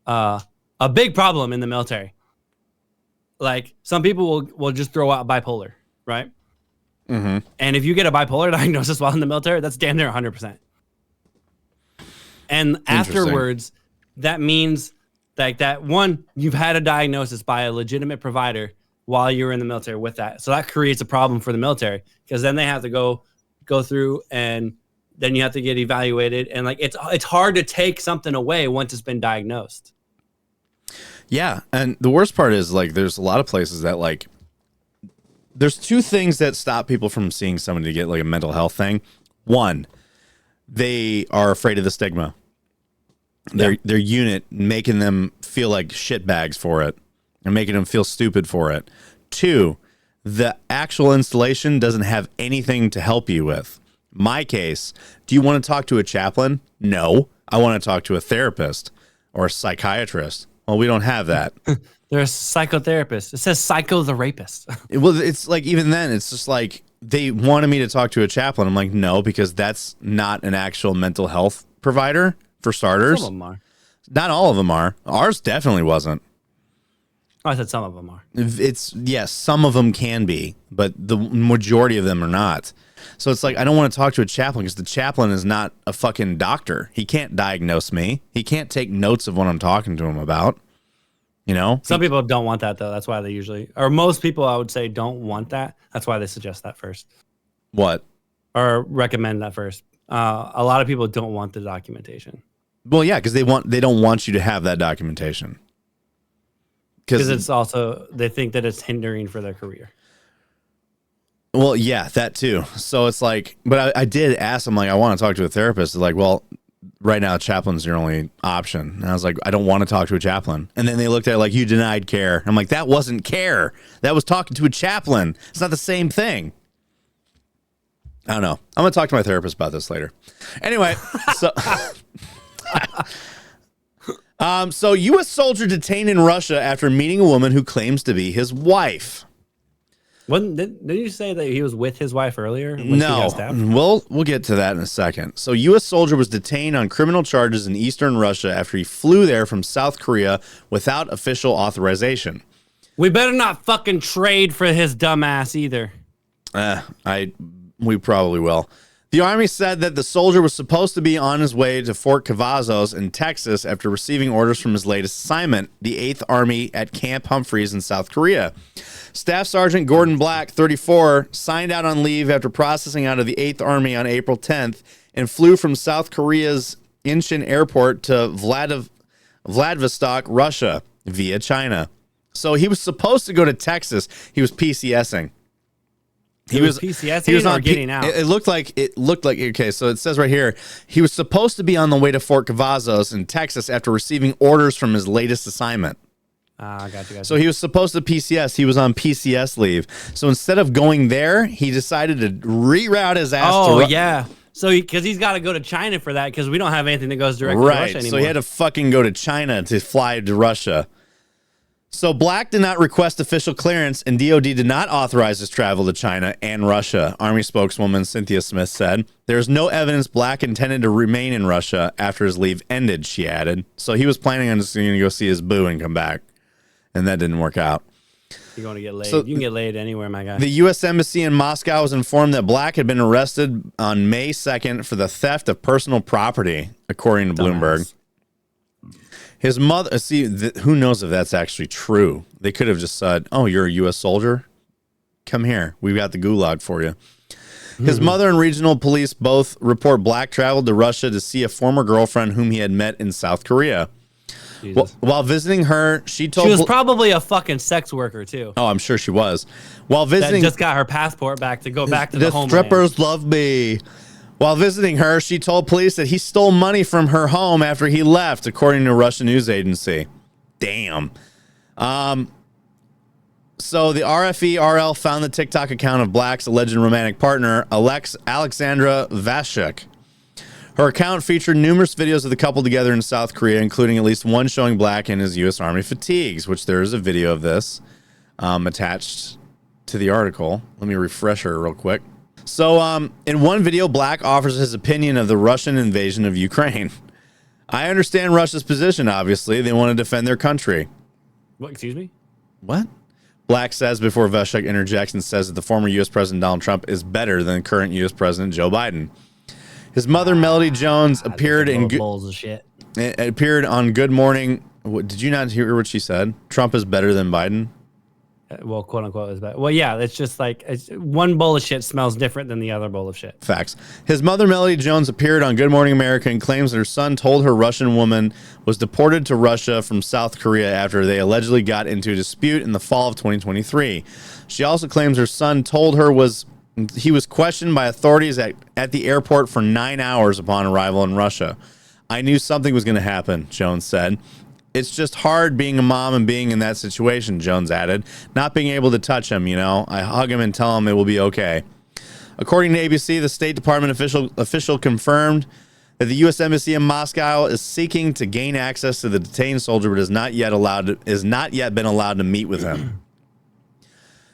a big problem in the military. Like some people will just throw out bipolar, right? Mm-hmm. And if you get a bipolar diagnosis while in the military, that's damn near 100%. And afterwards, that means like that one, you've had a diagnosis by a legitimate provider while you're in the military with that. So that creates a problem for the military, because then they have to go through, and then you have to get evaluated. And like, it's hard to take something away once it's been diagnosed. Yeah. And the worst part is like, there's a lot of places that like, there's two things that stop people from seeing somebody to get like a mental health thing. One, they are afraid of the stigma. Their unit making them feel like shitbags for it and making them feel stupid for it. Two, the actual installation doesn't have anything to help you with. My case, do you want to talk to a chaplain? No, I want to talk to a therapist or a psychiatrist. Well, we don't have that. They're a psychotherapist. It says psycho the rapist. Well, it's like, even then, it's just like they wanted me to talk to a chaplain. I'm like, no, because that's not an actual mental health provider. For starters, some of them are. Not all of them are. Ours definitely wasn't. Oh, I said some of them are. Yes, some of them can be, but the majority of them are not. So it's like, I don't want to talk to a chaplain because the chaplain is not a fucking doctor. He can't diagnose me. He can't take notes of what I'm talking to him about. You know? Some people don't want that though. That's why they usually, or most people I would say don't want that. That's why they suggest that first. What? or recommend that first. A lot of people don't want the documentation. Well, yeah, because they don't want you to have that documentation. Because it's also, they think that it's hindering for their career. Well, yeah, that too. So it's like, but I did ask them, like, I want to talk to a therapist. They're like, well, right now, chaplain's your only option. And I was like, I don't want to talk to a chaplain. And then they looked at it like, you denied care. I'm like, that wasn't care. That was talking to a chaplain. It's not the same thing. I don't know. I'm going to talk to my therapist about this later. Anyway, so U.S. soldier detained in Russia after meeting a woman who claims to be his wife. Didn't you say that he was with his wife earlier? No, we'll get to that in a second. So, U.S. soldier was detained on criminal charges in eastern Russia after he flew there from South Korea without official authorization. We better not fucking trade for his dumb ass either. We probably will. The Army said that the soldier was supposed to be on his way to Fort Cavazos in Texas after receiving orders from his latest assignment, the 8th Army at Camp Humphreys in South Korea. Staff Sergeant Gordon Black, 34, signed out on leave after processing out of the 8th Army on April 10th and flew from South Korea's Incheon Airport to Vladivostok, Russia, via China. So he was supposed to go to Texas. He was PCSing. He was PCSing or getting out? It looked like okay, so it says right here, he was supposed to be on the way to Fort Cavazos in Texas after receiving orders from his latest assignment. Gotcha. So he was supposed to PCS. He was on PCS leave. So instead of going there, he decided to reroute his ass to yeah. So because he's got to go to China for that because we don't have anything that goes directly to Russia anymore. So he had to fucking go to China to fly to Russia. So Black did not request official clearance, and DOD did not authorize his travel to China and Russia, Army spokeswoman Cynthia Smith said. There's no evidence Black intended to remain in Russia after his leave ended, she added. So he was planning on just going to go see his boo and come back, and that didn't work out. You're going to get laid. So you can get laid anywhere, my guy. The U.S. Embassy in Moscow was informed that Black had been arrested on May 2nd for the theft of personal property, according to Bloomberg. His mother, who knows if that's actually true? They could have just said, oh, you're a U.S. soldier? Come here. We've got the gulag for you. His mother and regional police both report Black traveled to Russia to see a former girlfriend whom he had met in South Korea. While visiting her, she was probably a fucking sex worker, too. Oh, I'm sure she was. While visiting, that just got her passport back to go back to the homeland. The strippers love me. While visiting her, she told police that he stole money from her home after he left, according to a Russian news agency. Damn. So the RFE-RL found the TikTok account of Black's alleged romantic partner, Alexandra Vashchuk. Her account featured numerous videos of the couple together in South Korea, including at least one showing Black in his U.S. Army fatigues, which there is a video of this attached to the article. Let me refresh her real quick. So in one video, Black offers his opinion of the Russian invasion of Ukraine. I understand Russia's position, obviously. They want to defend their country. What? Excuse me? What? Black says before Vashchuk interjects and says that the former U.S. President Donald Trump is better than current U.S. President Joe Biden. His mother, Melody Jones, appeared on Good Morning. Did you not hear what she said? Trump is better than Biden? Well, quote unquote is better. Well, yeah, it's just like one bowl of shit smells different than the other bowl of shit. Facts. His mother, Melody Jones, appeared on Good Morning America and claims that her son told her Russian woman was deported to Russia from South Korea after they allegedly got into a dispute in the fall of 2023. She also claims her son told her he was questioned by authorities at the airport for 9 hours upon arrival in Russia. I knew something was going to happen, Jones said. It's just hard being a mom and being in that situation, Jones added. Not being able to touch him, I hug him and tell him it will be okay. According to ABC, the State Department official confirmed that the U.S. Embassy in Moscow is seeking to gain access to the detained soldier, but is not yet been allowed to meet with him.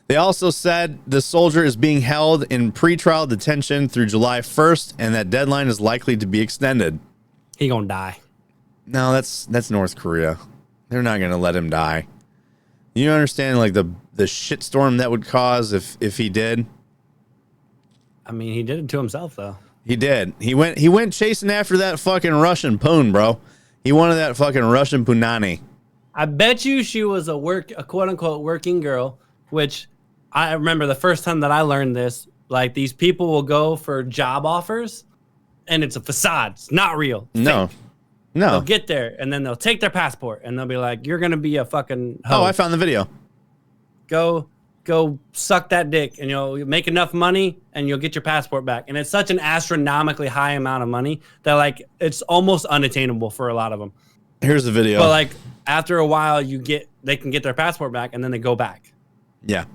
They also said the soldier is being held in pretrial detention through July 1st, and that deadline is likely to be extended. He gonna die. No, that's North Korea. They're not gonna let him die. You understand, like the shitstorm that would cause if he did? I mean, he did it to himself, though. He did. He went chasing after that fucking Russian poon, bro. He wanted that fucking Russian punani. I bet you she was a quote unquote working girl, which I remember the first time that I learned this Like these people will go for job offers, and it's a facade. It's not real. No. Fake. No. They'll get there, and then they'll take their passport, and they'll be like, "You're gonna be a fucking hoe. Oh, I found the video. Go suck that dick, and you'll make enough money, and you'll get your passport back." And it's such an astronomically high amount of money that like it's almost unattainable for a lot of them. Here's the video. But like after a while, they can get their passport back, and then they go back. Yeah.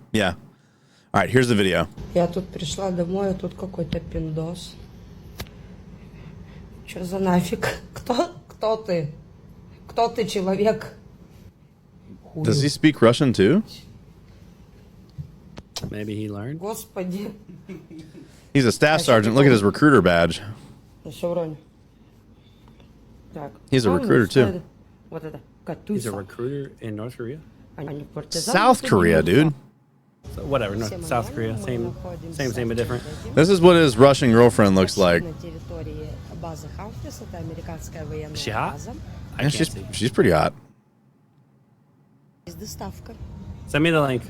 All right, here's the video. Я тут пришла домой, а тут какой-то пиндос. Чё за нафиг? Кто ты? Кто ты, человек? Does he speak Russian too? Maybe he learned. Господи. He's a staff sergeant. Look at his recruiter badge. Всё вроде. Так. He's a recruiter too. Вот это. He's a recruiter in North Korea. South Korea, dude. So whatever, South Korea, same, but different. This is what his Russian girlfriend looks like. Is she hot? Yeah, she's pretty hot. Send me the link.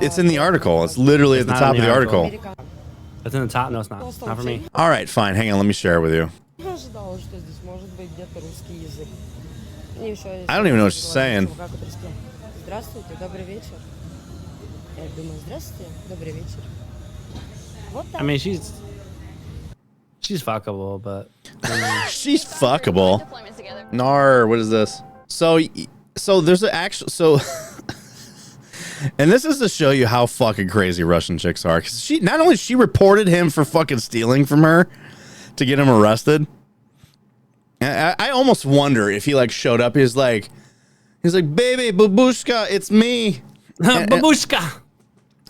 It's in the article. It's literally at the top of the article. It's in the top. No, it's not. Not for me. All right, fine. Hang on. Let me share it with you. I don't even know what she's saying. Здравствуйте, добрый вечер. Я думаю, здравствуйте, добрый вечер. I mean, she's fuckable, but she's fuckable. Nar, what is this? So there's an actual and this is to show you how fucking crazy Russian chicks are. Cause she not only she reported him for fucking stealing from her to get him arrested. I almost wonder if he like showed up. He's like, baby, babushka, it's me. babushka.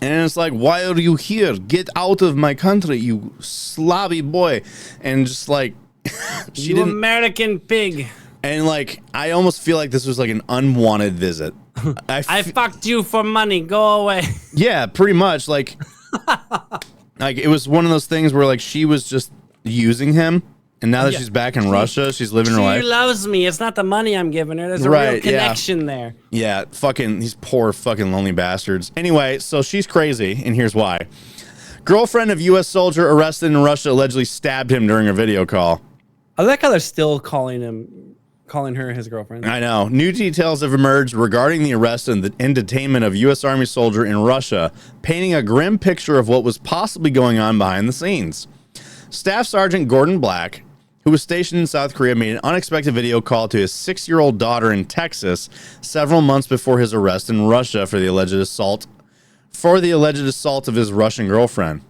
And it's like, why are you here? Get out of my country, you slobby boy. And just like, you American pig. And like, I almost feel like this was like an unwanted visit. I fucked you for money. Go away. Yeah, pretty much. Like it was one of those things where like she was just using him. And now that she's back in Russia, she's living her life. She loves me. It's not the money I'm giving her. There's a real connection there. Yeah, fucking these poor fucking lonely bastards. Anyway, so she's crazy, and here's why. Girlfriend of U.S. soldier arrested in Russia allegedly stabbed him during a video call. I like how they're still calling her his girlfriend. I know. New details have emerged regarding the arrest and the detainment of U.S. Army soldier in Russia, painting a grim picture of what was possibly going on behind the scenes. Staff Sergeant Gordon Black, who was stationed in South Korea, made an unexpected video call to his 6-year-old daughter in Texas several months before his arrest in Russia for the alleged assault of his Russian girlfriend.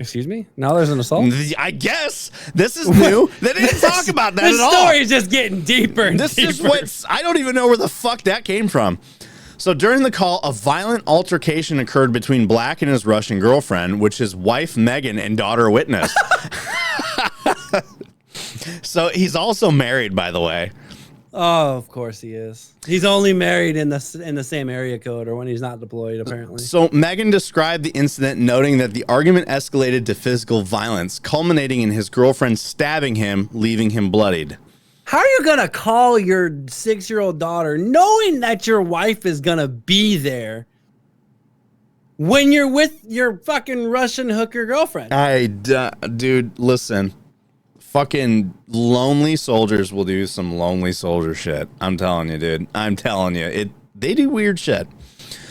Excuse me? Now there's an assault? I guess. This is new. They didn't talk about that at all. The story is just getting deeper and this deeper. Is what I don't even know where the fuck that came from. So during the call, a violent altercation occurred between Black and his Russian girlfriend, which his wife Megan and daughter witnessed. So he's also married, by the way. Oh, of course he is. He's only married in the same area code or when he's not deployed, apparently. So Megan described the incident, noting that the argument escalated to physical violence, culminating in his girlfriend stabbing him, leaving him bloodied. How are you gonna call your 6-year-old daughter knowing that your wife is gonna be there when you're with your fucking Russian hooker girlfriend? Dude, listen. Fucking lonely soldiers will do some lonely soldier shit. I'm telling you, dude. I'm telling you. They do weird shit.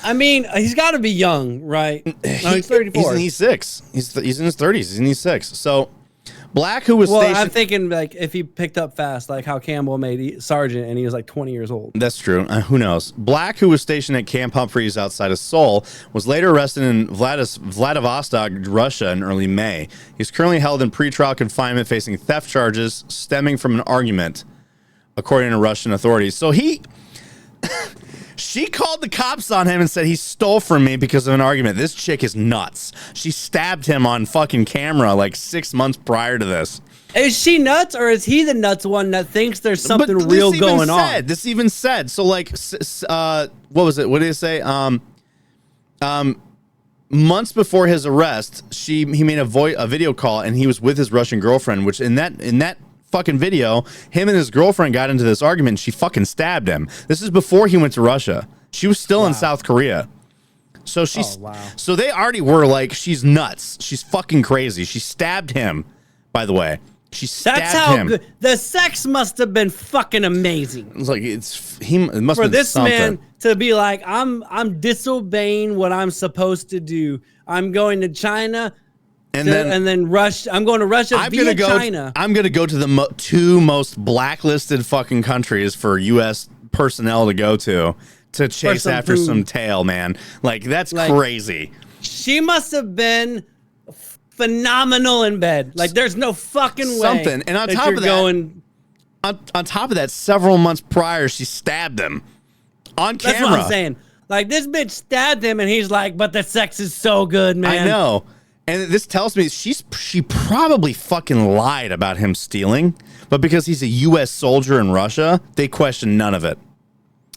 I mean, he's got to be young, right? No, he's 34. He's 6. He's in his 30s. He's 6. So Black, who was stationed... I'm thinking like if he picked up fast, like how Campbell made Sergeant and he was like 20 years old. That's true. Who knows? Black, who was stationed at Camp Humphreys outside of Seoul, was later arrested in Vladivostok, Russia in early May. He's currently held in pretrial confinement facing theft charges stemming from an argument, according to Russian authorities. So she called the cops on him and said he stole from me because of an argument. This chick is nuts. She stabbed him on fucking camera like 6 months prior to this. Is she nuts or is he the nuts one that thinks there's something real going on? This even said. So like, what was it? What did it say? Months before his arrest, he made a video call and he was with his Russian girlfriend, which in that fucking video, him and his girlfriend got into this argument and she fucking stabbed him. This is before he went to Russia. She was still in South Korea. So she's Oh, wow. so they already were like, she's nuts. She's fucking crazy. She stabbed him, by the way. She stabbed That's how him. good. The sex must have been fucking amazing. It's like it must For have been this something. man to be like, I'm disobeying what I'm supposed to do. I'm going to China and then Russia. I'm going to Russia via China. I'm gonna go to the two most blacklisted fucking countries for U.S. personnel to go to chase after some tail, man. Like that's crazy. She must have been phenomenal in bed. Like there's no fucking way. Something. And on top of that, on top of that, several months prior, she stabbed him on camera. That's what I'm saying. Like this bitch stabbed him, and he's like, "But the sex is so good, man." I know. And this tells me she probably fucking lied about him stealing, but because he's a U.S. soldier in Russia, they question none of it.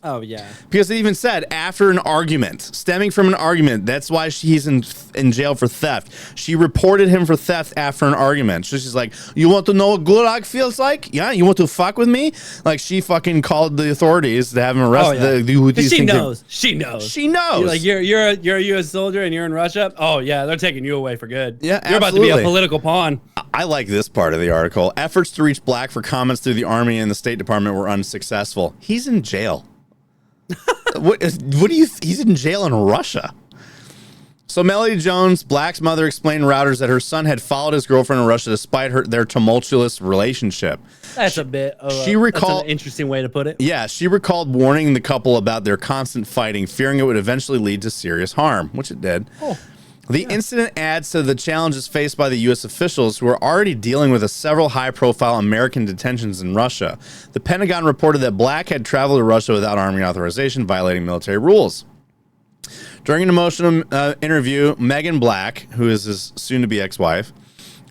Oh yeah. Because it even said after an argument, stemming from an argument, that's why he's in jail for theft. She reported him for theft after an argument. So she's like, "You want to know what gulag feels like? Yeah, you want to fuck with me?" Like she fucking called the authorities to have him arrested. Oh, yeah. She knows. She knows. She knows. Like you're a U.S. soldier and you're in Russia. Oh yeah, they're taking you away for good. Yeah, you're about to be a political pawn. I like this part of the article. Efforts to reach Black for comments through the Army and the State Department were unsuccessful. He's in jail. What do you? He's in jail in Russia. So Melody Jones, Black's mother, explained to Reuters that her son had followed his girlfriend in Russia despite their tumultuous relationship. That's a bit of she recalled, that's an interesting way to put it. Yeah, she recalled warning the couple about their constant fighting, fearing it would eventually lead to serious harm, which it did. Oh. The incident adds to the challenges faced by the U.S. officials who are already dealing with several high-profile American detentions in Russia. The Pentagon reported that Black had traveled to Russia without Army authorization, violating military rules. During an emotional interview, Megan Black, who is his soon-to-be ex-wife,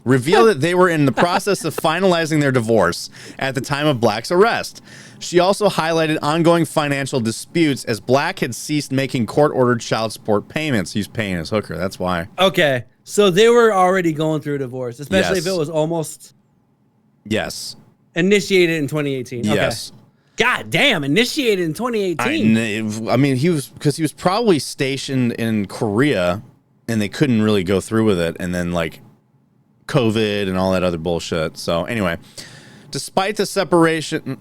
revealed that they were in the process of finalizing their divorce at the time of Black's arrest. She also highlighted ongoing financial disputes as Black had ceased making court-ordered child support payments. He's paying his hooker. That's why. Okay, so they were already going through a divorce, especially Yes. if it was almost initiated in 2018. Yes. Okay. God damn, initiated in 2018. I mean, he was probably stationed in Korea, and they couldn't really go through with it, and then like COVID and all that other bullshit. So anyway. Despite the separation,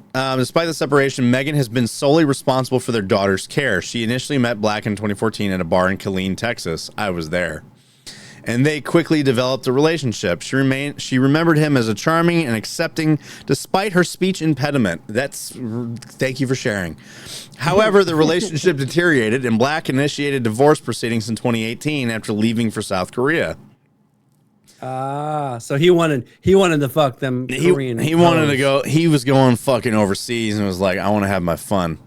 Megan has been solely responsible for their daughter's care. She initially met Black in 2014 at a bar in Killeen, Texas. I was there. And they quickly developed a relationship. She remembered him as a charming and accepting, despite her speech impediment. Thank you for sharing. However, the relationship deteriorated, and Black initiated divorce proceedings in 2018 after leaving for South Korea. So he wanted to fuck them Korean. He wanted to go. He was going fucking overseas and was like, I want to have my fun.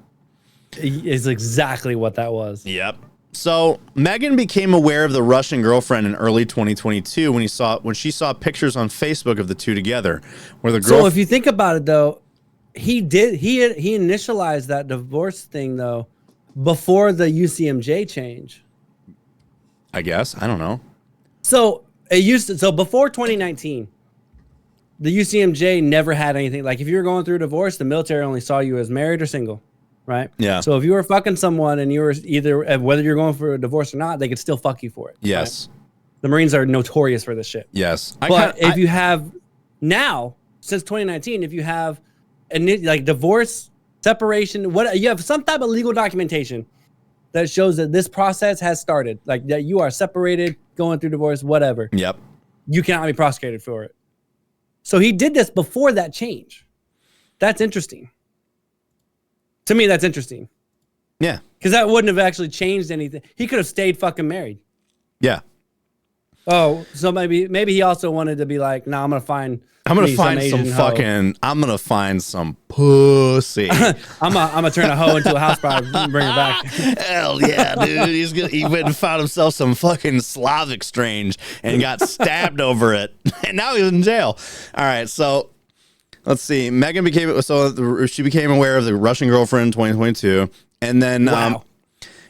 Is exactly what that was. Yep. So Megan became aware of the Russian girlfriend in early 2022 when she saw pictures on Facebook of the two together, where the girl. So if you think about it, though, he initialized that divorce thing though before the UCMJ change. I guess I don't know. So. So before 2019, the UCMJ never had anything. Like if you were going through a divorce, the military only saw you as married or single, right? Yeah. So if you were fucking someone and you were either, whether you're going for a divorce or not, they could still fuck you for it. Yes. Right? The Marines are notorious for this shit. Yes. But if you have now, since 2019, if you have like divorce, separation, what you have some type of legal documentation that shows that this process has started, like that you are separated, going through divorce, whatever. Yep. You cannot be prosecuted for it. So he did this before that change. That's interesting. To me, that's interesting. Yeah. Because that wouldn't have actually changed anything. He could have stayed fucking married. Yeah. Oh, so maybe he also wanted to be like, nah, I'm gonna find some pussy. I'm gonna turn a hoe into a house bride and bring her back. Hell yeah, dude. He went and found himself some fucking Slavic strange and got stabbed over it. And now he's in jail. All right, so let's see. Megan became aware of the Russian girlfriend in 2022. And then wow.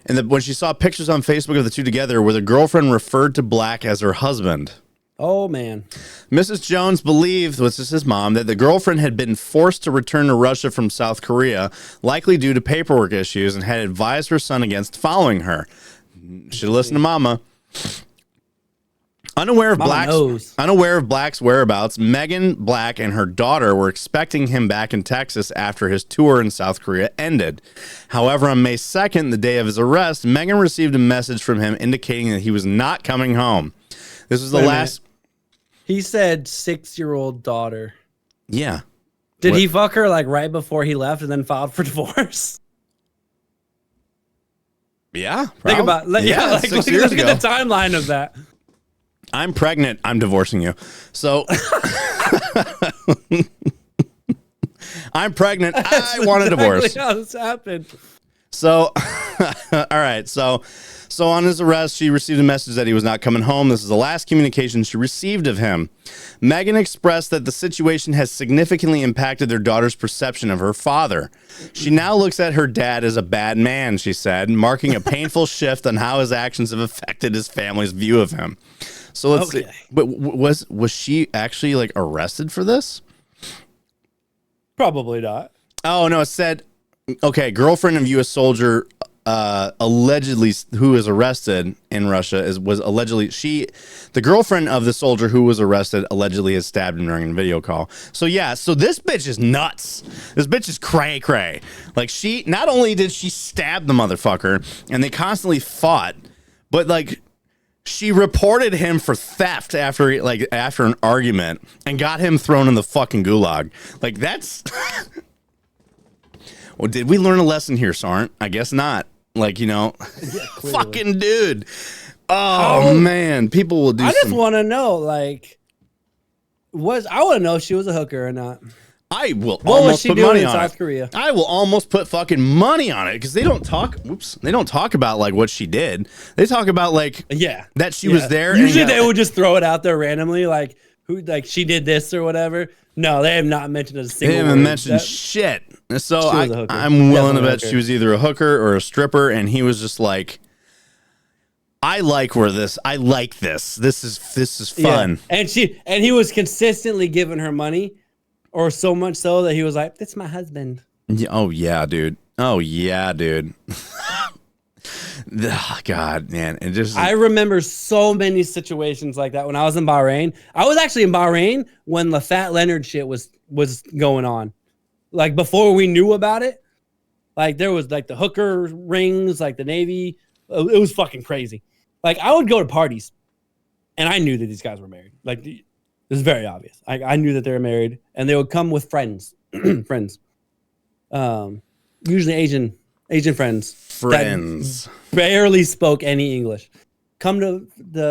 When she saw pictures on Facebook of the two together where the girlfriend referred to Black as her husband. Oh, man. Mrs. Jones believed, which is his mom, that the girlfriend had been forced to return to Russia from South Korea, likely due to paperwork issues, and had advised her son against following her. Should have listened to Mama. Unaware of Black's whereabouts, Megan Black and her daughter were expecting him back in Texas after his tour in South Korea ended. However, on May 2nd, the day of his arrest, Megan received a message from him indicating that he was not coming home. This was the last. He said 6-year-old daughter. Yeah. Did he fuck her like right before he left and then filed for divorce? Yeah. Think about look at the timeline of that. I'm pregnant. I'm divorcing you. So I'm pregnant. I want a divorce. How this happened. So, all right. So on his arrest, she received a message that he was not coming home. This is the last communication she received of him. Megan expressed that the situation has significantly impacted their daughter's perception of her father. She now looks at her dad as a bad man, she said, marking a painful shift on how his actions have affected his family's view of him. So let's see. But was she actually like arrested for this? Probably not. Oh no, it said, okay, girlfriend of U.S. soldier allegedly who is arrested in Russia was allegedly the girlfriend of the soldier who was arrested allegedly has stabbed him during a video call. So yeah, so this bitch is nuts. This bitch is cray cray. Like she not only did she stab the motherfucker and they constantly fought, but like she reported him for theft after an argument and got him thrown in the fucking gulag. Like that's well, did we learn a lesson here, Sarnt? I guess not. Like, you know, fucking dude. Oh man, people will do. I just want to know, like, I want to know if she was a hooker or not. I will almost put money on South Korea? I will almost put fucking money on it because they don't talk. They don't talk about like what she did. They talk about like that she was there. Usually they would just throw it out there randomly, like who like she did this or whatever. No, they have not mentioned a single. They haven't mentioned shit. So I'm willing to bet she was either a hooker or a stripper, and he was just like, I like this. This is fun. Yeah. And he was consistently giving her money, or so much so that he was like, "That's my husband." Yeah, oh yeah, dude. Oh God, man. It just I remember so many situations like that when I was in Bahrain. I was actually in Bahrain when the Fat Leonard shit was going on. Like before we knew about it. Like there was like the hooker rings, like the Navy. It was fucking crazy. Like I would go to parties and I knew that these guys were married. Like it was very obvious. I knew that they were married and they would come with friends. Friends. Usually Asian friends. Friends. Barely spoke any English. Come to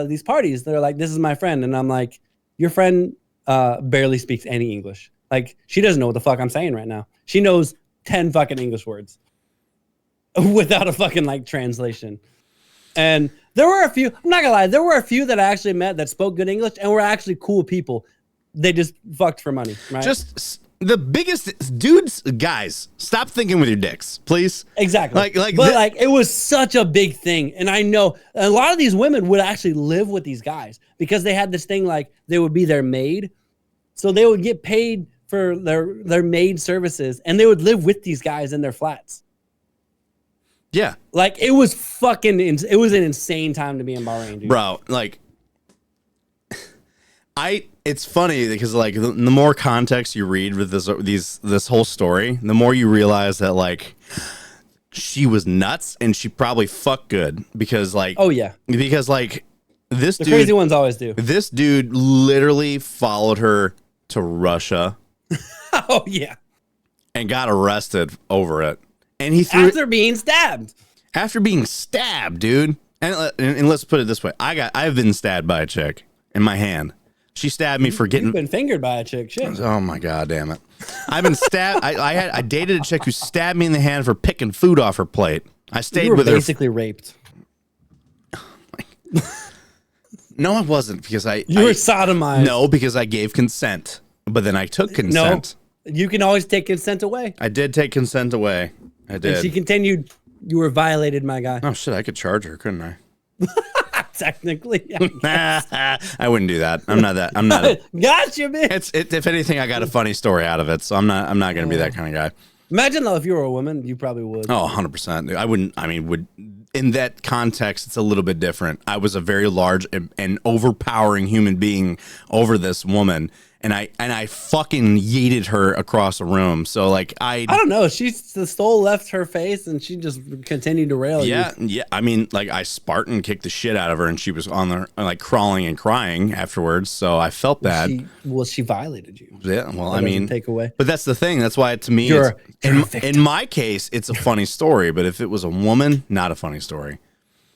these parties. They're like, this is my friend. And I'm like, your friend barely speaks any English. Like, she doesn't know what the fuck I'm saying right now. She knows 10 fucking English words without a fucking like translation. And there were a few, I'm not gonna lie, there were a few that I actually met that spoke good English and were actually cool people. They just fucked for money, right? Just the biggest dudes, guys, stop thinking with your dicks, please. Exactly. But it was such a big thing. And I know a lot of these women would actually live with these guys because they had this thing like they would be their maid. So they would get paid for their maid services and they would live with these guys in their flats. Yeah. Like it was it was an insane time to be in Bahrain, dude. Bro, like it's funny because like the more context you read with this whole story, the more you realize that like she was nuts and she probably fucked good because like because like the crazy ones always do. This dude literally followed her to Russia. Oh yeah. And got arrested over it. And he after being stabbed. After being stabbed, dude. And let's put it this way. I've been stabbed by a chick in my hand. She stabbed me for getting. You've been fingered by a chick. Shit. Oh my god, damn it! I've been stabbed. I dated a chick who stabbed me in the hand for picking food off her plate. I stayed with her. Basically raped. No, I wasn't because You were sodomized. No, because I gave consent, but then I took consent. No, you can always take consent away. I did take consent away. I did. And she continued. You were violated, my guy. Oh shit! I could charge her, couldn't I? Technically, I wouldn't do that. I'm not that. I'm not. Gotcha, man. If anything, I got a funny story out of it, so I'm not going to be that kind of guy. Imagine though, if you were a woman, you probably would. Oh, 100%. I wouldn't. I mean, in that context, it's a little bit different. I was a very large and overpowering human being over this woman, and I fucking yeeted her across a room. So like I don't know. The soul left her face, and she just continued to rail you. Yeah. I mean, like I Spartan kicked the shit out of her, and she was on there like crawling and crying afterwards. So I felt bad. She violated you. Yeah. Well, that I mean, take away. But that's the thing. That's why to me, in my case, it's a funny story. But if it was a woman, not a funny story.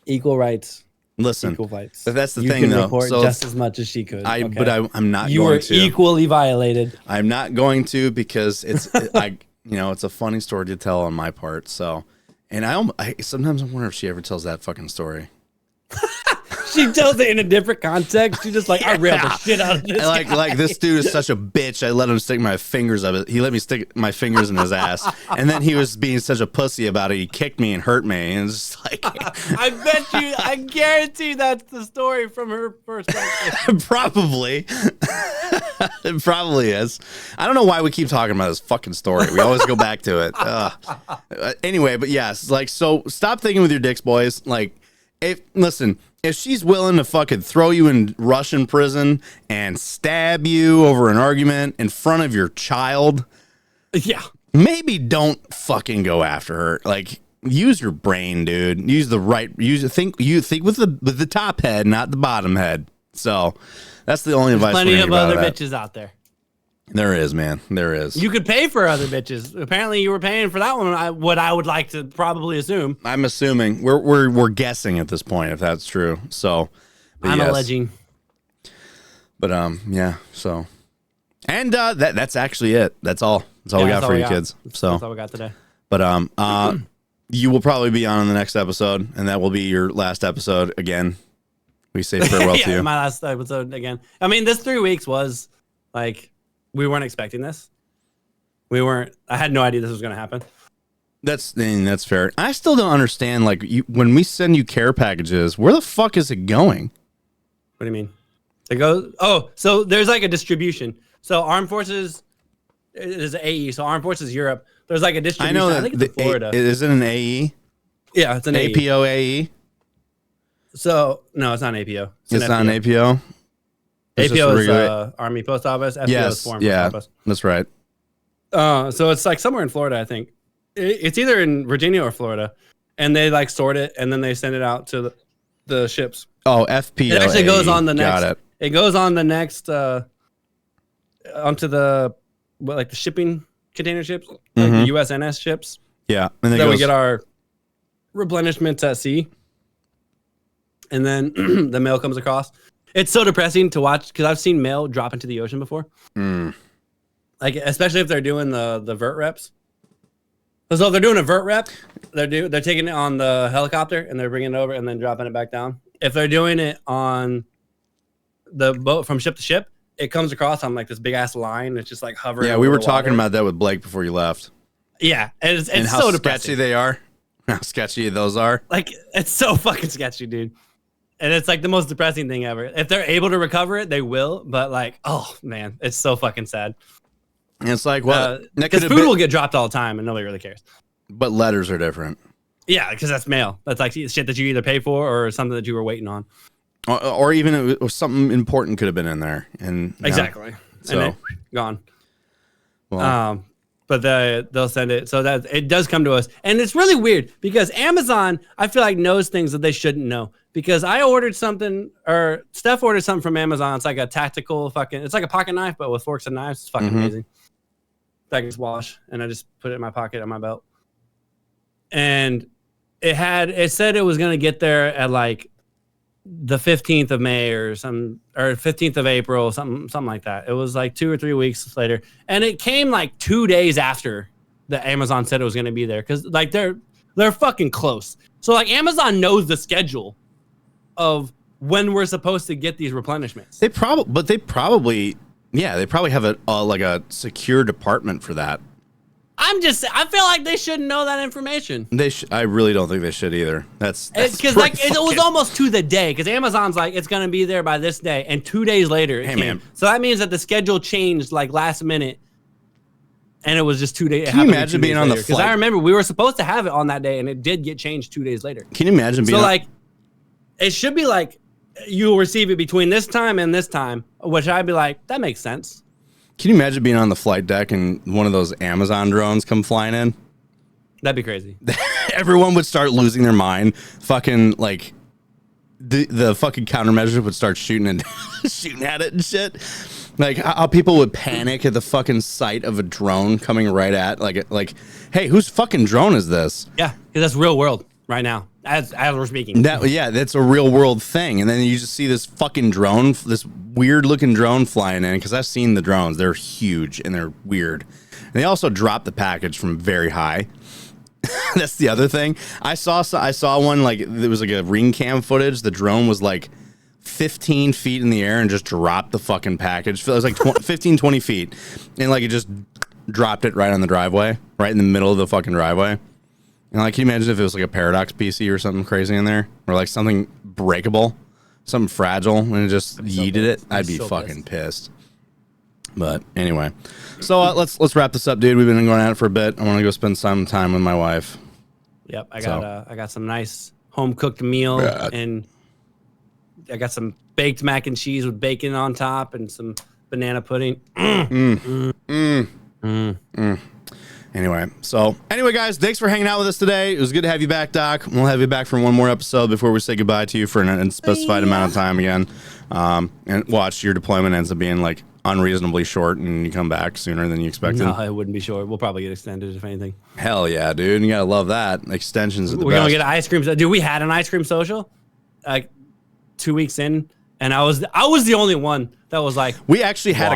Equal rights. Listen, equal rights. But that's the you thing, can though. Report So just as much as she could. But I'm not. You going were to. equally violated. I'm not going to because it's it's a funny story to tell on my part. So, and I sometimes I wonder if she ever tells that fucking story. She tells it in a different context. She's just like, I railed the shit out of this guy. Like this dude is such a bitch. I let him stick my fingers up it. He let me stick my fingers in his ass, and then he was being such a pussy about it. He kicked me and hurt me, and it's just like I guarantee that's the story from her perspective. Probably. It probably is. I don't know why we keep talking about this fucking story. We always go back to it. Anyway, but yes, like so. Stop thinking with your dicks, boys. Like, if she's willing to fucking throw you in Russian prison and stab you over an argument in front of your child, yeah, maybe don't fucking go after her. Like, use your brain, dude. Think with the top head, not the bottom head. So that's the only advice. Plenty of other bitches out there. There is, man. There is. You could pay for other bitches. Apparently, you were paying for that one. What I would like to probably assume. I'm assuming. We're guessing at this point if that's true. So I'm alleging. But yeah. So, and that's actually it. That's all. That's all we got for you kids. So that's all we got today. But you will probably be on in the next episode, and that will be your last episode again. We say farewell to you. My last episode again. I mean, this 3 weeks was like. We weren't expecting this. I had no idea this was going to happen. That's fair. I still don't understand. Like, when we send you care packages, where the fuck is it going? What do you mean? It goes. Oh, so there's like a distribution. So Armed Forces is AE. So Armed Forces Europe. There's like a distribution. I know that. I think it's in Florida. Is it an AE? Yeah, it's an AE. APO AE. So no, it's not an APO. It's not an APO. APO is Army Post Office. FPO is Foreign Post Office. That's right. So it's like somewhere in Florida, I think. It's either in Virginia or Florida, and they like sort it and then they send it out to the ships. Oh, FPO. It actually goes on the next. Got it. It goes on the next onto the the shipping container ships, like the USNS ships. Yeah, and then we get our replenishments at sea, and then the mail comes across. It's so depressing to watch because I've seen mail drop into the ocean before. Like, especially if they're doing the vert reps. So if they're doing a vert rep, they're taking it on the helicopter and they're bringing it over and then dropping it back down. If they're doing it on the boat from ship to ship, it comes across on like this big ass line. It's just like hovering. Yeah, we were talking about that with Blake before you left. Yeah, it's and how so sketchy depressing. they are. How sketchy those are. Like, it's so fucking sketchy, dude. And it's like the most depressing thing ever. If they're able to recover it, they will. But like, oh man, it's so fucking sad. And it's like, well, because food will get dropped all the time and nobody really cares. But letters are different. Yeah, because that's mail. That's like shit that you either pay for or something that you were waiting on. Or even something important could have been in there. And exactly. So and gone. Well, but they'll send it so that it does come to us. And it's really weird because Amazon, I feel like, knows things that they shouldn't know. Because I ordered something, or Steph ordered something from Amazon. It's like a tactical it's like a pocket knife, but with forks and knives. It's fucking amazing. That I can just wash, and I just put it in my pocket on my belt. And it said it was going to get there at like the 15th of May or 15th of April, something like that. It was like 2 or 3 weeks later. And it came like 2 days after the Amazon said it was going to be there. Cause like they're fucking close. So like Amazon knows the schedule of when we're supposed to get these replenishments. They probably have a secure department for that. I feel like they shouldn't know that information. I really don't think they should either. That's because like it was almost to the day, because Amazon's like, it's gonna be there by this day, and 2 days later it came. Man. So that means that the schedule changed like last minute, and it was just 2 days. Can you imagine being on the flight? Because I remember we were supposed to have it on that day, and it did get changed 2 days later. Can you imagine being so like? It should be like you'll receive it between this time and this time, which I'd be like, that makes sense. Can you imagine being on the flight deck and one of those Amazon drones come flying in? That'd be crazy. Everyone would start losing their mind. Fucking like the fucking countermeasures would start shooting and shooting at it and shit. Like how people would panic at the fucking sight of a drone coming right at like, hey, whose fucking drone is this? Yeah, because that's real world right now. As we're speaking. That's a real world thing. And then you just see this fucking drone, this weird looking drone flying in, because I've seen the drones. They're huge and they're weird. And they also drop the package from very high. That's the other thing. I saw one, like, there was like a ring cam footage. The drone was like 15 feet in the air and just dropped the fucking package. It was like 15, 20 feet. And like it just dropped it right on the driveway, right in the middle of the fucking driveway. And like, can you imagine if it was like a Paradox PC or something crazy in there, or like something breakable, something fragile, and it just yeeted it? I'd be so fucking pissed. But anyway, so let's wrap this up, dude. We've been going at it for a bit. I want to go spend some time with my wife. Yep, I got some nice home cooked meal, and I got some baked mac and cheese with bacon on top, and some banana pudding. Anyway, guys, thanks for hanging out with us today. It was good to have you back, Doc. We'll have you back for one more episode before we say goodbye to you for an unspecified amount of time again. And watch, your deployment ends up being like unreasonably short and you come back sooner than you expected. No, it wouldn't be short. We'll probably get extended if anything. Hell yeah, dude. You gotta love that. Extensions are the best. We're going to get ice cream. Dude, we had an ice cream social like 2 weeks in, and I was the only one that was like, we actually had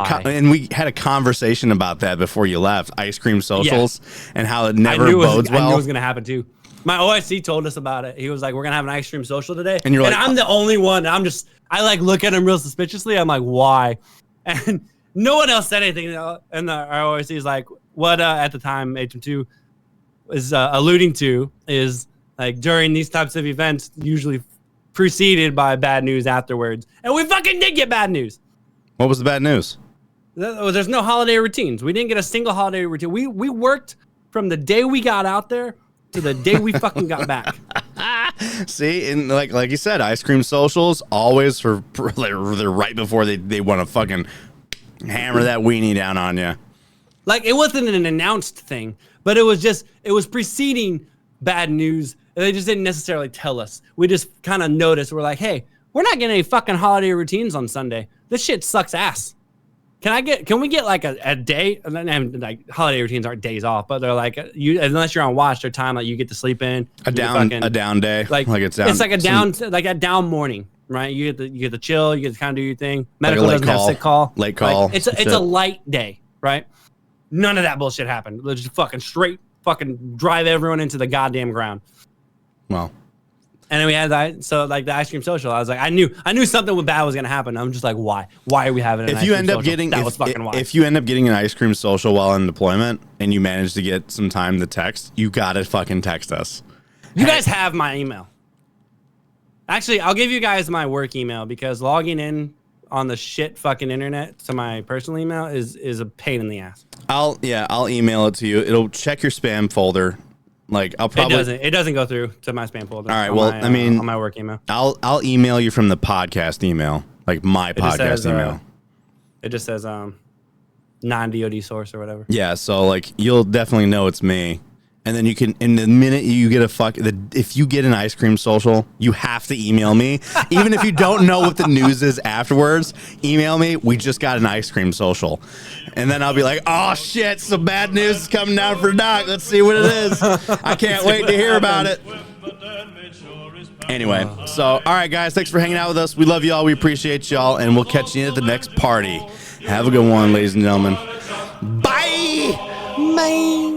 we had a conversation about that before you left, ice cream socials, and how it never bodes well. I knew it was going to happen too. My OIC told us about it. He was like, we're going to have an ice cream social today. And you're like, I'm the only one. I like look at him real suspiciously. I'm like, why? And no one else said anything. And our OIC is like, what at the time HM2 is alluding to is like during these types of events, usually preceded by bad news afterwards. And we fucking did get bad news. What was the bad news? There's no holiday routines. We didn't get a single holiday routine. We worked from the day we got out there to the day we fucking got back. See, and like you said, ice cream socials always they're right before they want to fucking hammer that weenie down on you. Like it wasn't an announced thing, but it was preceding bad news. They just didn't necessarily tell us. We just kind of noticed. We're like, hey, we're not getting any fucking holiday routines on Sunday. This shit sucks ass. Can we get like a day? And like holiday routines aren't days off, but they're like unless you're on watch, they're time like you get to sleep in. A down day. Like it's down. It's like a down morning, right? You get to chill. You get to kind of do your thing. Medical doesn't have sick call. Late call. Like, it's a light day, right? None of that bullshit happened. Let's just fucking straight fucking drive everyone into the goddamn ground. Well. And then we had that, so like the ice cream social. I was like, I knew something bad was gonna happen. I'm just like, why? Why are we having an ice cream social? If you end up getting an ice cream social while in deployment and you manage to get some time to text, you gotta fucking text us. You guys have my email. Actually, I'll give you guys my work email because logging in on the shit fucking internet to my personal email is a pain in the ass. I'll email it to you. It'll check your spam folder. Like I'll probably it doesn't go through to my spam folder. All right, well, on my work email. I'll email you from the podcast email, like my podcast email. It just says non-DoD source or whatever. Yeah, so like you'll definitely know it's me. And then you can, in the minute you get if you get an ice cream social, you have to email me. Even if you don't know what the news is afterwards, email me. We just got an ice cream social. And then I'll be like, oh shit, some bad news is coming down for Doc. Let's see what it is. I can't wait to hear about it. Anyway, so, all right, guys, thanks for hanging out with us. We love y'all. We appreciate y'all. And we'll catch you at the next party. Have a good one, ladies and gentlemen. Bye. Bye.